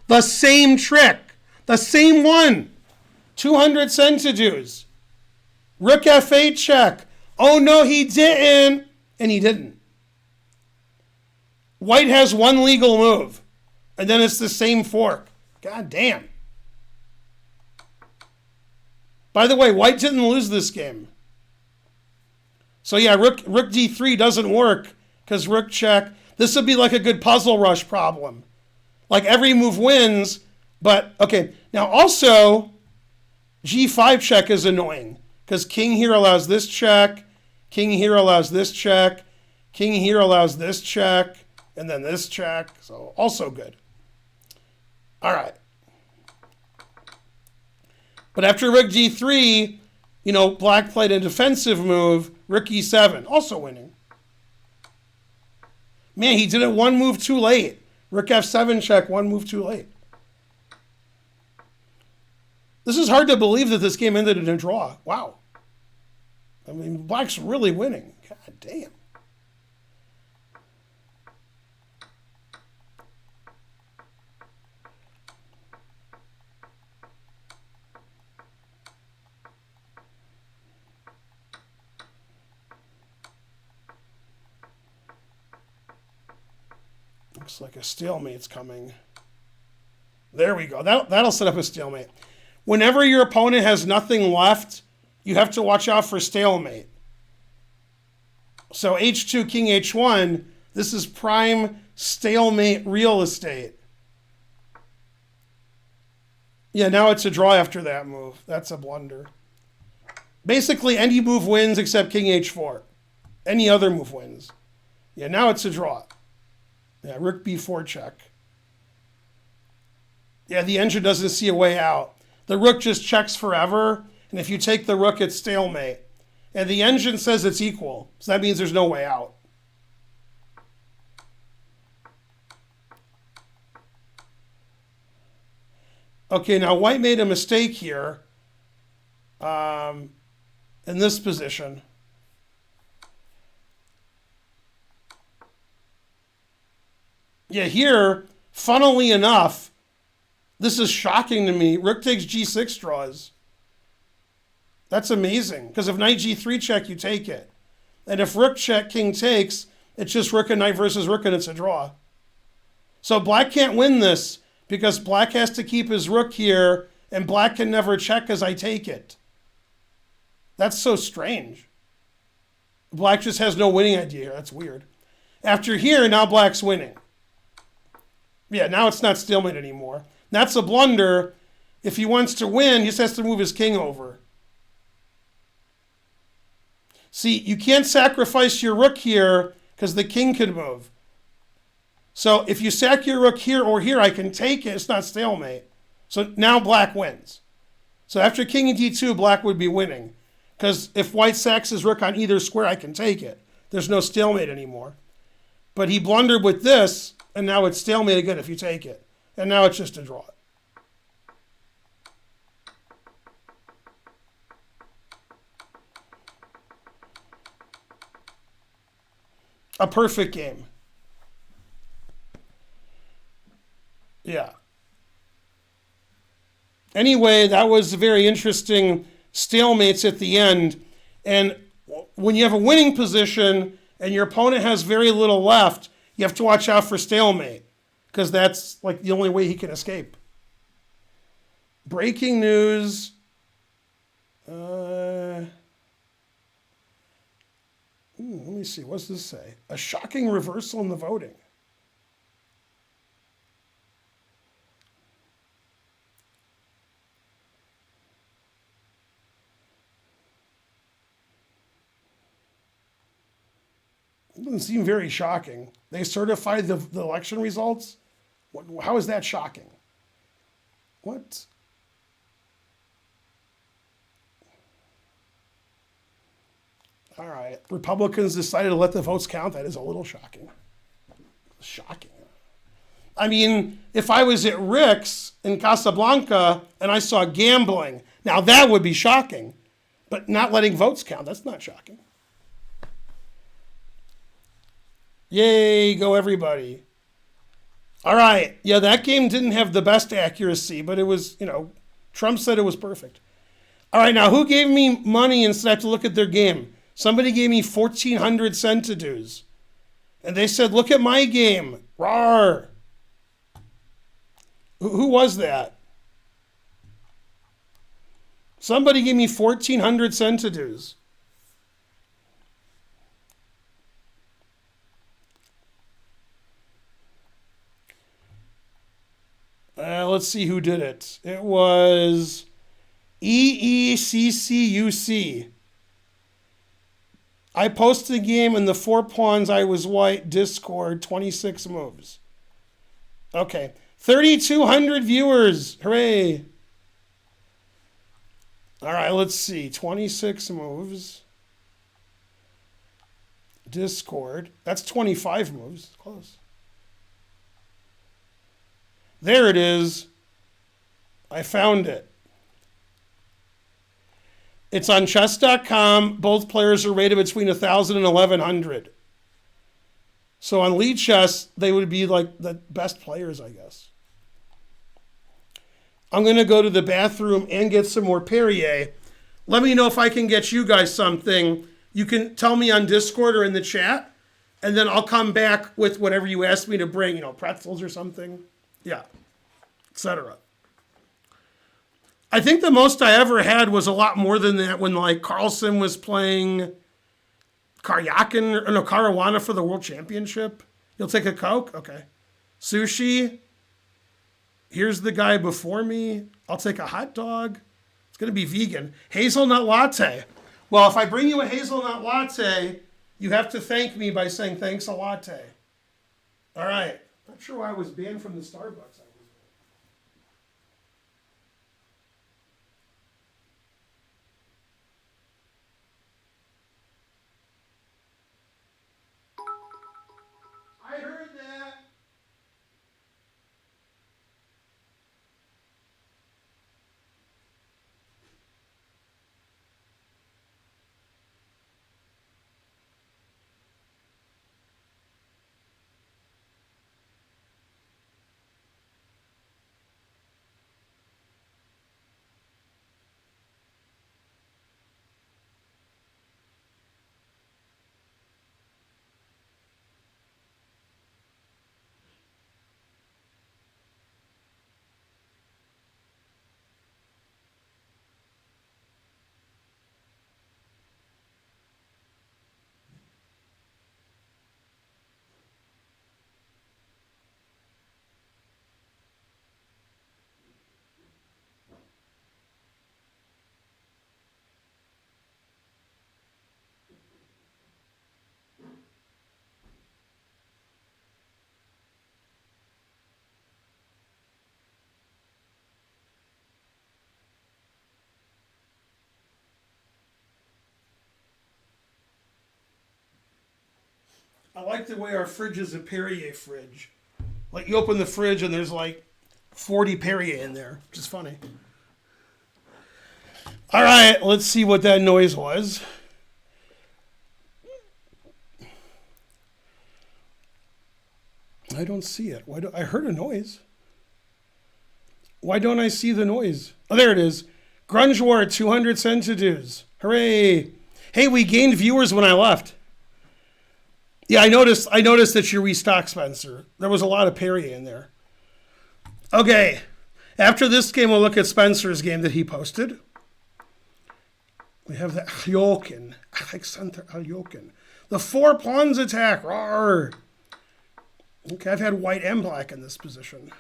The same trick. The same one. 200 centidues. Rook f8 check. Oh no, he didn't. And he didn't. White has one legal move. And then it's the same fork. God damn. By the way, white didn't lose this game. So yeah, rook d3 doesn't work because rook check. This would be like a good puzzle rush problem. Like every move wins, but okay. Now also, g5 check is annoying because king here allows this check, king here allows this check, king here allows this check, and then this check. So also good. All right. But after rook d3, black played a defensive move, rook e7, also winning. Man, he did it one move too late. Rook f7 check, one move too late. This is hard to believe that this game ended in a draw. Wow. I mean, black's really winning. God damn. Looks like a stalemate's coming. There we go. That'll set up a stalemate. Whenever your opponent has nothing left, you have to watch out for stalemate. So h2, king h1, this is prime stalemate real estate. Yeah, now it's a draw after that move. That's a blunder. Basically, any move wins except king h4. Any other move wins. Yeah, now it's a draw. Yeah, rook b4 check. Yeah, the engine doesn't see a way out. The rook just checks forever, and if you take the rook, it's stalemate. And the engine says it's equal, so that means there's no way out. Okay, now white made a mistake here in this position. Yeah, here, funnily enough, this is shocking to me. Rook takes g6 draws. That's amazing, because if knight g3 check, you take it. And if rook check, king takes, it's just rook and knight versus rook, and it's a draw. So black can't win this, because black has to keep his rook here and black can never check as I take it. That's so strange. Black just has no winning idea. That's weird. After here, now black's winning. Yeah, now it's not stalemate anymore. That's a blunder. If he wants to win, he just has to move his king over. See, you can't sacrifice your rook here because the king could move. So if you sack your rook here or here, I can take it. It's not stalemate. So now black wins. So after king and d2, black would be winning. Because if white sacks his rook on either square, I can take it. There's no stalemate anymore. But he blundered with this, and now it's stalemate again if you take it. And now it's just a draw. A perfect game. Yeah. Anyway, that was very interesting stalemates at the end. And when you have a winning position and your opponent has very little left, you have to watch out for stalemate because that's like the only way he can escape. Breaking news. Let me see. What's this say? A shocking reversal in the voting. It doesn't seem very shocking. They certified the election results? How is that shocking? What? All right. Republicans decided to let the votes count. That is a little shocking. Shocking. I mean, if I was at Rick's in Casablanca and I saw gambling, now that would be shocking. But not letting votes count, that's not shocking. Yay, go everybody. All right. Yeah, that game didn't have the best accuracy, but it was, Trump said it was perfect. All right, now who gave me money instead I have to look at their game? Somebody gave me 1,400 centidues. And they said, look at my game. Rawr. Who was that? Somebody gave me 1,400 centidues. Let's see who did it. It was EECCUC. I posted the game in the 4 pawns I was white Discord, 26 moves. Okay. 3,200 viewers. Hooray. All right, let's see. 26 moves. Discord. That's 25 moves. Close. There it is. I found it. It's on chess.com. Both players are rated between 1,000 and 1,100. So on Lead Chess, they would be like the best players, I guess. I'm going to go to the bathroom and get some more Perrier. Let me know if I can get you guys something. You can tell me on Discord or in the chat, and then I'll come back with whatever you asked me to bring, pretzels or something. Yeah, etc. I think the most I ever had was a lot more than that when Carlsen was playing Caruana for the World Championship. You'll take a Coke? Okay. Sushi. Here's the guy before me. I'll take a hot dog. It's going to be vegan. Hazelnut latte. Well, if I bring you a hazelnut latte, you have to thank me by saying thanks a latte. All right. Not sure why I was banned from the Starbucks. I heard that. I like the way our fridge is a Perrier fridge. Like you open the fridge and there's like 40 Perrier in there, which is funny. All right, let's see what that noise was. I don't see it. I heard a noise. Why don't I see the noise? Oh, there it is. Grunge War, 200 centidues. Hooray. Hey, we gained viewers when I left. Yeah, I noticed that you restocked, Spencer. There was a lot of Perrier in there. Okay. After this game, we'll look at Spencer's game that he posted. We have the Alyokin. Alexander Alyokin. The 4 pawns attack. Rawr. Okay, I've had white and black in this position.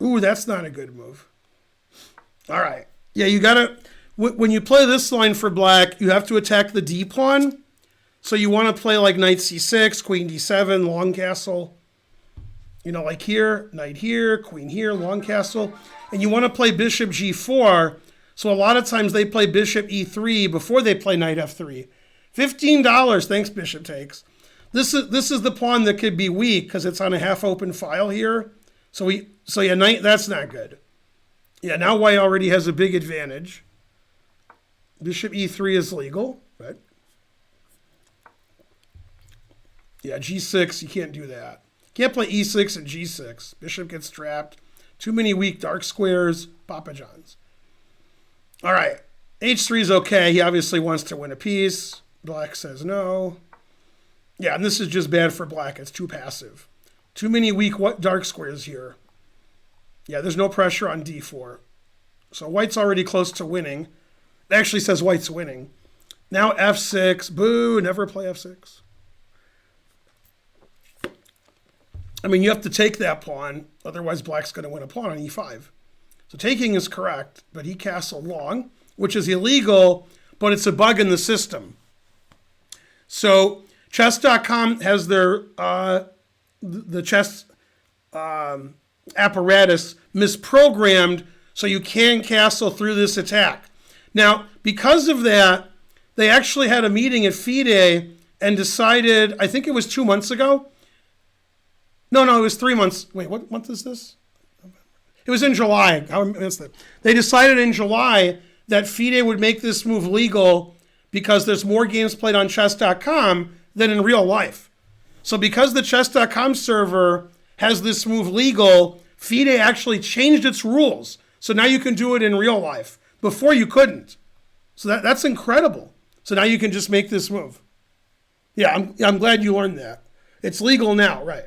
Ooh, that's not a good move. All right. Yeah, you got to... When you play this line for black, you have to attack the D pawn. So you want to play like knight c6, queen d7, long castle. You know, like here, knight here, queen here, long castle. And you want to play bishop g4. So a lot of times they play bishop e3 before they play knight f3. $15. Thanks, Bishop Takes. This is the pawn that could be weak because it's on a half-open file here. So yeah, knight, that's not good. Yeah, now white already has a big advantage. Bishop e3 is legal, right? Yeah, g6, you can't do that. Can't play e6 and g6. Bishop gets trapped. Too many weak dark squares. Papa John's. All right, h3 is okay. He obviously wants to win a piece. Black says no. Yeah, and this is just bad for black. It's too passive. Too many weak dark squares here. Yeah, there's no pressure on d4. So white's already close to winning. It actually says white's winning. Now f6. Boo, never play f6. I mean, you have to take that pawn. Otherwise, black's going to win a pawn on e5. So taking is correct, but he castled long, which is illegal, but it's a bug in the system. So chess.com has their the chess apparatus misprogrammed so you can castle through this attack. Now, because of that, they actually had a meeting at FIDE and decided, I think it was 2 months ago. No, it was 3 months. Wait, what month is this? It was in July. I missed it. They decided in July that FIDE would make this move legal because there's more games played on chess.com than in real life. So because the chess.com server has this move legal, FIDE actually changed its rules. So now you can do it in real life. Before you couldn't. So that's incredible. So now you can just make this move. Yeah, I'm glad you learned that. It's legal now, right?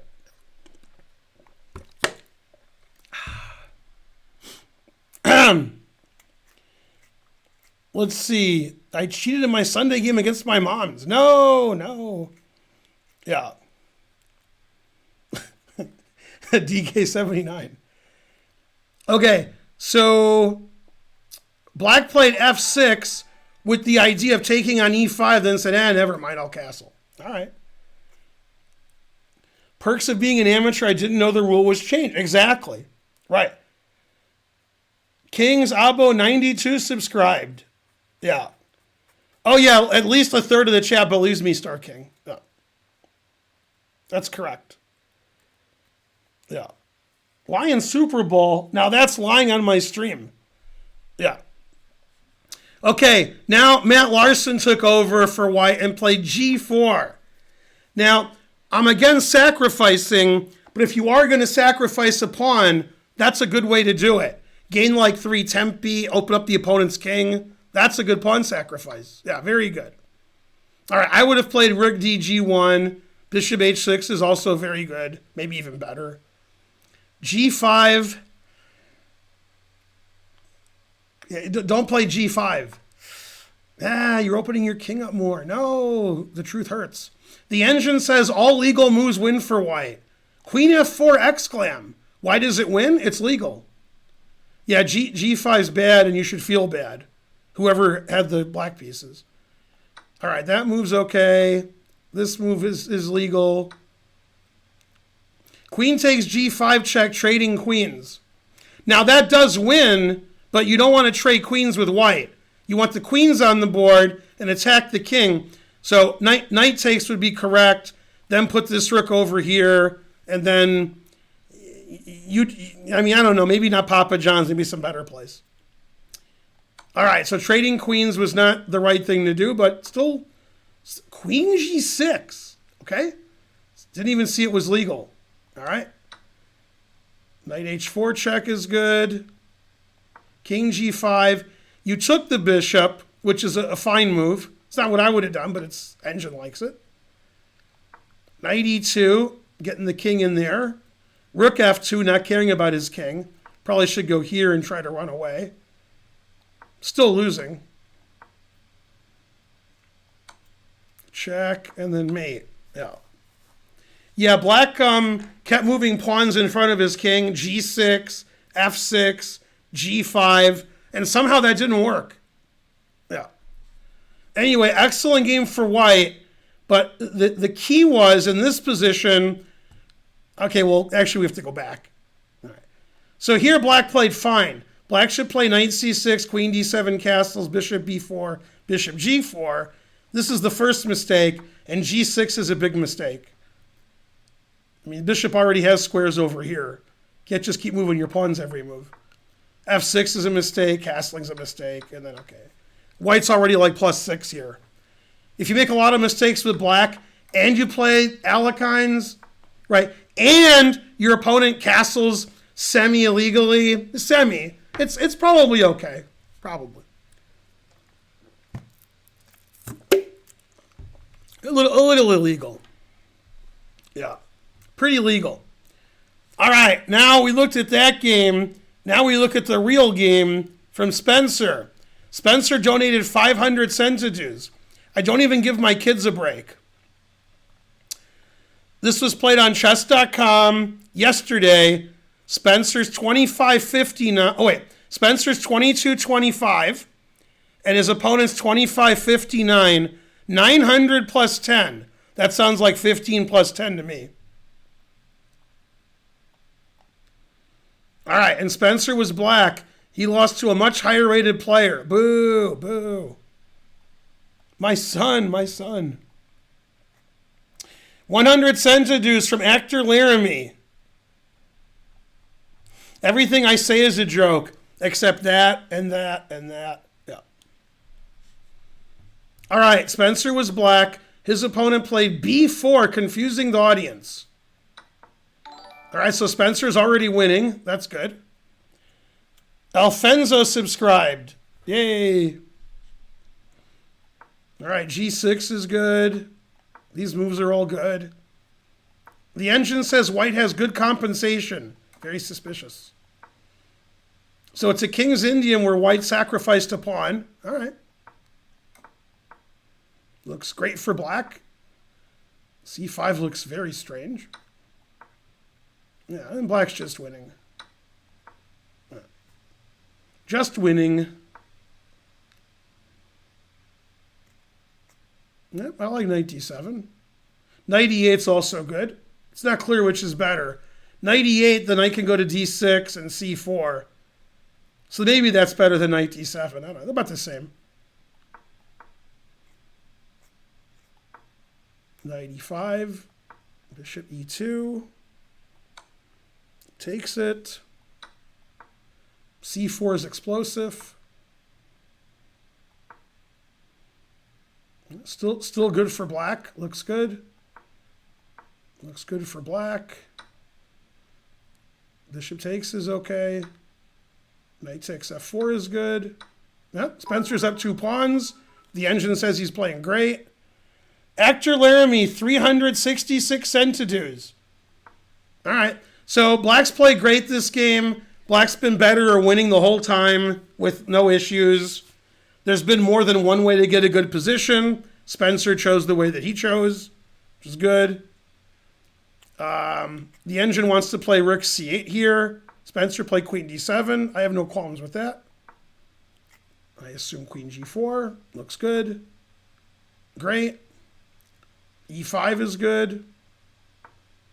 Let's see. I cheated in my Sunday game against my mom's. No. Yeah. DK79. Okay, so black played f6 with the idea of taking on e5, then said, never mind, I'll castle. All right. Perks of being an amateur, I didn't know the rule was changed. Exactly. Right. Kings Abo 92 subscribed. Yeah. Oh, yeah, at least a third of the chat believes me, Star King. Yeah. That's correct. Yeah. Lion Super Bowl. Now that's lying on my stream. Yeah. Okay, now Matt Larson took over for white and played g4. Now, I'm again sacrificing, but if you are going to sacrifice a pawn, that's a good way to do it. Gain like 3 tempi, open up the opponent's king. That's a good pawn sacrifice. Yeah, very good. All right, I would have played rook dg1. Bishop h6 is also very good, maybe even better. g5. Yeah, don't play g5. You're opening your king up more. No, the truth hurts. The engine says all legal moves win for white. Queen f4 exclam. Why does it win? It's legal. Yeah, g5 is bad and you should feel bad. Whoever had the black pieces. All right, that move's okay. This move is legal. Queen takes g5 check, trading queens. Now that does win, but you don't want to trade queens with white. You want the queens on the board and attack the king. So knight takes would be correct. Then put this rook over here, and then I don't know, maybe not Papa John's, maybe some better place. All right, so trading queens was not the right thing to do, but still, queen g6, okay? Didn't even see it was legal, all right? Knight h4 check is good. King g5. You took the bishop, which is a fine move. It's not what I would have done, but engine likes it. Knight e2, getting the king in there. Rook f2, not caring about his king. Probably should go here and try to run away. Still losing. Check, and then mate. Yeah. Yeah, black kept moving pawns in front of his king. G6, f6, g5, and somehow that didn't work. Yeah. Anyway, excellent game for white, but the key was in this position. Okay, well, actually, we have to go back. All right. So here, black played fine. Black should play knight c6, queen d7 castles, bishop b4, bishop g4. This is the first mistake, and g6 is a big mistake. I mean, bishop already has squares over here. Can't just keep moving your pawns every move. f6 is a mistake, castling's a mistake, and then, okay. White's already like +6 here. If you make a lot of mistakes with black, and you play Alekhines, right, and your opponent castles semi-illegally, it's probably okay. Probably. A little illegal. Yeah. Pretty legal. All right. Now we looked at that game. Now we look at the real game from Spencer. Spencer donated 500 centidues. I don't even give my kids a break. This was played on chess.com yesterday. Spencer's 25.59. Oh, wait. Spencer's 22.25. And his opponent's 25.59. 900 plus 10. That sounds like 15 plus 10 to me. All right. And Spencer was black. He lost to a much higher rated player. Boo, boo. My son. 100 centidues from actor Laramie. Everything I say is a joke, except that and that and that. Yeah. All right, Spencer was black. His opponent played b4, confusing the audience. All right, so Spencer's already winning. That's good. Alfonso subscribed. Yay. All right, g6 is good. These moves are all good. The engine says white has good compensation. Very suspicious. So it's a King's Indian where white sacrificed a pawn. All right. Looks great for black. c5 looks very strange. Yeah, and black's just winning. Just winning. Yep, I like knight d7. Knight e8's also good. It's not clear which is better. Knight e8, the knight can go to d6 and c4. So maybe that's better than knight d7. I don't know. They're about the same. Knight e5. Bishop e2. Takes it. c4 is explosive. Still good for black. Looks good. Looks good for black. Bishop takes is okay. Knight takes f4 is good. Yep, Spencer's up 2 pawns. The engine says he's playing great. Actor Laramie, 366 centidues. All right. So black's played great this game. Black's been better or winning the whole time with no issues. There's been more than one way to get a good position. Spencer chose the way that he chose, which is good. The engine wants to play rook c8 here. Spencer played queen d7. I have no qualms with that. I assume queen g4. Looks good. Great. e5 is good.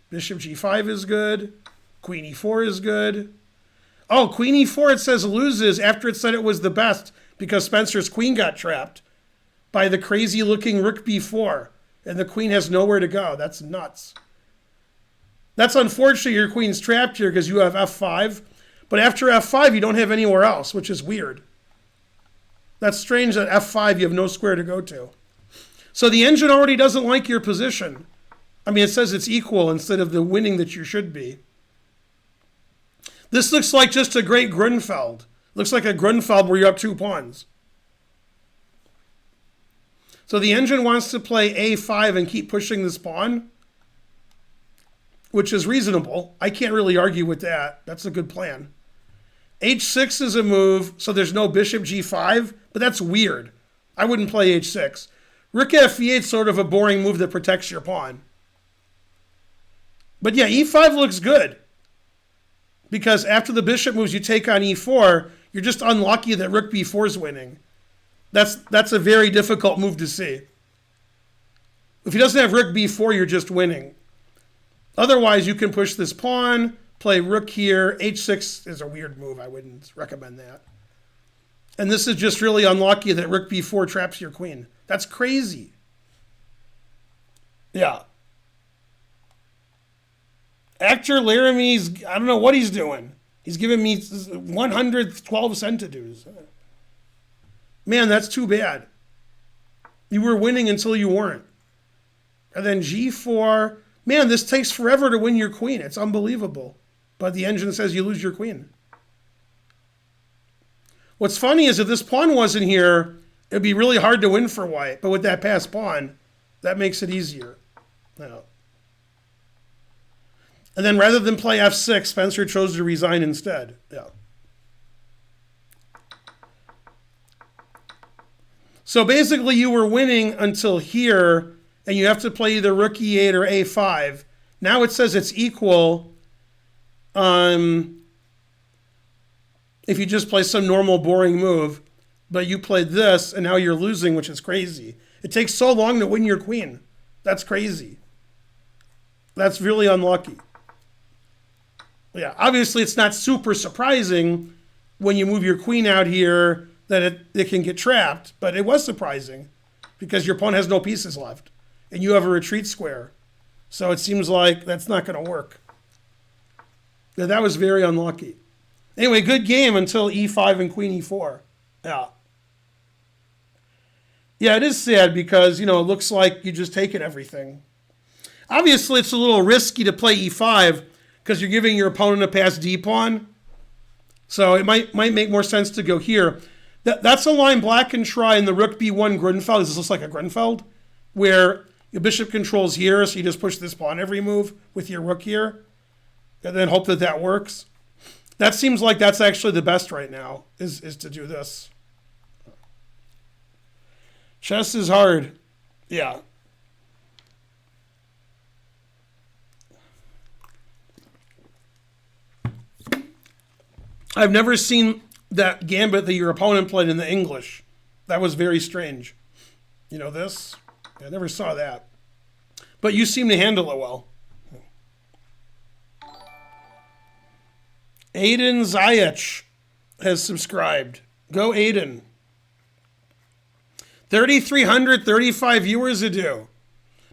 Bishop g5 is good. Queen e4 is good. Oh, queen e4, it says loses after it said it was the best because Spencer's queen got trapped. by the crazy looking rook b4, and the queen has nowhere to go. That's nuts. That's unfortunate your queen's trapped here because you have f5, but after f5 you don't have anywhere else, which is weird. That's strange that f5 you have no square to go to. So the engine already doesn't like your position. I mean, it says it's equal instead of the winning that you should be. This looks like just a great Grunfeld. Looks like a Grunfeld where you're up 2 pawns. So the engine wants to play a5 and keep pushing this pawn, which is reasonable. I can't really argue with that. That's a good plan. h6 is a move, so there's no bishop g5, but that's weird. I wouldn't play h6. Rook f8 is sort of a boring move that protects your pawn. But yeah, e5 looks good. Because after the bishop moves, you take on e4, you're just unlucky that rook b4 is winning. That's a very difficult move to see. If he doesn't have rook b4, you're just winning. Otherwise, you can push this pawn, play rook here. h6 is a weird move. I wouldn't recommend that. And this is just really unlucky that rook b4 traps your queen. That's crazy. Yeah. Actor Laramie's, I don't know what he's doing. He's giving me 112 centidues. Man, that's too bad. You were winning until you weren't. And then g4. Man, this takes forever to win your queen. It's unbelievable. But the engine says you lose your queen. What's funny is if this pawn wasn't here, it'd be really hard to win for white. But with that passed pawn, that makes it easier. Yeah. And then rather than play f6, Spencer chose to resign instead. Yeah. So basically you were winning until here, and you have to play either rook e8 or a5. Now it says it's equal if you just play some normal boring move, but you played this, and now you're losing, which is crazy. It takes so long to win your queen. That's crazy. That's really unlucky. Yeah, obviously it's not super surprising when you move your queen out here that it can get trapped, but it was surprising because your pawn has no pieces left and you have a retreat square. So it seems like that's not going to work. Yeah, that was very unlucky. Anyway, good game until e5 and queen e4. Yeah. Yeah, it is sad because, you know, it looks like you just taken everything. Obviously, it's a little risky to play e5 because you're giving your opponent a passed d-pawn. So it might make more sense to go here. That's a line black can try in the rook b1 Grunfeld. This looks like a Grunfeld, where your bishop controls here, so you just push this pawn every move with your rook here, and then hope that that works. That seems like that's actually the best right now, is to do this. Chess is hard. Yeah. I've never seen that gambit that your opponent played in the English. That was very strange. You know this? I never saw that. But you seem to handle it well. Aiden Zayach has subscribed. Go Aiden. 3,335 viewers a do.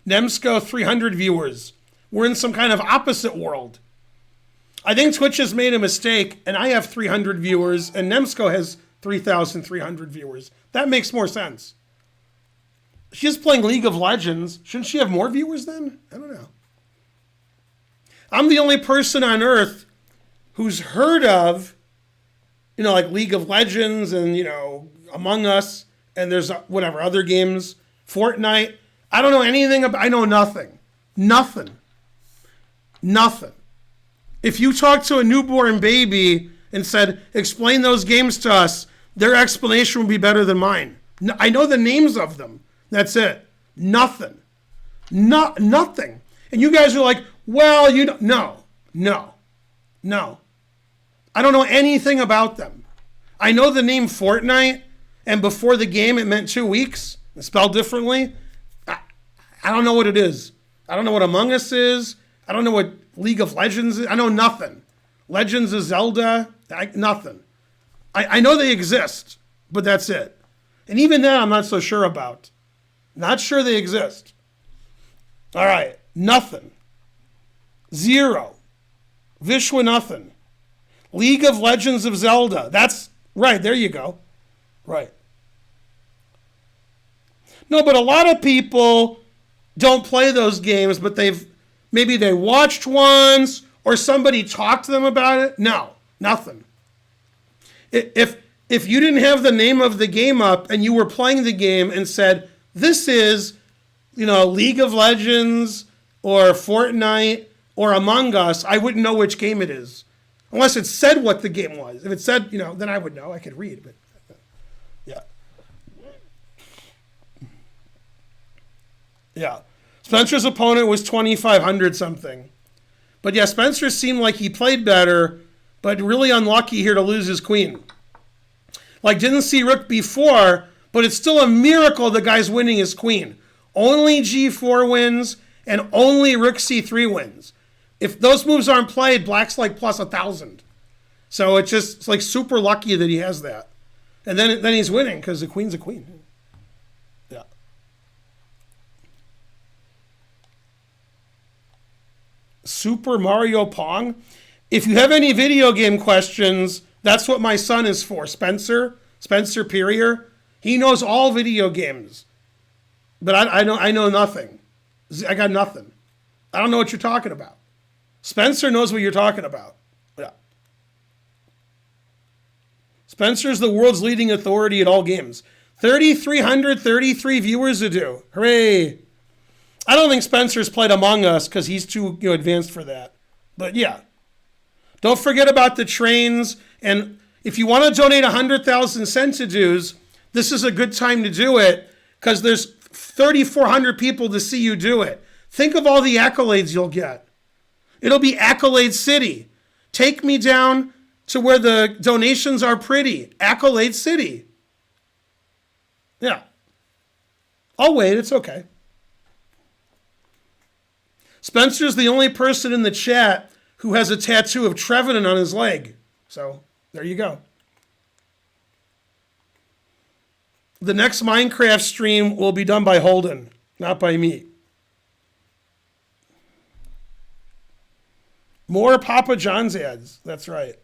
Nemsko 300 viewers. We're in some kind of opposite world. I think Twitch has made a mistake, and I have 300 viewers, and Nemsko has 3,300 viewers. That makes more sense. She's playing League of Legends. Shouldn't she have more viewers then? I don't know. I'm the only person on Earth who's heard of, you know, like League of Legends and, you know, Among Us, and there's whatever, other games, Fortnite. I don't know anything about, I know nothing. Nothing. If you talk to a newborn baby and said, explain those games to us, their explanation would be better than mine. I know the names of them. That's it. Nothing. Nothing. And you guys are like, well, you don't. No. I don't know anything about them. I know the name Fortnite, and before the game it meant 2 weeks. It's spelled differently. I don't know what it is. I don't know what Among Us is. I don't know what League of Legends is. I know nothing. Legends of Zelda. Nothing. I know they exist, but that's it. And even that I'm not so sure about. Not sure they exist. All right. Nothing. 0. Vishwanathan. League of Legends of Zelda. That's right. There you go. Right. No, but a lot of people don't play those games, but maybe they watched once or somebody talked to them about it. No, nothing. If you didn't have the name of the game up and you were playing the game and said, this is, League of Legends or Fortnite or Among Us, I wouldn't know which game it is. Unless it said what the game was. If it said, then I would know. I could read, but yeah. Yeah. Spencer's opponent was 2,500 something. But yeah, Spencer seemed like he played better, but really unlucky here to lose his queen. Like, didn't see rook b4, but it's still a miracle the guy's winning his queen. Only g4 wins, and only rook c3 wins. If those moves aren't played, black's like plus 1,000. So it's like super lucky that he has that. And then he's winning because the queen's a queen. Yeah. Super Mario Pong. If you have any video game questions, that's what my son is for. Spencer Perrier. He knows all video games. But I know nothing. I got nothing. I don't know what you're talking about. Spencer knows what you're talking about. Yeah. Spencer's the world's leading authority at all games. 3,333 viewers to do. Hooray. I don't think Spencer's played Among Us because he's too advanced for that. But yeah. Don't forget about the trains. And if you want to donate 100,000 centidues, this is a good time to do it because there's 3,400 people to see you do it. Think of all the accolades you'll get. It'll be Accolade City. Take me down to where the donations are pretty. Accolade City. Yeah. I'll wait. It's okay. Spencer's the only person in the chat who has a tattoo of Trevenant on his leg. So, there you go. The next Minecraft stream will be done by Holden, not by me. More Papa John's ads. That's right.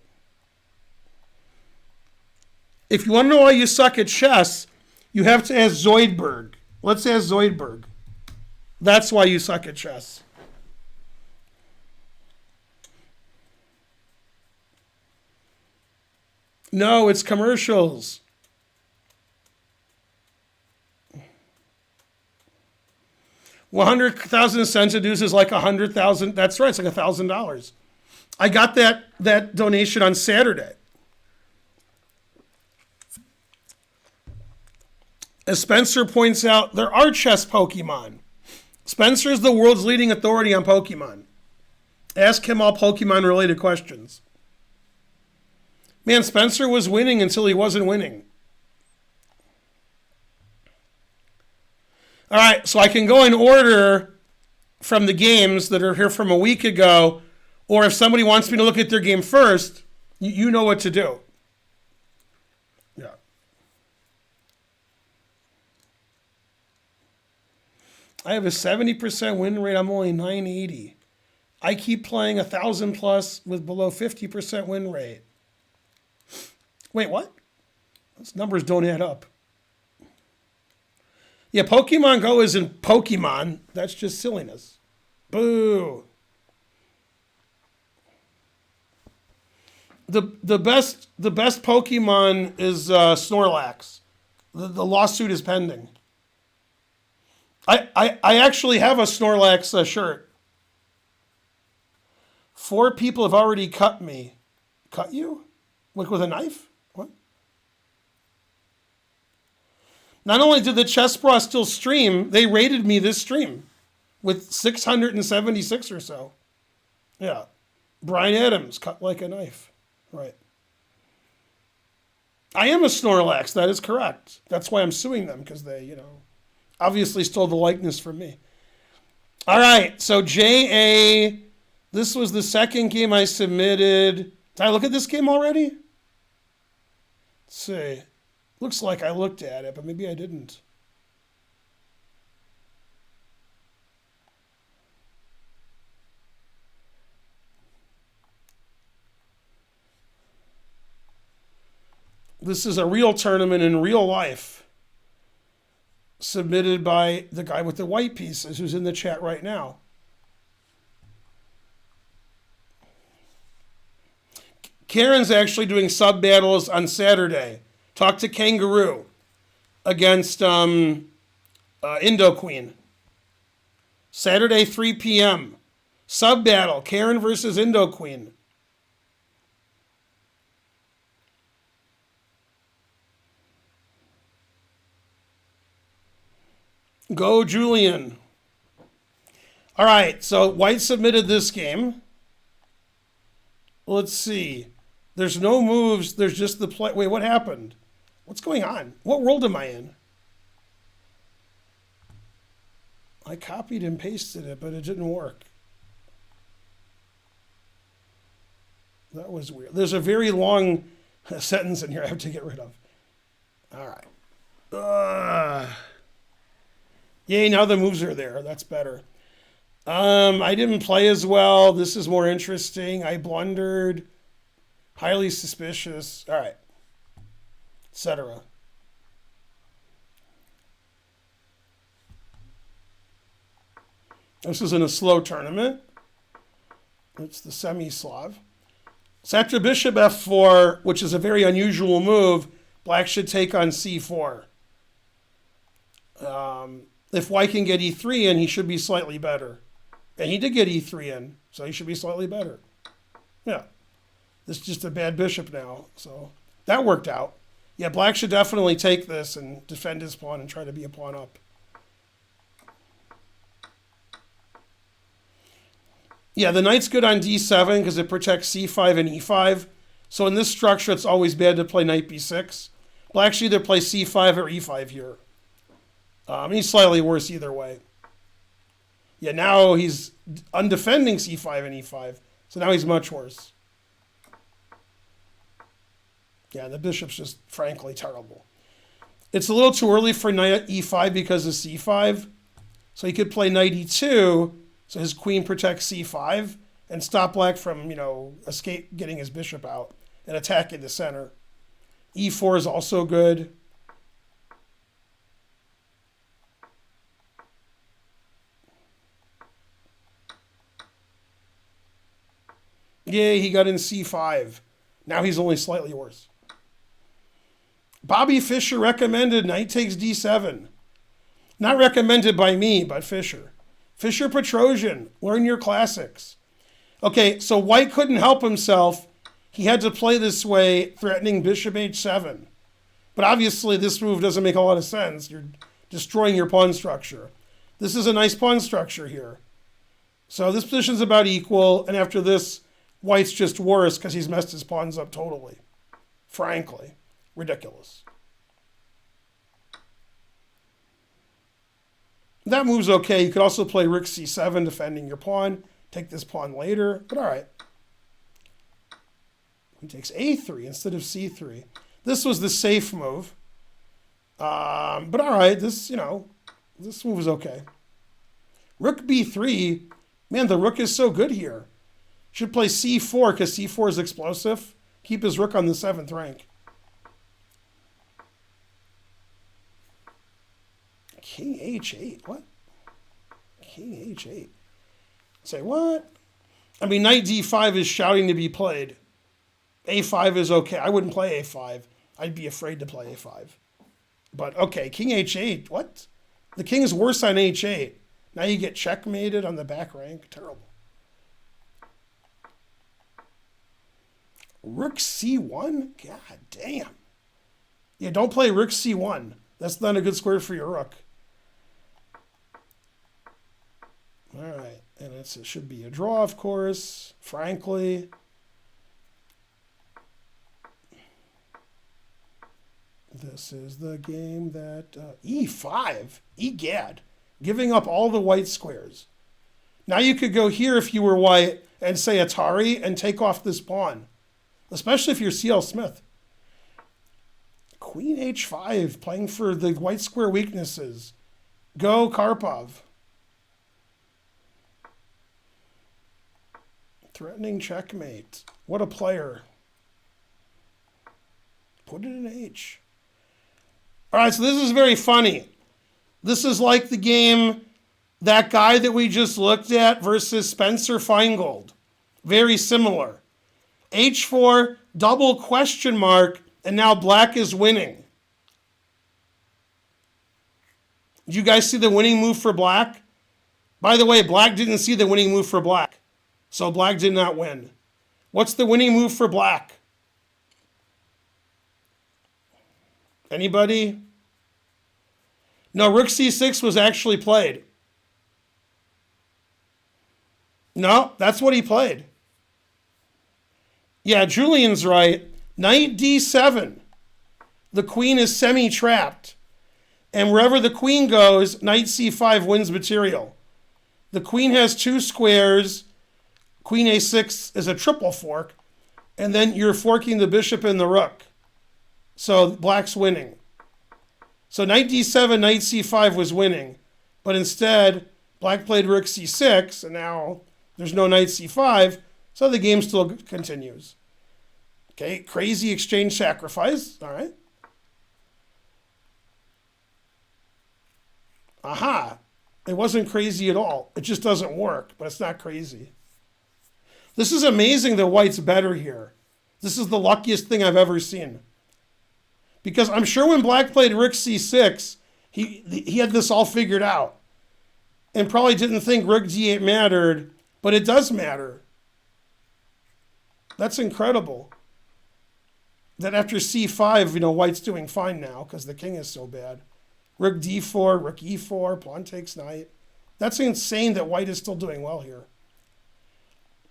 If you want to know why you suck at chess, you have to ask Zoidberg. Let's ask Zoidberg. That's why you suck at chess. No, it's commercials. $100,000 centidues is like 100,000. That's right. It's like $1,000. I got that donation on Saturday. As Spencer points out, there are chess Pokemon. Spencer is the world's leading authority on Pokemon. Ask him all Pokemon-related questions. Man, Spencer was winning until he wasn't winning. All right, so I can go in order from the games that are here from a week ago, or if somebody wants me to look at their game first, you know what to do. Yeah. I have a 70% win rate. I'm only 980. I keep playing 1,000 plus with below 50% win rate. Wait, what? Those numbers don't add up. Yeah, Pokemon Go isn't Pokemon. That's just silliness. Boo. The best Pokemon is Snorlax. The lawsuit is pending. I actually have a Snorlax shirt. 4 people have already cut me. Cut you? Like with a knife? What? Not only did the Chess Bra still stream, they rated me this stream with 676 or so. Yeah. Brian Adams, cut like a knife. Right. I am a Snorlax. That is correct. That's why I'm suing them, because they, obviously stole the likeness from me. All right. So JA, this was the second game I submitted. Did I look at this game already? Let's see. Looks like I looked at it, but maybe I didn't. This is a real tournament in real life, submitted by the guy with the white pieces who's in the chat right now. Karen's actually doing sub battles on Saturday. Talk to Kangaroo against Indo Queen. Saturday, 3 p.m. Sub battle, Karen versus Indo Queen. Go, Julian. All right, so white submitted this game. Let's see. There's no moves. There's just the play. Wait, what happened? What's going on? What world am I in? I copied and pasted it, but it didn't work. That was weird. There's a very long sentence in here I have to get rid of. All right. Yay, now the moves are there. That's better. I didn't play as well. This is more interesting. I blundered. Highly suspicious. All right. Etc. This is in a slow tournament. It's the semi-Slav. So after bishop f4, which is a very unusual move, black should take on c4. If white can get e3 in, he should be slightly better. And he did get e3 in, so he should be slightly better. Yeah. This is just a bad bishop now, so that worked out. Yeah, black should definitely take this and defend his pawn and try to be a pawn up. Yeah, the knight's good on d7 because it protects c5 and e5. So in this structure, it's always bad to play knight b6. Black should either play c5 or e5 here. He's slightly worse either way. Yeah, now he's undefending c5 and e5. So now he's much worse. Yeah, the bishop's just frankly terrible. It's a little too early for knight e5 because of c5. So he could play knight e2, so his queen protects c5 and stop black from, escape getting his bishop out and attacking the center. e4 is also good. Yay, he got in c5. Now he's only slightly worse. Bobby Fischer recommended knight takes d7. Not recommended by me, but Fischer. Fischer Petrosian, learn your classics. Okay, so white couldn't help himself. He had to play this way, threatening bishop h7. But obviously this move doesn't make a lot of sense. You're destroying your pawn structure. This is a nice pawn structure here. So this position's about equal, and after this, white's just worse because he's messed his pawns up totally. Frankly, ridiculous. That move's okay. You could also play rook c7, defending your pawn. Take this pawn later, but all right. He takes a3 instead of c3. This was the safe move. But all right, this move is okay. Rook b3. Man, the rook is so good here. Should play c4 because c4 is explosive. Keep his rook on the 7th rank. King h8. What? King h8. Say what? I mean, knight d5 is shouting to be played. a5 is okay. I wouldn't play a5. I'd be afraid to play a5. But okay, king h8. What? The king is worse on h8. Now you get checkmated on the back rank. Terrible. Rook c1? God damn. Yeah, don't play rook c1. That's not a good square for your rook. All right, and it should be a draw, of course, frankly. This is the game that... e5? Egad. Giving up all the white squares. Now you could go here if you were white and say Atari and take off this pawn. Especially if you're C.L. Smith. Queen h5, playing for the white square weaknesses. Go Karpov. Threatening checkmate. What a player. Put it in H. All right, so this is very funny. This is like the game, that guy that we just looked at versus Spencer Feingold. Very similar. H4, double question mark, and now black is winning. Did you guys see the winning move for black? By the way, black didn't see the winning move for black. So black did not win. What's the winning move for black? Anybody? No, rook c6 was actually played. No, that's what he played. Yeah, Julian's right. Knight d7. The queen is semi-trapped. And wherever the queen goes, knight c5 wins material. The queen has two squares. Queen a6 is a triple fork. And then you're forking the bishop and the rook. So black's winning. So knight d7, knight c5 was winning. But instead, black played rook c6, and now there's no knight c5, so the game still continues. Okay, crazy exchange sacrifice. All right. Aha. It wasn't crazy at all. It just doesn't work, but it's not crazy. This is amazing that white's better here. This is the luckiest thing I've ever seen. Because I'm sure when black played rook c6, he had this all figured out. And probably didn't think rook d8 mattered, but it does matter. That's incredible. That after c5, white's doing fine now because the king is so bad. Rook d4, rook e4, pawn takes knight. That's insane that white is still doing well here.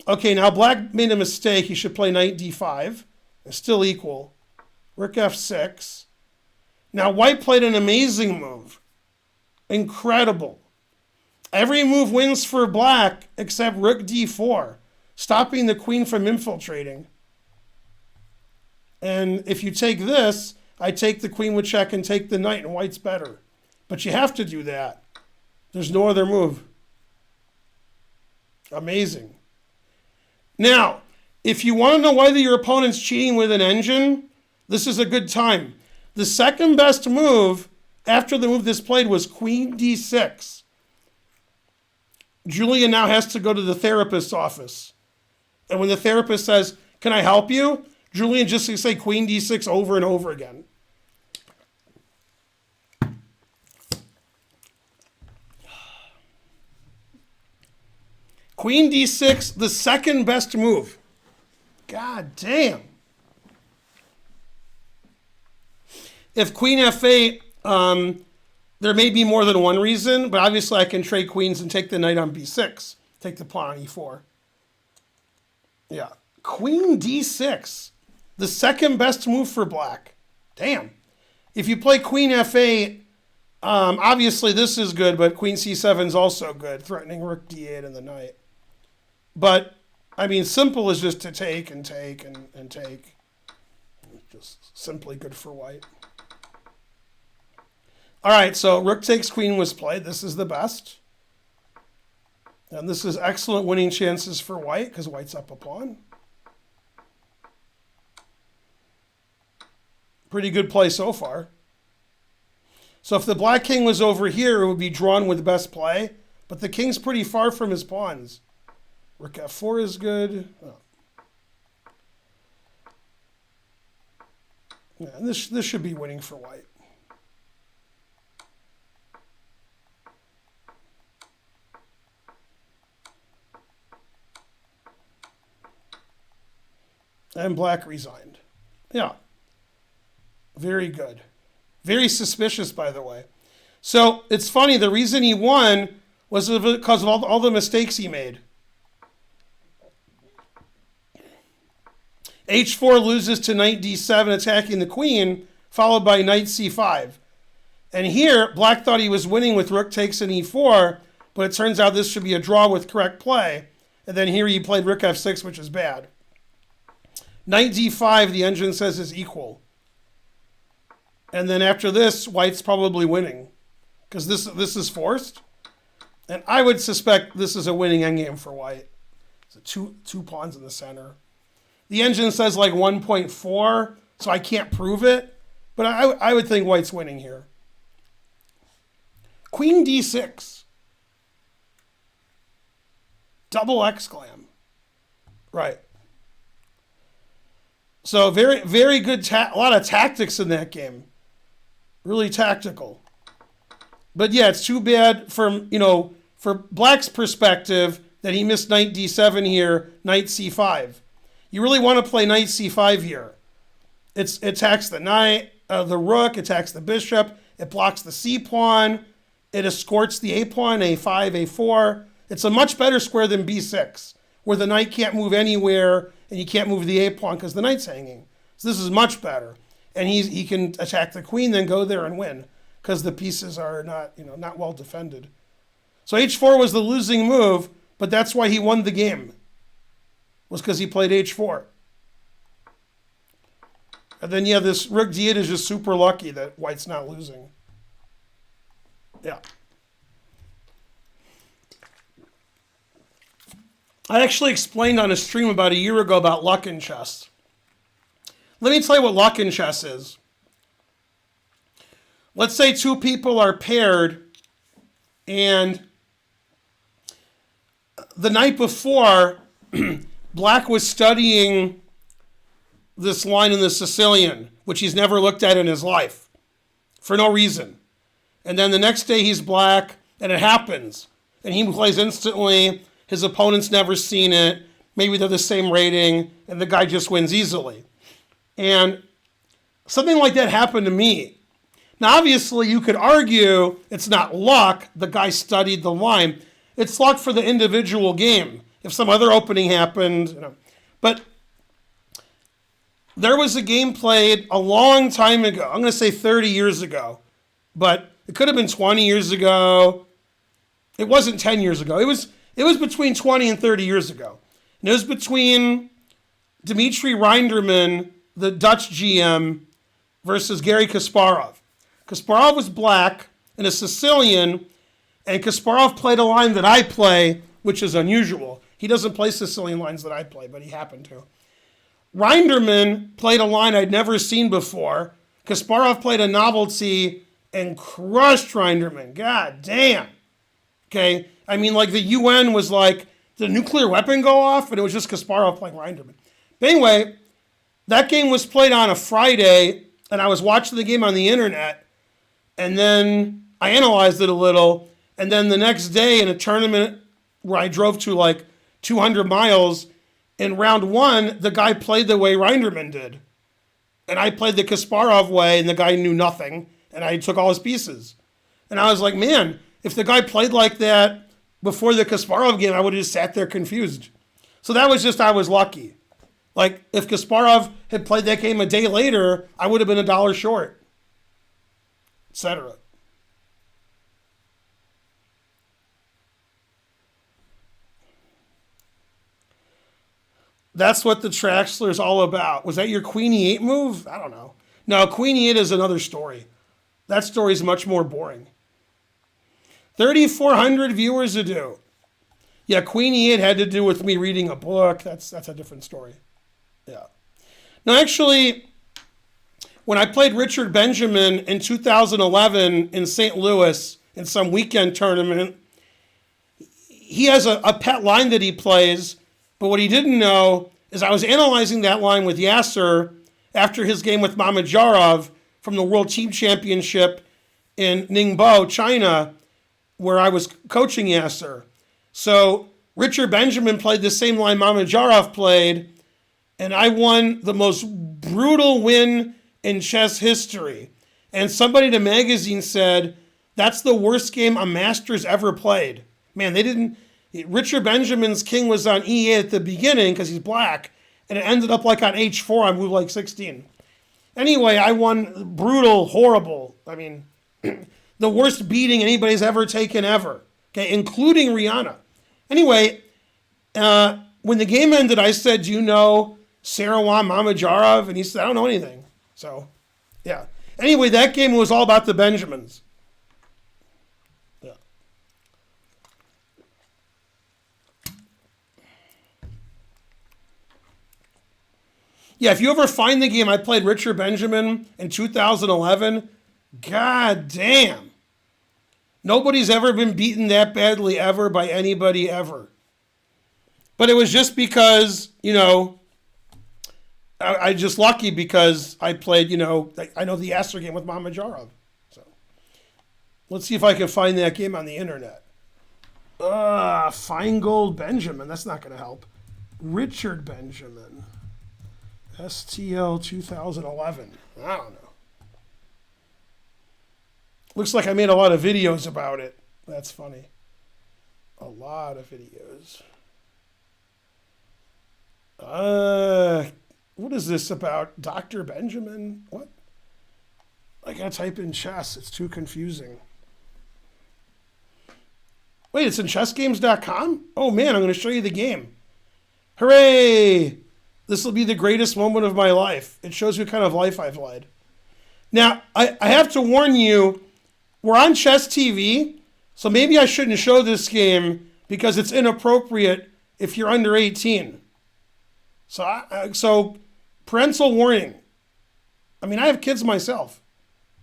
Okay, now black made a mistake. He should play knight d5. It's still equal. Rook f6. Now white played an amazing move. Incredible. Every move wins for black except rook d4, stopping the queen from infiltrating. And if you take this, I take the queen with check and take the knight, and white's better. But you have to do that. There's no other move. Amazing. Now, if you want to know whether your opponent's cheating with an engine, this is a good time. The second best move after the move this played was queen d6. Julia now has to go to the therapist's office. And when the therapist says, "Can I help you?" Julian just say queen d6 over and over again. Queen d6, the second best move. God damn. If queen f8, there may be more than one reason, but obviously I can trade queens and take the knight on b6. Take the pawn on e4. Yeah. Queen d6. The second best move for black. Damn. If you play queen f8, obviously this is good, but queen c7 is also good, threatening rook d8 and the knight. But, I mean, simple is just to take and take and take. Just simply good for white. All right, so rook takes queen was played. This is the best. And this is excellent winning chances for white because white's up a pawn. Pretty good play so far. So if the black king was over here, it would be drawn with best play. But the king's pretty far from his pawns. Rook f4 is good. Oh. Yeah, and this should be winning for white. And black resigned. Yeah. Very good. Very suspicious, by the way. So it's funny, the reason he won was because of all the mistakes he made. H4 loses to knight d7, attacking the queen, followed by knight c5. And here, black thought he was winning with rook takes an e4, but it turns out this should be a draw with correct play. And then here he played rook f6, which is bad. Knight d5, the engine says, is equal. And then after this, white's probably winning because this is forced. And I would suspect this is a winning endgame for white. So two pawns in the center. The engine says like 1.4. so I can't prove it. But I would think white's winning here. Queen d6. Double exclam. Right. So very, very good, a lot of tactics in that game. Really tactical. But yeah, it's too bad from, for black's perspective that he missed knight d7 here, knight c5. You really want to play knight c5 here. It attacks the knight, the rook, attacks the bishop, it blocks the c pawn, it escorts the a pawn, a5, a4. It's a much better square than b6, where the knight can't move anywhere and you can't move the a pawn because the knight's hanging. So this is much better. And he can attack the queen, then go there and win because the pieces are not well defended. So h4 was the losing move, but that's why he won the game. Was because he played h4. And then, yeah, this rook d8 is just super lucky that white's not losing. Yeah. I actually explained on a stream about a year ago about luck in chess. Let me tell you what luck in chess is. Let's say two people are paired and the night before, Black was studying this line in the Sicilian, which he's never looked at in his life, for no reason. And then the next day he's black, and it happens. And he plays instantly, his opponent's never seen it, maybe they're the same rating, and the guy just wins easily. And something like that happened to me. Now, obviously, you could argue it's not luck, the guy studied the line. It's luck for the individual game. If some other opening happened, But there was a game played a long time ago. I'm going to say 30 years ago. But it could have been 20 years ago. It wasn't 10 years ago. It was between 20 and 30 years ago. And it was between Dmitry Reinderman, the Dutch GM, versus Garry Kasparov. Kasparov was black and a Sicilian, and Kasparov played a line that I play, which is unusual. He doesn't play Sicilian lines that I play, but he happened to. Reinderman played a line I'd never seen before. Kasparov played a novelty and crushed Reinderman. God damn. Okay? I mean, like the UN was like, did a nuclear weapon go off? And it was just Kasparov playing Reinderman. But anyway, that game was played on a Friday, and I was watching the game on the internet, and then I analyzed it a little, and then the next day in a tournament where I drove to like 200 miles, in round one, the guy played the way Reinderman did. And I played the Kasparov way, and the guy knew nothing, and I took all his pieces. And I was like, man, if the guy played like that before the Kasparov game, I would have just sat there confused. So that was just, I was lucky. Like, if Kasparov had played that game a day later, I would have been $1 short, etc. That's what the Traxler is all about. Was that your Queen E8 move? I don't know. No, Queen E8 is another story. That story is much more boring. 3,400 viewers to do. Yeah, Queen E8 had to do with me reading a book. That's a different story. Yeah. Now, actually, when I played Richard Benjamin in 2011 in St. Louis in some weekend tournament, he has a pet line that he plays, but what he didn't know is I was analyzing that line with Yasser after his game with Mamedyarov from the World Team Championship in Ningbo, China, where I was coaching Yasser. So Richard Benjamin played the same line Mamedyarov played, and I won the most brutal win in chess history. And somebody in a magazine said, that's the worst game a Masters ever played. Man, they didn't... Richard Benjamin's king was on E8 at the beginning because he's black, and it ended up like on H4 on move like 16. Anyway, I won brutal, horrible. I mean, the worst beating anybody's ever taken ever, okay, including Rihanna. Anyway, when the game ended, I said, do you know Saruhan Mamedyarov? And he said, I don't know anything. So, yeah. Anyway, that game was all about the Benjamins. Yeah, if you ever find the game, I played Richard Benjamin in 2011. God damn. Nobody's ever been beaten that badly ever by anybody ever. But it was just because, I just lucky because I played, I know the Yasser game with Mamajarov. So let's see if I can find that game on the internet. Feingold Benjamin. That's not going to help. Richard Benjamin. STL 2011. I don't know. Looks like I made a lot of videos about it. That's funny. A lot of videos. What is this about? Dr. Benjamin? What? I gotta type in chess. It's too confusing. Wait, it's in chessgames.com? Oh man, I'm gonna show you the game. Hooray! This will be the greatest moment of my life. It shows you what kind of life I've led. Now, I have to warn you, we're on Chess TV, so maybe I shouldn't show this game because it's inappropriate if you're under 18. So parental warning. I mean, I have kids myself,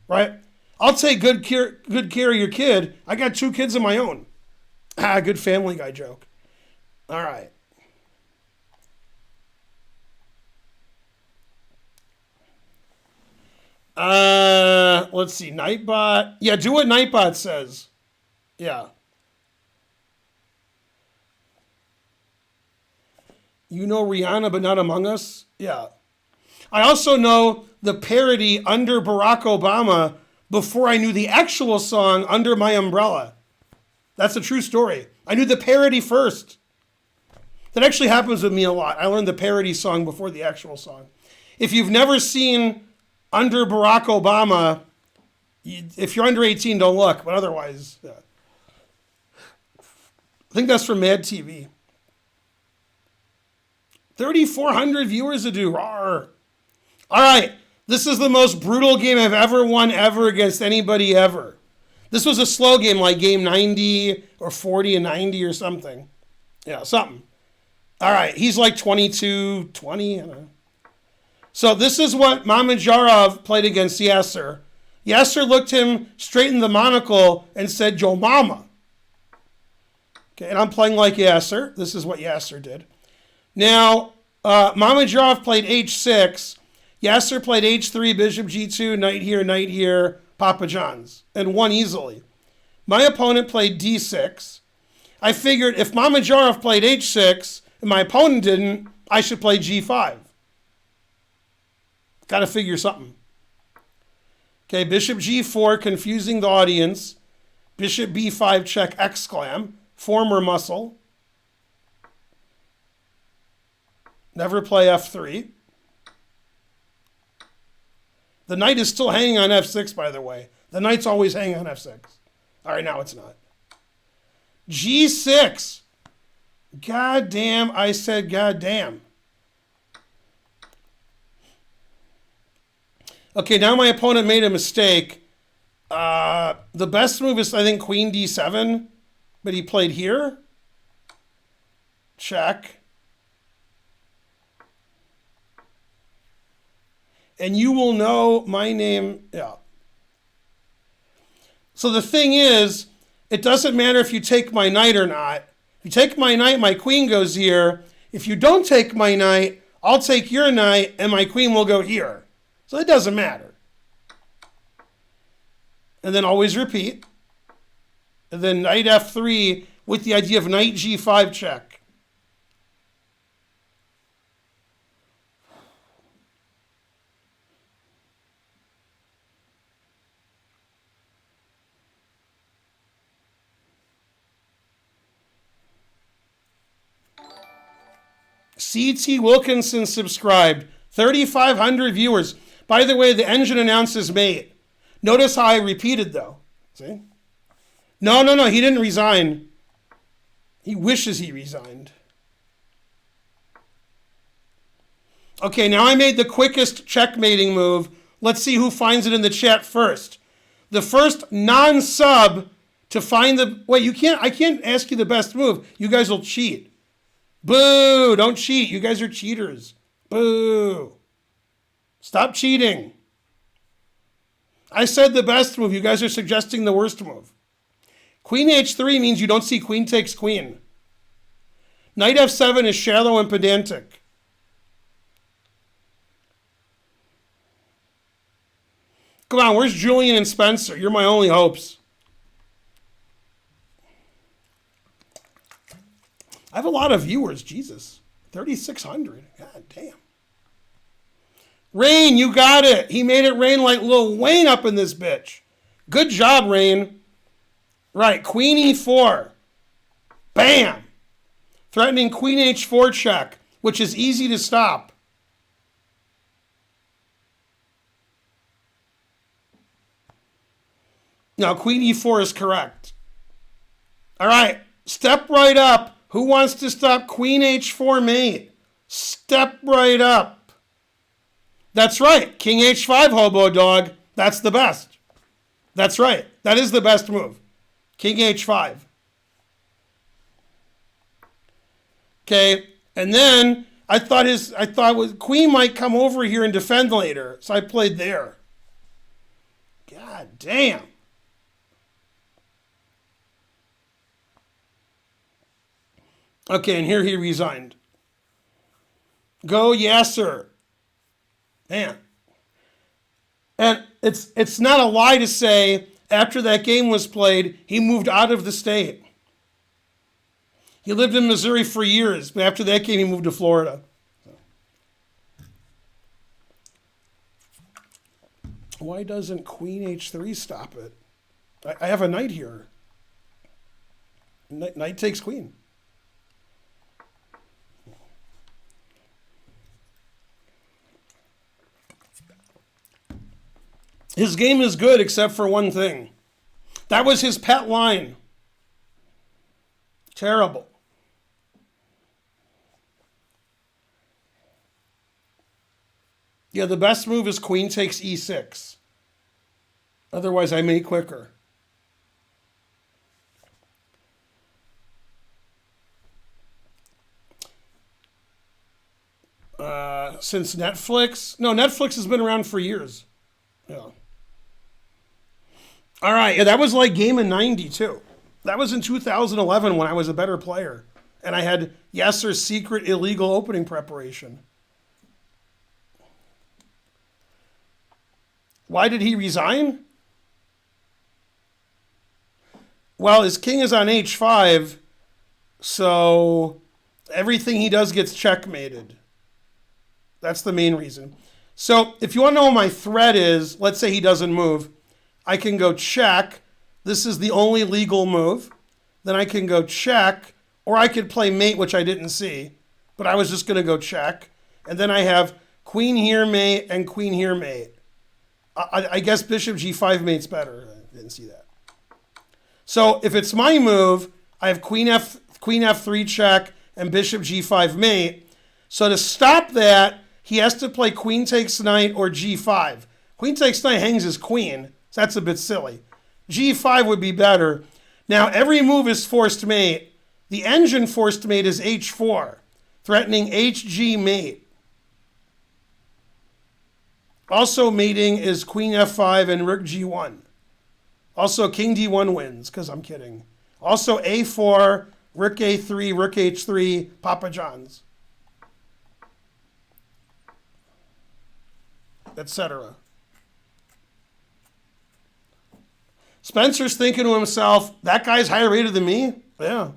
right? I'll take good care of your kid. I got 2 kids of my own. Good Family Guy joke. All right. Let's see. Nightbot. Yeah, do what Nightbot says. Yeah. You know Rihanna, but not Among Us? Yeah. I also know the parody Under Barack Obama before I knew the actual song Under My Umbrella. That's a true story. I knew the parody first. That actually happens with me a lot. I learned the parody song before the actual song. If you've never seen Under Barack Obama, if you're under 18, don't look. But otherwise, yeah. I think that's from Mad TV. 3,400 viewers to do. Rawr. All right. This is the most brutal game I've ever won ever against anybody ever. This was a slow game, like game 90 or 40 and 90 or something. Yeah, something. All right. He's like 22, 20. I don't know. So this is what Mamajarov played against Yasser. Yasser looked him straight in the monocle and said, "Yo mama." Okay, and I'm playing like Yasser. This is what Yasser did. Now, Mamajarov played h6. Yasser played h3, bishop g2, knight here, Papa John's, and won easily. My opponent played d6. I figured if Mamajarov played h6 and my opponent didn't, I should play g5. Got to figure something. Okay, bishop g4, confusing the audience. Bishop b5 check exclam. Former muscle. Never play f3. The knight is still hanging on f6, by the way. The knight's always hanging on f6. All right, now it's not. g6. God damn, I said god damn. Okay, now my opponent made a mistake. The best move is, I think, queen d7, but he played here. Check. And you will know my name. Yeah. So the thing is, it doesn't matter if you take my knight or not. If you take my knight, my queen goes here. If you don't take my knight, I'll take your knight and my queen will go here. So it doesn't matter. And then always repeat. And then knight f3 with the idea of knight g5 check. C.T. Wilkinson subscribed. 3,500 viewers. By the way, the engine announces mate. Notice how I repeated, though. See? No. He didn't resign. He wishes he resigned. Okay, now I made the quickest checkmating move. Let's see who finds it in the chat first. The first non-sub to find the... Wait, I can't ask you the best move. You guys will cheat. Boo! Don't cheat. You guys are cheaters. Boo! Stop cheating. I said the best move. You guys are suggesting the worst move. Queen h3 means you don't see queen takes queen. Knight f7 is shallow and pedantic. Come on, where's Julian and Spencer? You're my only hopes. I have a lot of viewers. Jesus. 3,600. God damn. Rain, you got it. He made it rain like Lil Wayne up in this bitch. Good job, Rain. Right, queen e4. Bam. Threatening queen h4 check, which is easy to stop. No, queen e4 is correct. All right, step right up. Who wants to stop queen h4 mate? Step right up. That's right. King h5, hobo dog. That's the best. That's right. That is the best move. King h5. Okay, and then I thought queen might come over here and defend later, so I played there. God damn. Okay, and here he resigned. Go Yasser. Man. And it's not a lie to say after that game was played, he moved out of the state. He lived in Missouri for years, but after that game, he moved to Florida. Why doesn't queen h3 stop it? I have a knight here. Knight takes queen. His game is good except for one thing. That was his pet line. Terrible. Yeah, the best move is queen takes e6. Otherwise, I mate quicker. Since Netflix? No, Netflix has been around for years. Yeah. All right, yeah, that was like game in 90 too. That was in 2011 when I was a better player. And I had Yasser's secret illegal opening preparation. Why did he resign? Well, his king is on h5, so everything he does gets checkmated. That's the main reason. So if you want to know what my threat is, let's say he doesn't move, I can go check. This is the only legal move. Then I can go check, or I could play mate, which I didn't see, but I was just going to go check. And then I have queen here mate and queen here mate. I guess bishop g5 mate's better. I didn't see that. So if it's my move, I have queen f3 check and bishop g5 mate. So to stop that, he has to play queen takes knight or g5. Queen takes knight hangs his queen, so that's a bit silly. g5 would be better. Now every move is forced mate. The engine forced mate is h4, threatening hg mate. Also mating is queen f5 and rook g1. Also king d1 wins, because I'm kidding. Also a4, rook a3, rook h3, Papa John's, etc. Spencer's thinking to himself, that guy's higher rated than me? Yeah.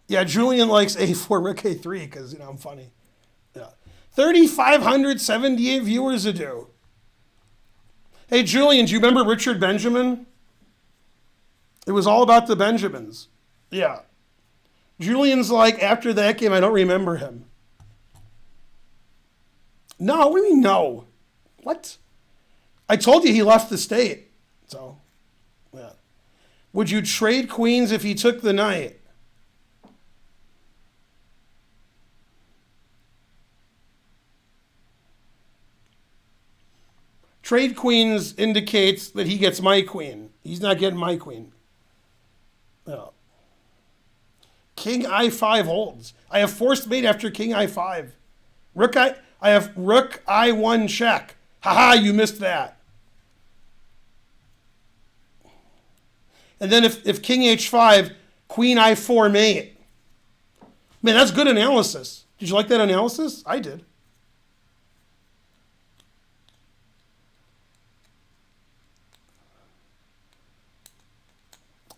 Yeah, Julian likes a4, rook a3 because, I'm funny. Yeah. 3,578 viewers a do. Hey, Julian, do you remember Richard Benjamin? It was all about the Benjamins. Yeah. Julian's like, after that game, I don't remember him. No, what do you mean no? What? I told you he left the state. So, yeah. Would you trade queens if he took the knight? Trade queens indicates that he gets my queen. He's not getting my queen. No. King I5 holds. I have forced mate after King I5. I have Rook I1 check. Haha, you missed that. And then if King H5, Queen I4 mate. Man, that's good analysis. Did you like that analysis? I did.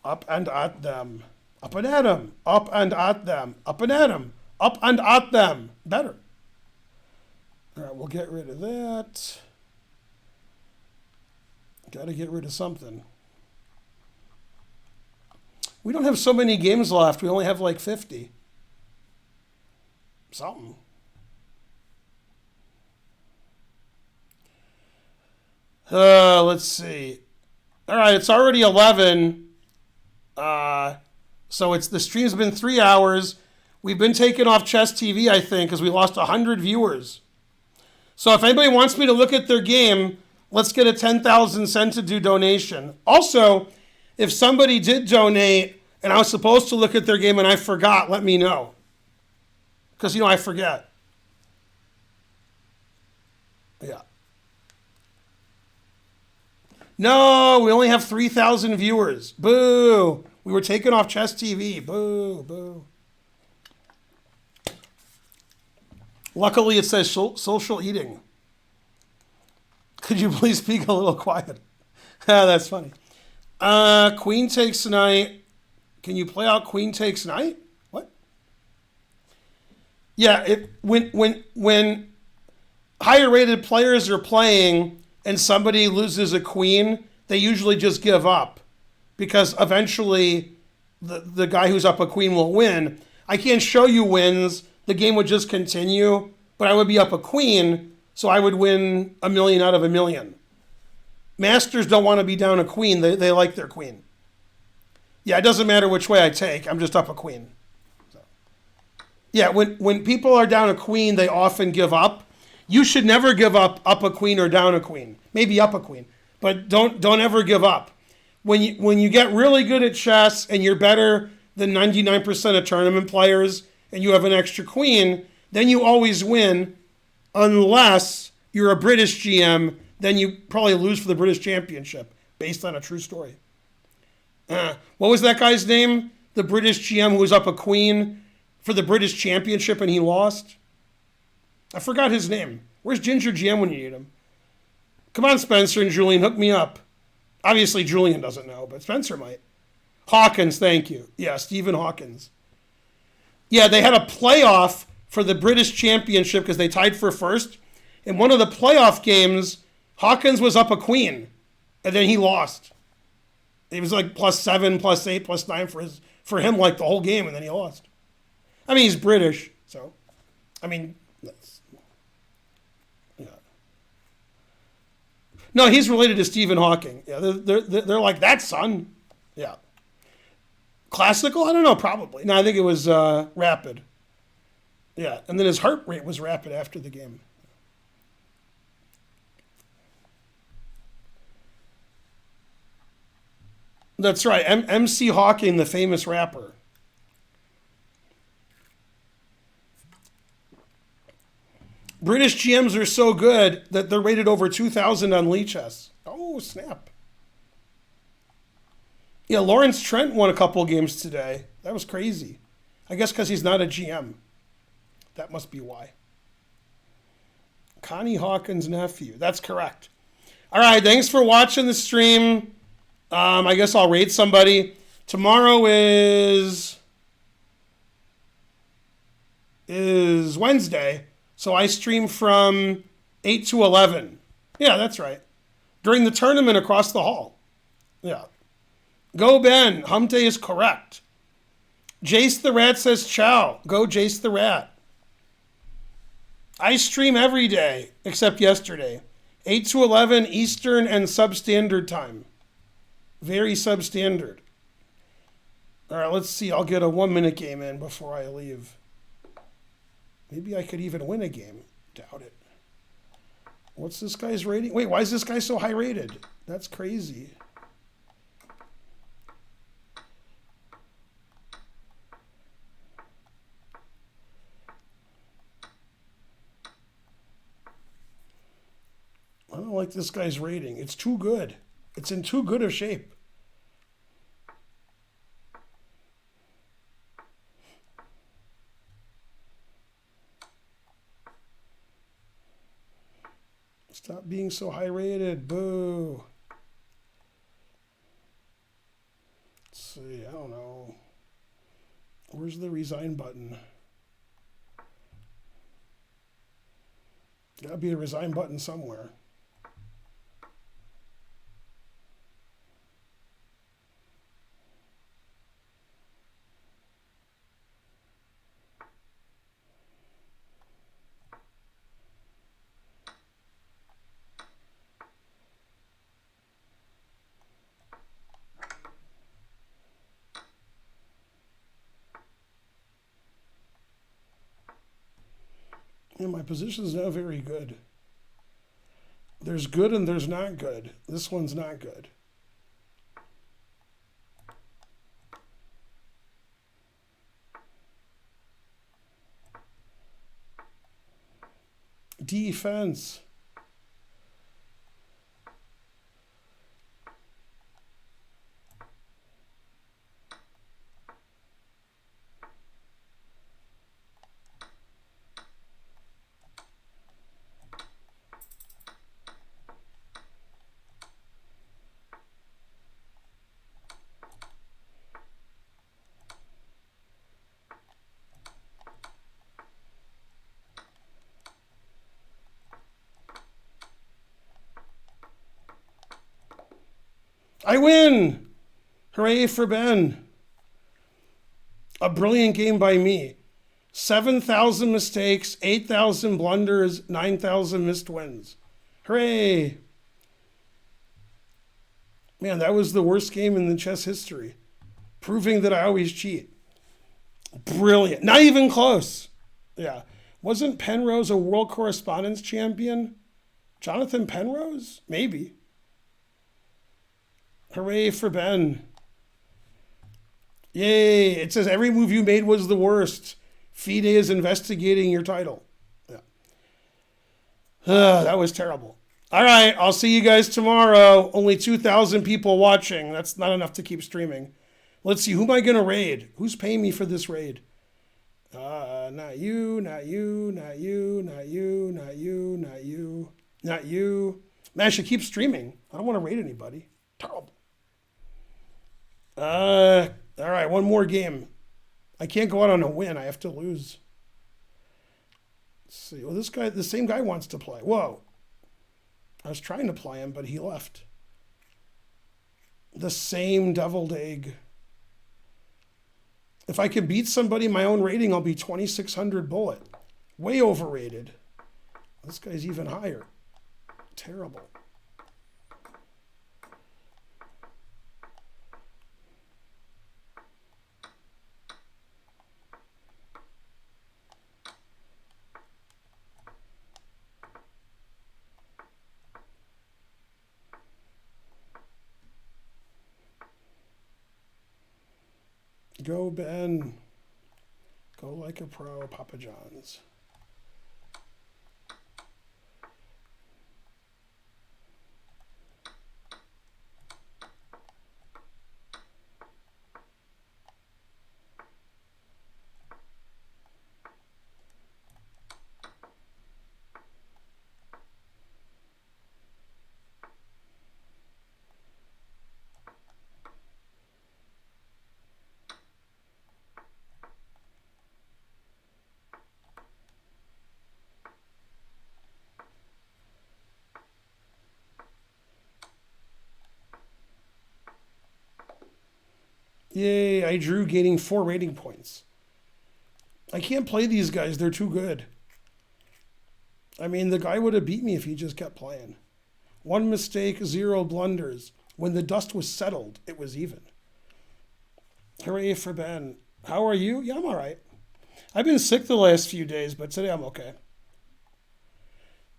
Up and at them. Up and at them. Up and at them. Up and at them. Up and at them. Better. All right, we'll get rid of that. Got to get rid of something. We don't have so many games left. We only have like 50. Something. Let's see. All right, it's already 11. So the stream's been 3 hours. We've been taken off Chess TV, I think, because we lost 100 viewers. So if anybody wants me to look at their game, let's get a 10,000 cent to do donation. Also, if somebody did donate and I was supposed to look at their game and I forgot, let me know. Because, I forget. Yeah. No, we only have 3,000 viewers. Boo. We were taken off Chess TV. Boo, boo. Luckily, it says social eating. Could you please speak a little quiet? That's funny. Queen takes knight. Can you play out Queen takes knight? What? Yeah, when higher rated players are playing and somebody loses a queen, they usually just give up because eventually the guy who's up a queen will win. I can't show you wins. The game would just continue, but I would be up a queen, so I would win 1 million out of 1 million. Masters don't want to be down a queen. They like their queen. Yeah, it doesn't matter which way I take. I'm just up a queen. So. Yeah, when people are down a queen, they often give up. You should never give up a queen or down a queen. Maybe up a queen, but don't ever give up. When you get really good at chess and you're better than 99% of tournament players and you have an extra queen, then you always win unless you're a British GM, then you probably lose for the British Championship based on a true story. What was that guy's name? The British GM who was up a queen for the British Championship and he lost? I forgot his name. Where's Ginger GM when you need him? Come on, Spencer and Julian, hook me up. Obviously, Julian doesn't know, but Spencer might. Hawkins, thank you. Yeah, Stephen Hawkins. Yeah, they had a playoff for the British Championship because they tied for first. In one of the playoff games, Hawkins was up a queen, and then he lost. It was like +7, +8, +9 for him like the whole game, and then he lost. I mean, he's British, so that's, yeah. No, he's related to Stephen Hawking. Yeah, they're like that, son. Yeah. Classical? I don't know, probably. No, I think it was rapid. Yeah, and then his heart rate was rapid after the game. That's right, MC Hawking, the famous rapper. British GMs are so good that they're rated over 2,000 on Lichess. Oh, snap. Yeah, Lawrence Trent won a couple games today. That was crazy. I guess because he's not a GM. That must be why. Connie Hawkins' nephew. That's correct. All right, thanks for watching the stream. I guess I'll rate somebody. Tomorrow is Wednesday, so I stream from 8 to 11. Yeah, that's right. During the tournament across the hall. Yeah. Go Ben. Humte is correct. Jace the Rat says ciao. Go Jace the Rat. I stream every day except yesterday. 8 to 11 Eastern and substandard time. Very substandard. All right, let's see. I'll get a 1-minute game in before I leave. Maybe I could even win a game. Doubt it. What's this guy's rating? Wait, why is this guy so high rated? That's crazy. like this guy's rating. It's too good. It's in too good of shape. Stop being so high rated. Boo. Let's see. I don't know. Where's the resign button? Gotta be a resign button somewhere. Yeah, my position's not very good. There's good and there's not good. This one's not good. Defense. I win! Hooray for Ben. A brilliant game by me. 7,000 mistakes, 8,000 blunders, 9,000 missed wins. Hooray! Man, that was the worst game in the chess history. Proving that I always cheat. Brilliant. Not even close. Yeah. Wasn't Penrose a world correspondence champion? Jonathan Penrose? Maybe. Hooray for Ben. Yay. It says every move you made was the worst. FIDE is investigating your title. Yeah. That was terrible. All right. I'll see you guys tomorrow. Only 2,000 people watching. That's not enough to keep streaming. Let's see. Who am I going to raid? Who's paying me for this raid? Not you, not you, not you, not you, not you, not you, not you. Man, I should keep streaming. I don't want to raid anybody. Terrible. All right, one more game. I can't go out on a win. I have to lose. Let's see. Well, this guy, the same guy wants to play. Whoa. I was trying to play him, but he left. The same deviled egg. If I could beat somebody my own rating, I'll be 2,600 bullet. Way overrated. This guy's even higher. Terrible. Go, Ben. Go like a pro, Papa John's. Yay, I drew, gaining 4 rating points. I can't play these guys. They're too good. I mean, the guy would have beat me if he just kept playing. 1 mistake, 0 blunders. When the dust was settled, it was even. Hooray for Ben. How are you? Yeah, I'm all right. I've been sick the last few days, but today I'm okay.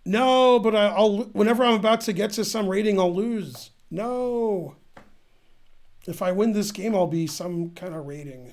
No, but I'll whenever I'm about to get to some rating, I'll lose. No. If I win this game, I'll be some kind of rating.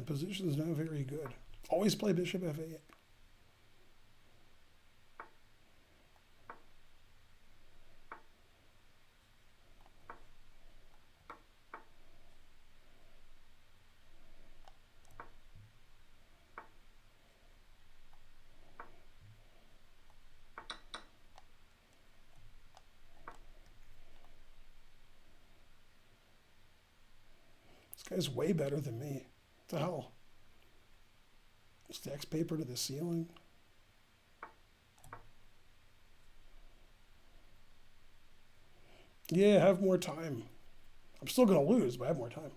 position is not very good. Always play bishop f8. This guy's way better than me. What the hell? Stacks paper to the ceiling. Yeah, have more time. I'm still going to lose, but I have more time.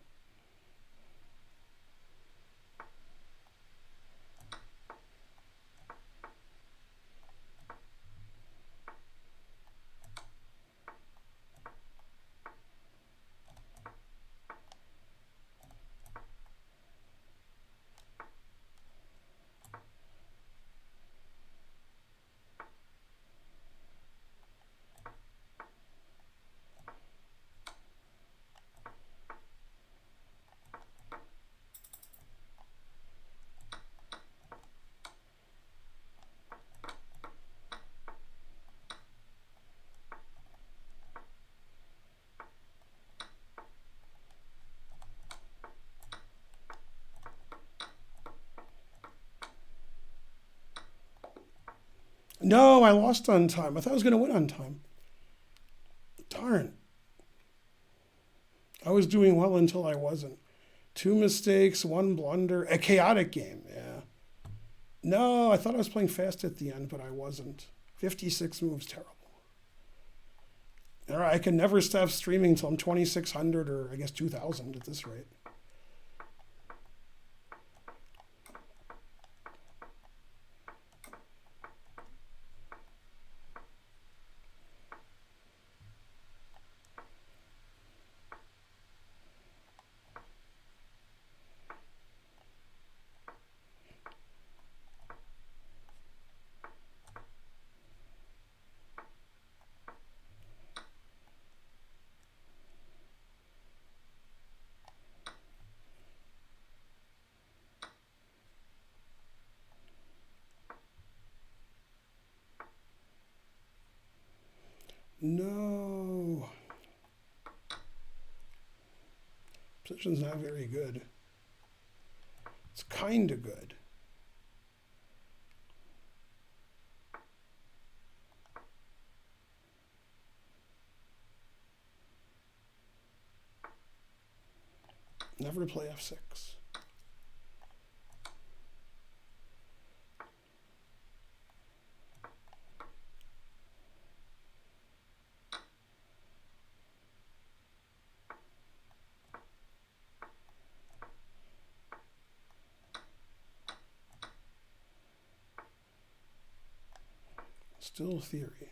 No, I lost on time. I thought I was going to win on time. Darn. I was doing well until I wasn't. 2 mistakes, 1 blunder. A chaotic game, yeah. No, I thought I was playing fast at the end, but I wasn't. 56 moves, terrible. All right, I can never stop streaming until I'm 2,600 or I guess 2,000 at this rate. No. Position's not very good. It's kind of good. Never play f6. Still theory.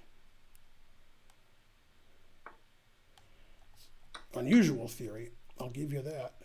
Unusual theory, I'll give you that.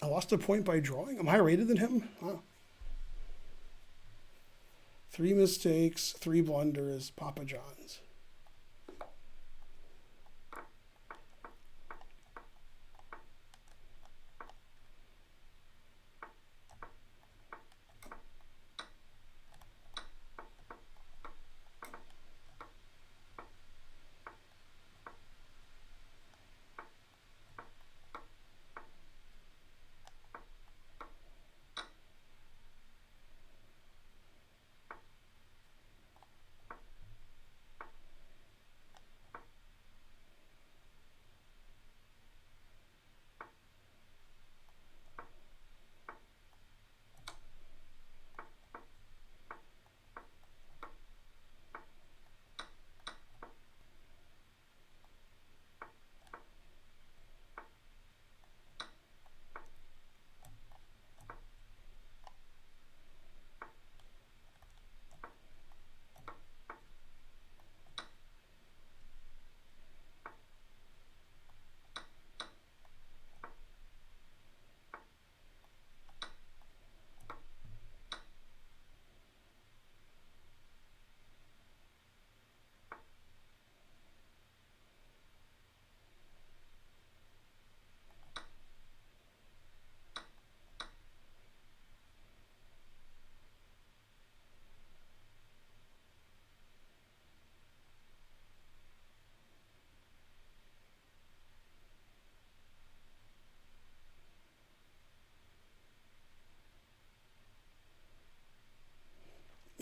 I lost a point by drawing. I'm higher rated than him? Huh. 3 mistakes, 3 blunders, Papa John's.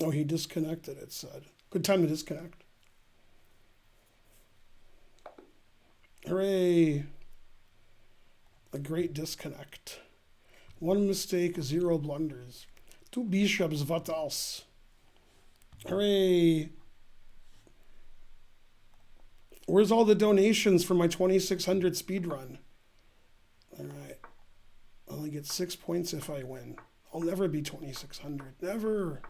Oh, he disconnected, it said. Good time to disconnect. Hooray. A great disconnect. One mistake, 0 blunders. 2 bishops, what else? Hooray. Where's all the donations for my 2600 speed run? All right. I only get 6 points if I win. I'll never be 2600. Never.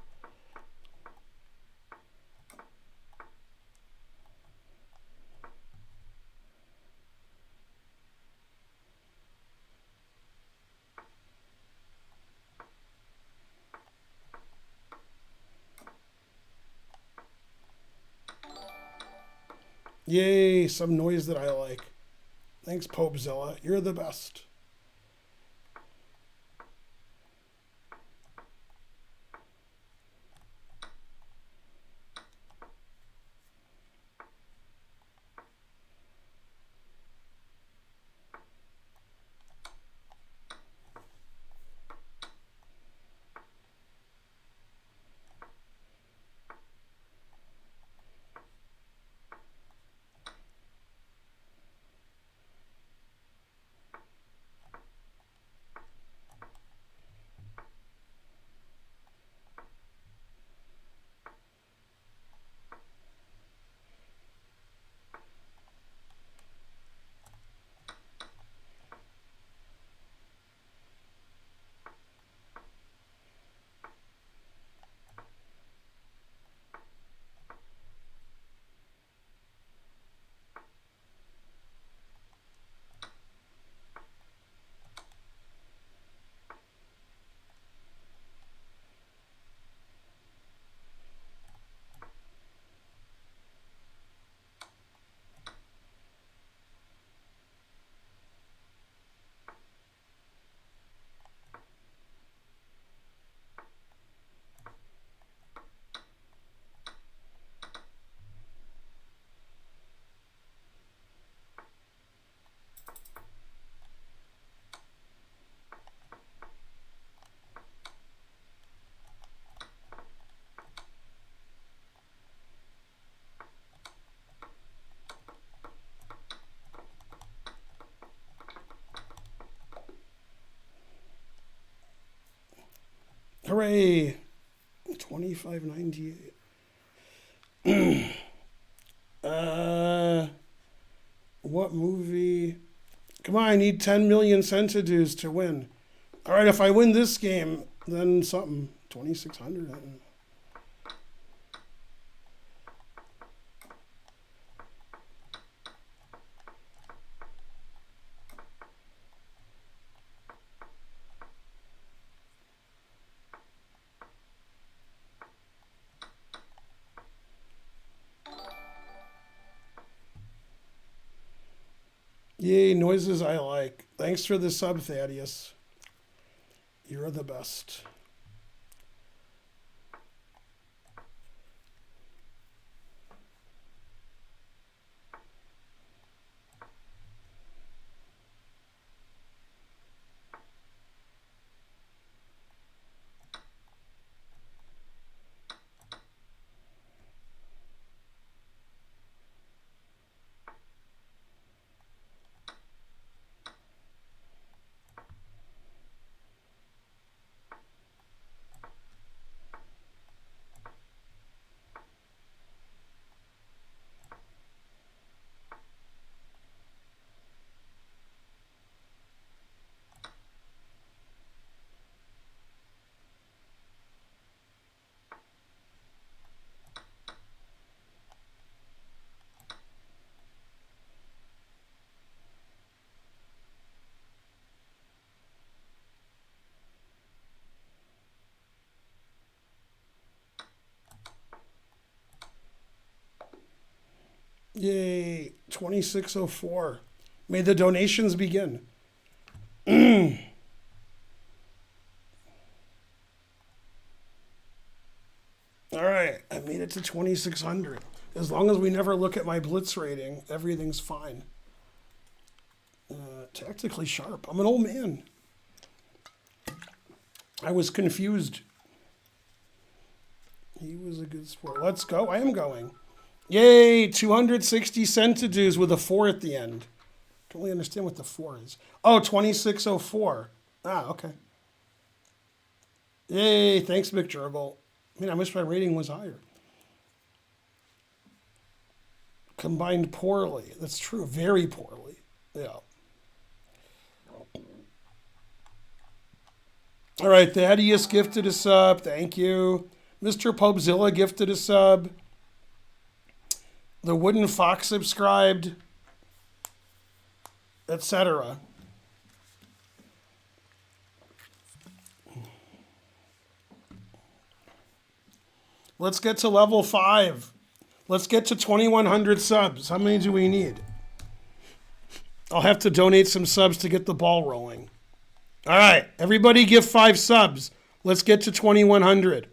Yay, some noise that I like. Thanks, Popezilla. You're the best. Hooray. 2598. What movie? Come on, I need 10 million centidues to win. All right, if I win this game, then something. 2600. Yay, noises I like. Thanks for the sub, Thaddeus. You're the best. Yay, 2604. May the donations begin. All right, I made it to 2600. As long as we never look at my blitz rating, everything's fine. Tactically sharp. I'm an old man. I was confused. He was a good sport. Let's go. I am going. Yay, 260 centidues with a 4 at the end. Don't really understand what the 4 is. Oh, 2604. Ah, okay. Yay, thanks, McJurgle. I wish my rating was higher. Combined poorly. That's true. Very poorly. Yeah. All right, Thaddeus gifted a sub. Thank you. Mr. Popezilla gifted a sub. The Wooden Fox subscribed, etc. Let's get to level 5. Let's get to 2,100 subs. How many do we need? I'll have to donate some subs to get the ball rolling. All right, everybody give 5 subs. Let's get to 2,100.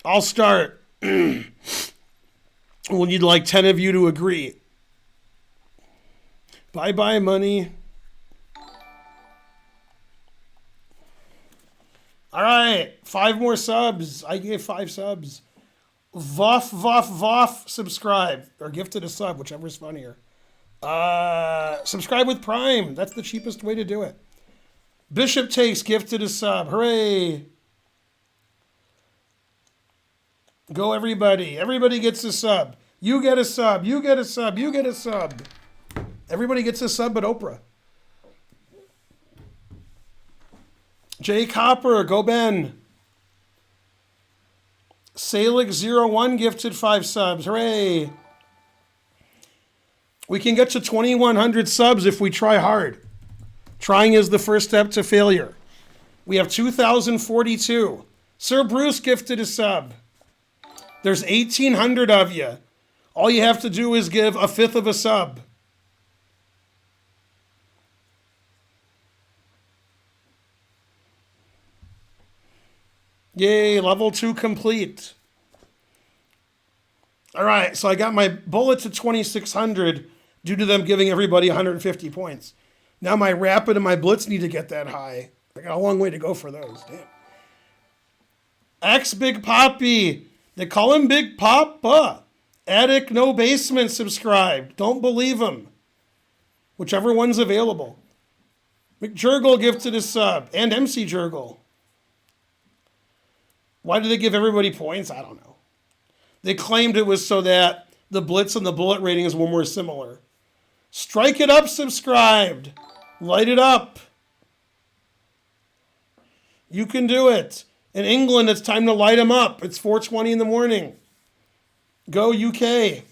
I'll start. We'll need like 10 of you to agree. Bye-bye, money. All right, 5 more subs. I gave 5 subs. Voff, subscribe. Or gifted a sub, whichever's funnier. Subscribe with Prime. That's the cheapest way to do it. Bishop Takes gifted a sub. Hooray. Go, everybody. Everybody gets a sub. You get a sub. You get a sub. You get a sub. Everybody gets a sub but Oprah. Jay Copper. Go, Ben. Salic01 gifted 5 subs. Hooray. We can get to 2,100 subs if we try hard. Trying is the first step to failure. We have 2,042. Sir Bruce gifted a sub. There's 1,800 of you. All you have to do is give a 1/5 of a sub. Yay, level 2 complete. All right, so I got my bullet to 2,600 due to them giving everybody 150 points. Now my rapid and my blitz need to get that high. I got a long way to go for those. Damn. X Big Poppy. They call him Big Papa. Attic No Basement subscribed. Don't believe him. Whichever one's available. McJurgle gifted a sub. And MC Jurgle. Why did they give everybody points? I don't know. They claimed it was so that the blitz and the bullet ratings were more similar. Strike It Up subscribed. Light it up. You can do it. In England, it's time to light them up. It's 4:20 in the morning. Go UK.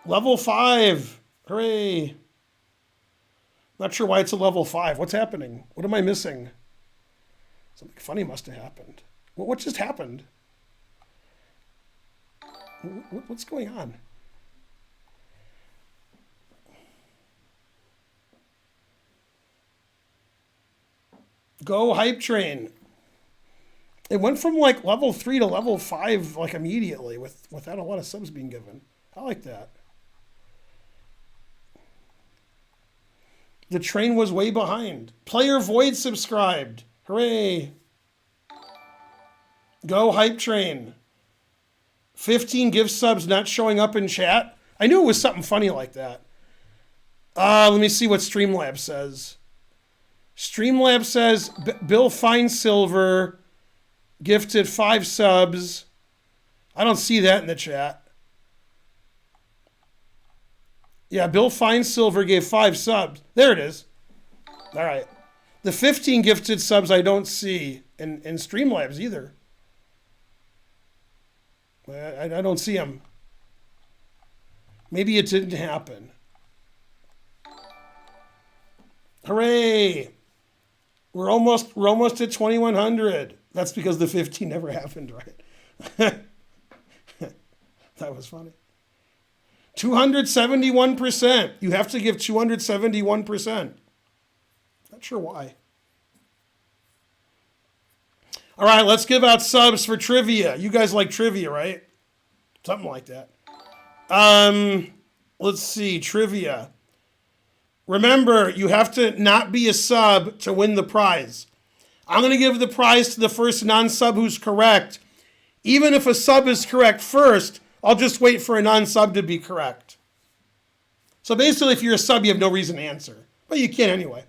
Level 5. Hooray. Not sure why it's a level 5. What's happening? What am I missing? Something funny must have happened. What just happened? What's going on? Go Hype Train. It went from like level 3 to level 5 like immediately without a lot of subs being given. I like that. The train was way behind. Player Void subscribed. Hooray. Go Hype Train. 15 gift subs not showing up in chat. I knew it was something funny like that. Let me see what Streamlabs says. Streamlabs says Bill Finesilver gifted 5 subs. I don't see that in the chat. Yeah, Bill Finesilver gave 5 subs. There it is. All right. The 15 gifted subs I don't see in Streamlabs either. I don't see them. Maybe it didn't happen. Hooray! We're almost at 2,100. That's because the 15 never happened, right? That was funny. 271%. You have to give 271%. Not sure why. All right, let's give out subs for trivia. You guys like trivia, right? Something like that. Let's see, trivia. Remember, you have to not be a sub to win the prize. I'm going to give the prize to the first non-sub who's correct. Even if a sub is correct first, I'll just wait for a non-sub to be correct. So basically, if you're a sub, you have no reason to answer. But you can anyway.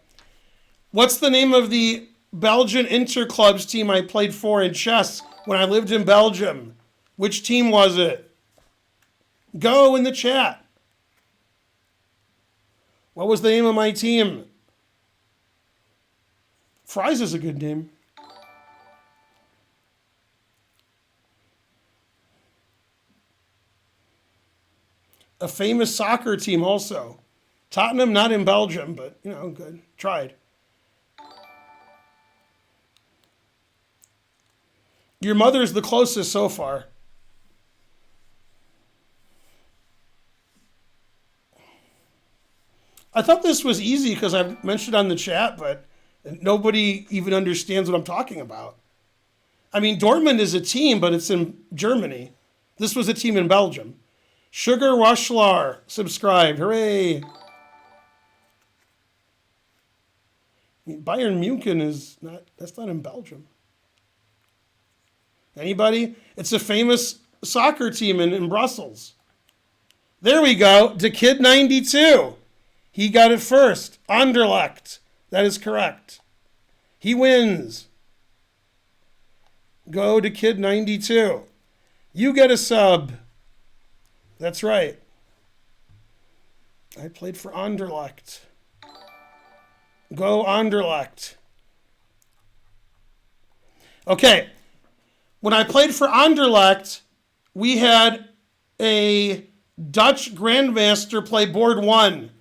What's the name of the Belgian interclubs team I played for in chess when I lived in Belgium? Which team was it? Go in the chat. What was the name of my team? Fries is a good name. A famous soccer team also. Tottenham, not in Belgium, but, good. Tried. Your mother's the closest so far. I thought this was easy because I've mentioned on the chat, but nobody even understands what I'm talking about. I mean, Dortmund is a team, but it's in Germany. This was a team in Belgium. Sugar Rushlar subscribed. Hooray. Bayern Munich is not, that's not in Belgium. Anybody? It's a famous soccer team in Brussels. There we go. The Kid 92. He got it first. Anderlecht. That is correct. He wins. Go to Kid 92. You get a sub. That's right. I played for Anderlecht. Go Anderlecht. Okay. When I played for Anderlecht, we had a Dutch Grandmaster play board 1.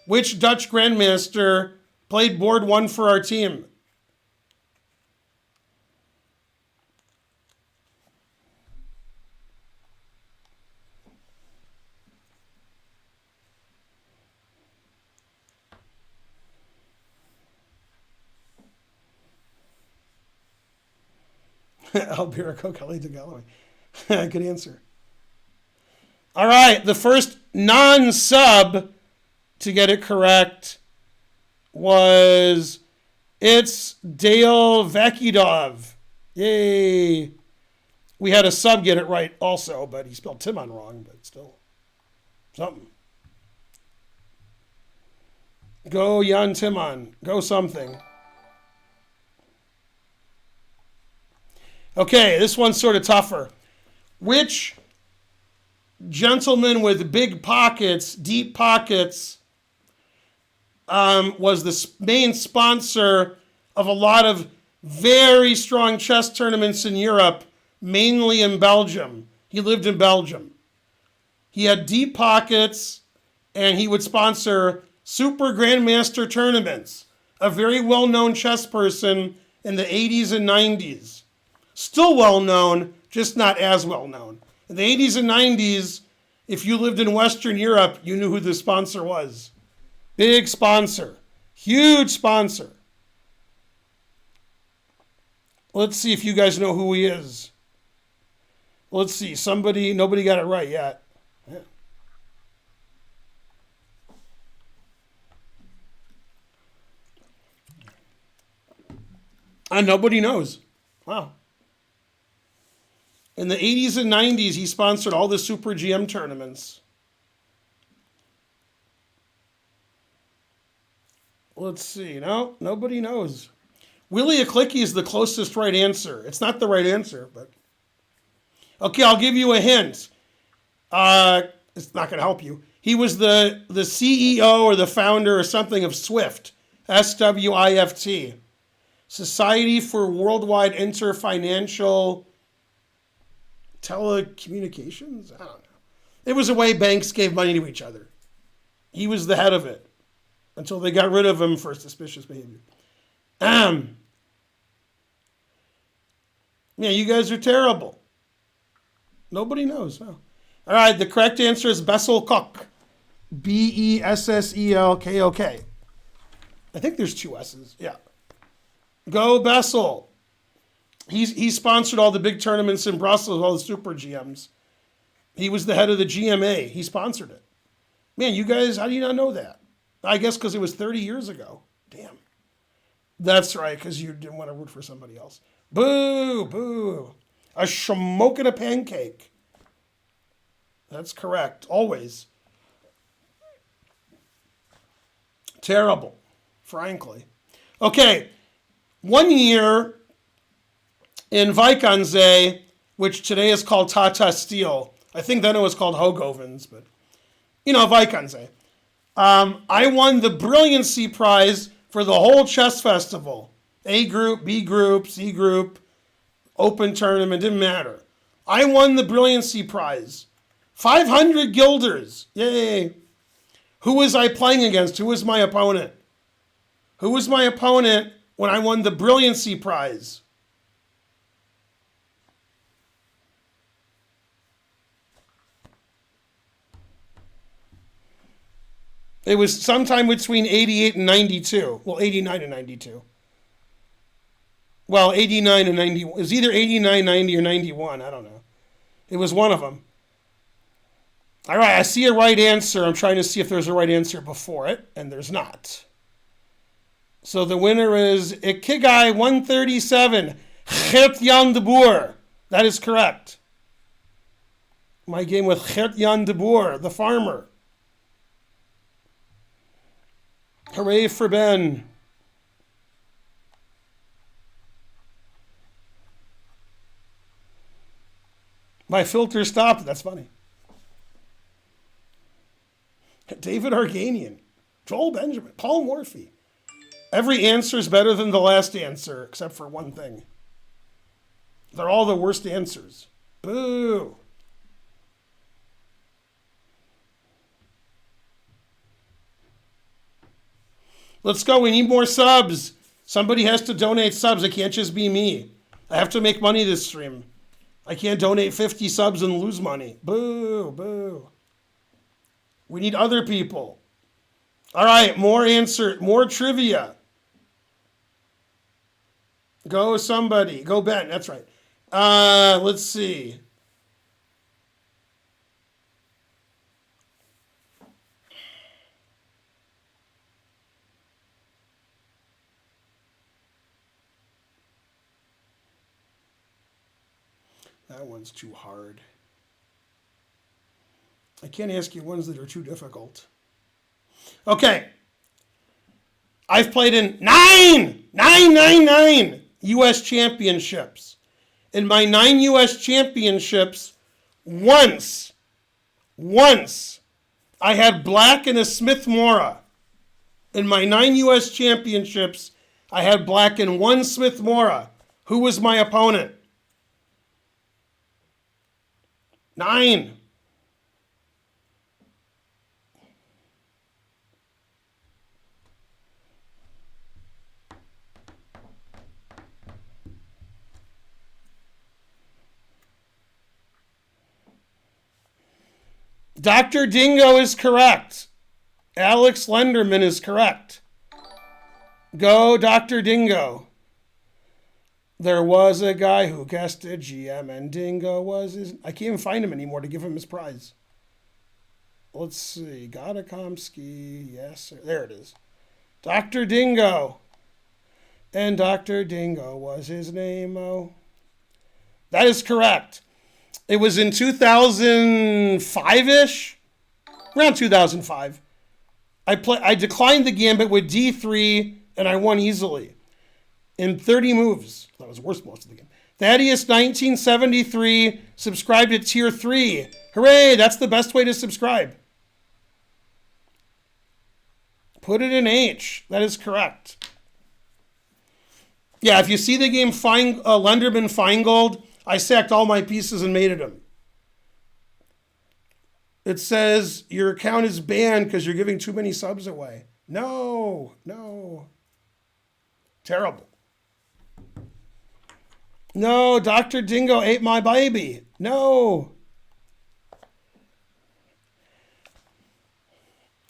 Which Dutch Grandmaster played board 1 for our team? Alberico Kelly de Galloway. Good answer. All right, the first non-sub to get it correct was it's Dale Vakidov. Yay. We had a sub get it right also, but he spelled Timon wrong, but still something. Go Jan Timon. Go something. Okay, this one's sort of tougher. Which gentleman with big pockets, deep pockets, was the main sponsor of a lot of very strong chess tournaments in Europe, mainly in Belgium? He lived in Belgium. He had deep pockets, and he would sponsor Super Grandmaster tournaments. A very well-known chess person in the 80s and 90s. Still well-known, just not as well-known. In the 80s and 90s, if you lived in Western Europe, you knew who the sponsor was. Big sponsor. Huge sponsor. Let's see if you guys know who he is. Let's see. Nobody got it right yet. Yeah. And nobody knows. Wow. In the 80s and 90s, he sponsored all the Super GM tournaments. Let's see. No, nobody knows. Willie Aklicki is the closest right answer. It's not the right answer, but... Okay, I'll give you a hint. It's not going to help you. He was the CEO or the founder or something of SWIFT. SWIFT. Society for Worldwide Interfinancial Telecommunications? I don't know. It was a way banks gave money to each other. He was the head of it until they got rid of him for suspicious behavior. Yeah, you guys are terrible. Nobody knows. Oh. All right, the correct answer is Bessel Koch. Besselkok. I think there's 2 S's. Yeah. Go Bessel. He sponsored all the big tournaments in Brussels, all the Super GMs. He was the head of the GMA. He sponsored it. Man, you guys, how do you not know that? I guess because it was 30 years ago. Damn. That's right, because you didn't want to root for somebody else. Boo, boo. A schmoke and a pancake. That's correct, always. Terrible, frankly. Okay, 1 year in Vikonsay, which today is called Tata Steel. I think then it was called Hogovens, but, Vikonsay. I won the Brilliancy Prize for the whole chess festival. A group, B group, C group, open tournament, didn't matter. I won the Brilliancy Prize. 500 guilders. Yay. Who was I playing against? Who was my opponent? Who was my opponent when I won the Brilliancy Prize? It was sometime between 88 and 92. Well, 89 and 92. Well, 89 and 90. It was either 89, 90, or 91. I don't know. It was one of them. All right, I see a right answer. I'm trying to see if there's a right answer before it, and there's not. So the winner is Ikigai 137, Geert Jan de Boer. That is correct. My game with Geert Jan de Boer, the farmer. Hooray for Ben. My filter stopped. That's funny. David Arganian, Joel Benjamin, Paul Morphy. Every answer is better than the last answer, except for one thing. They're all the worst answers. Boo. Let's go. We need more subs. Somebody has to donate subs. It can't just be me. I have to make money this stream. I can't donate 50 subs and lose money. Boo, boo. We need other people. All right, more trivia. Go somebody. Go Ben. That's right. Let's see. That one's too hard. I can't ask you ones that are too difficult. Okay. I've played in nine U.S. championships. In my 9 U.S. championships, once, I had black in a Smith Mora. In my 9 U.S. championships, I had black in one Smith Mora. Who was my opponent? 9. Dr. Dingo is correct. Alex Lenderman is correct. Go, Dr. Dingo. There was a guy who guessed a GM, and Dingo was his... I can't even find him anymore to give him his prize. Let's see. Gotakomsky. Yes, sir. There it is. Dr. Dingo. And Dr. Dingo was his name. Oh, that is correct. It was in 2005-ish. Around 2005. I declined the gambit with D3, and I won easily. In 30 moves. That was worse most of the game. Thaddeus 1973 subscribed to Tier 3. Hooray, that's the best way to subscribe. Put it in H. That is correct. Yeah, if you see the game Lenderman Feingold, I sacked all my pieces and mated him. It says your account is banned because you're giving too many subs away. No. Terrible. No, Dr. Dingo ate my baby. No.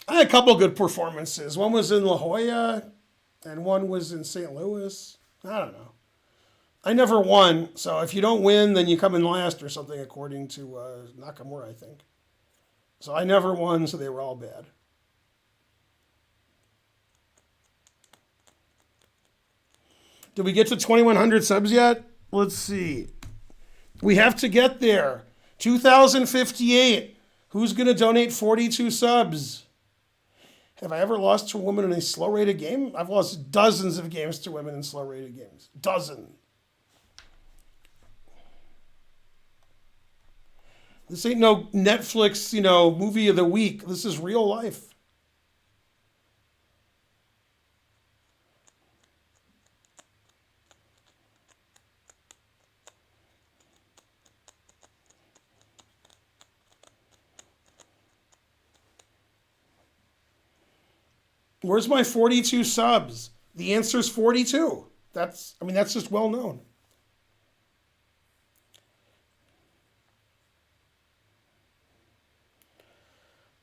I had a couple good performances. One was in La Jolla, and one was in St. Louis. I don't know. I never won, so if you don't win, then you come in last or something, according to Nakamura, I think. So I never won, so they were all bad. Did we get to 2,100 subs yet? Let's see. We have to get there. 2,058. Who's going to donate 42 subs? Have I ever lost to a woman in a slow-rated game? I've lost dozens of games to women in slow-rated games. Dozen. This ain't no Netflix, movie of the week. This is real life. Where's my 42 subs? The answer is 42. That's just well known.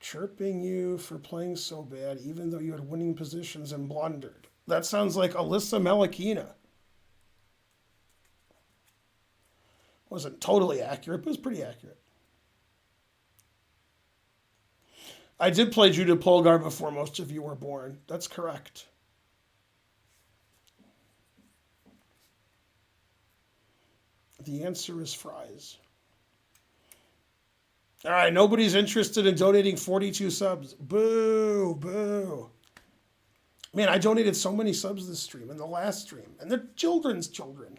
Chirping you for playing so bad, even though you had winning positions and blundered. That sounds like Alyssa Melakina. Wasn't totally accurate, but it was pretty accurate. I did play Judah Polgar before most of you were born. That's correct. The answer is fries. All right, nobody's interested in donating 42 subs. Boo, boo. Man, I donated so many subs this stream and the last stream, and they're children's children.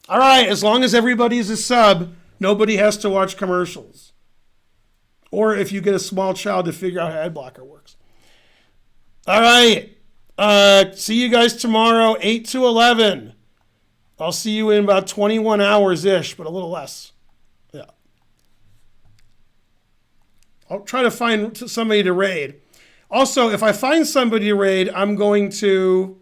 All right, as long as everybody's a sub, nobody has to watch commercials. Or if you get a small child to figure out how ad blocker works. All right. See you guys tomorrow, 8 to 11. I'll see you in about 21 hours-ish, but a little less. Yeah. I'll try to find somebody to raid. Also, if I find somebody to raid, I'm going to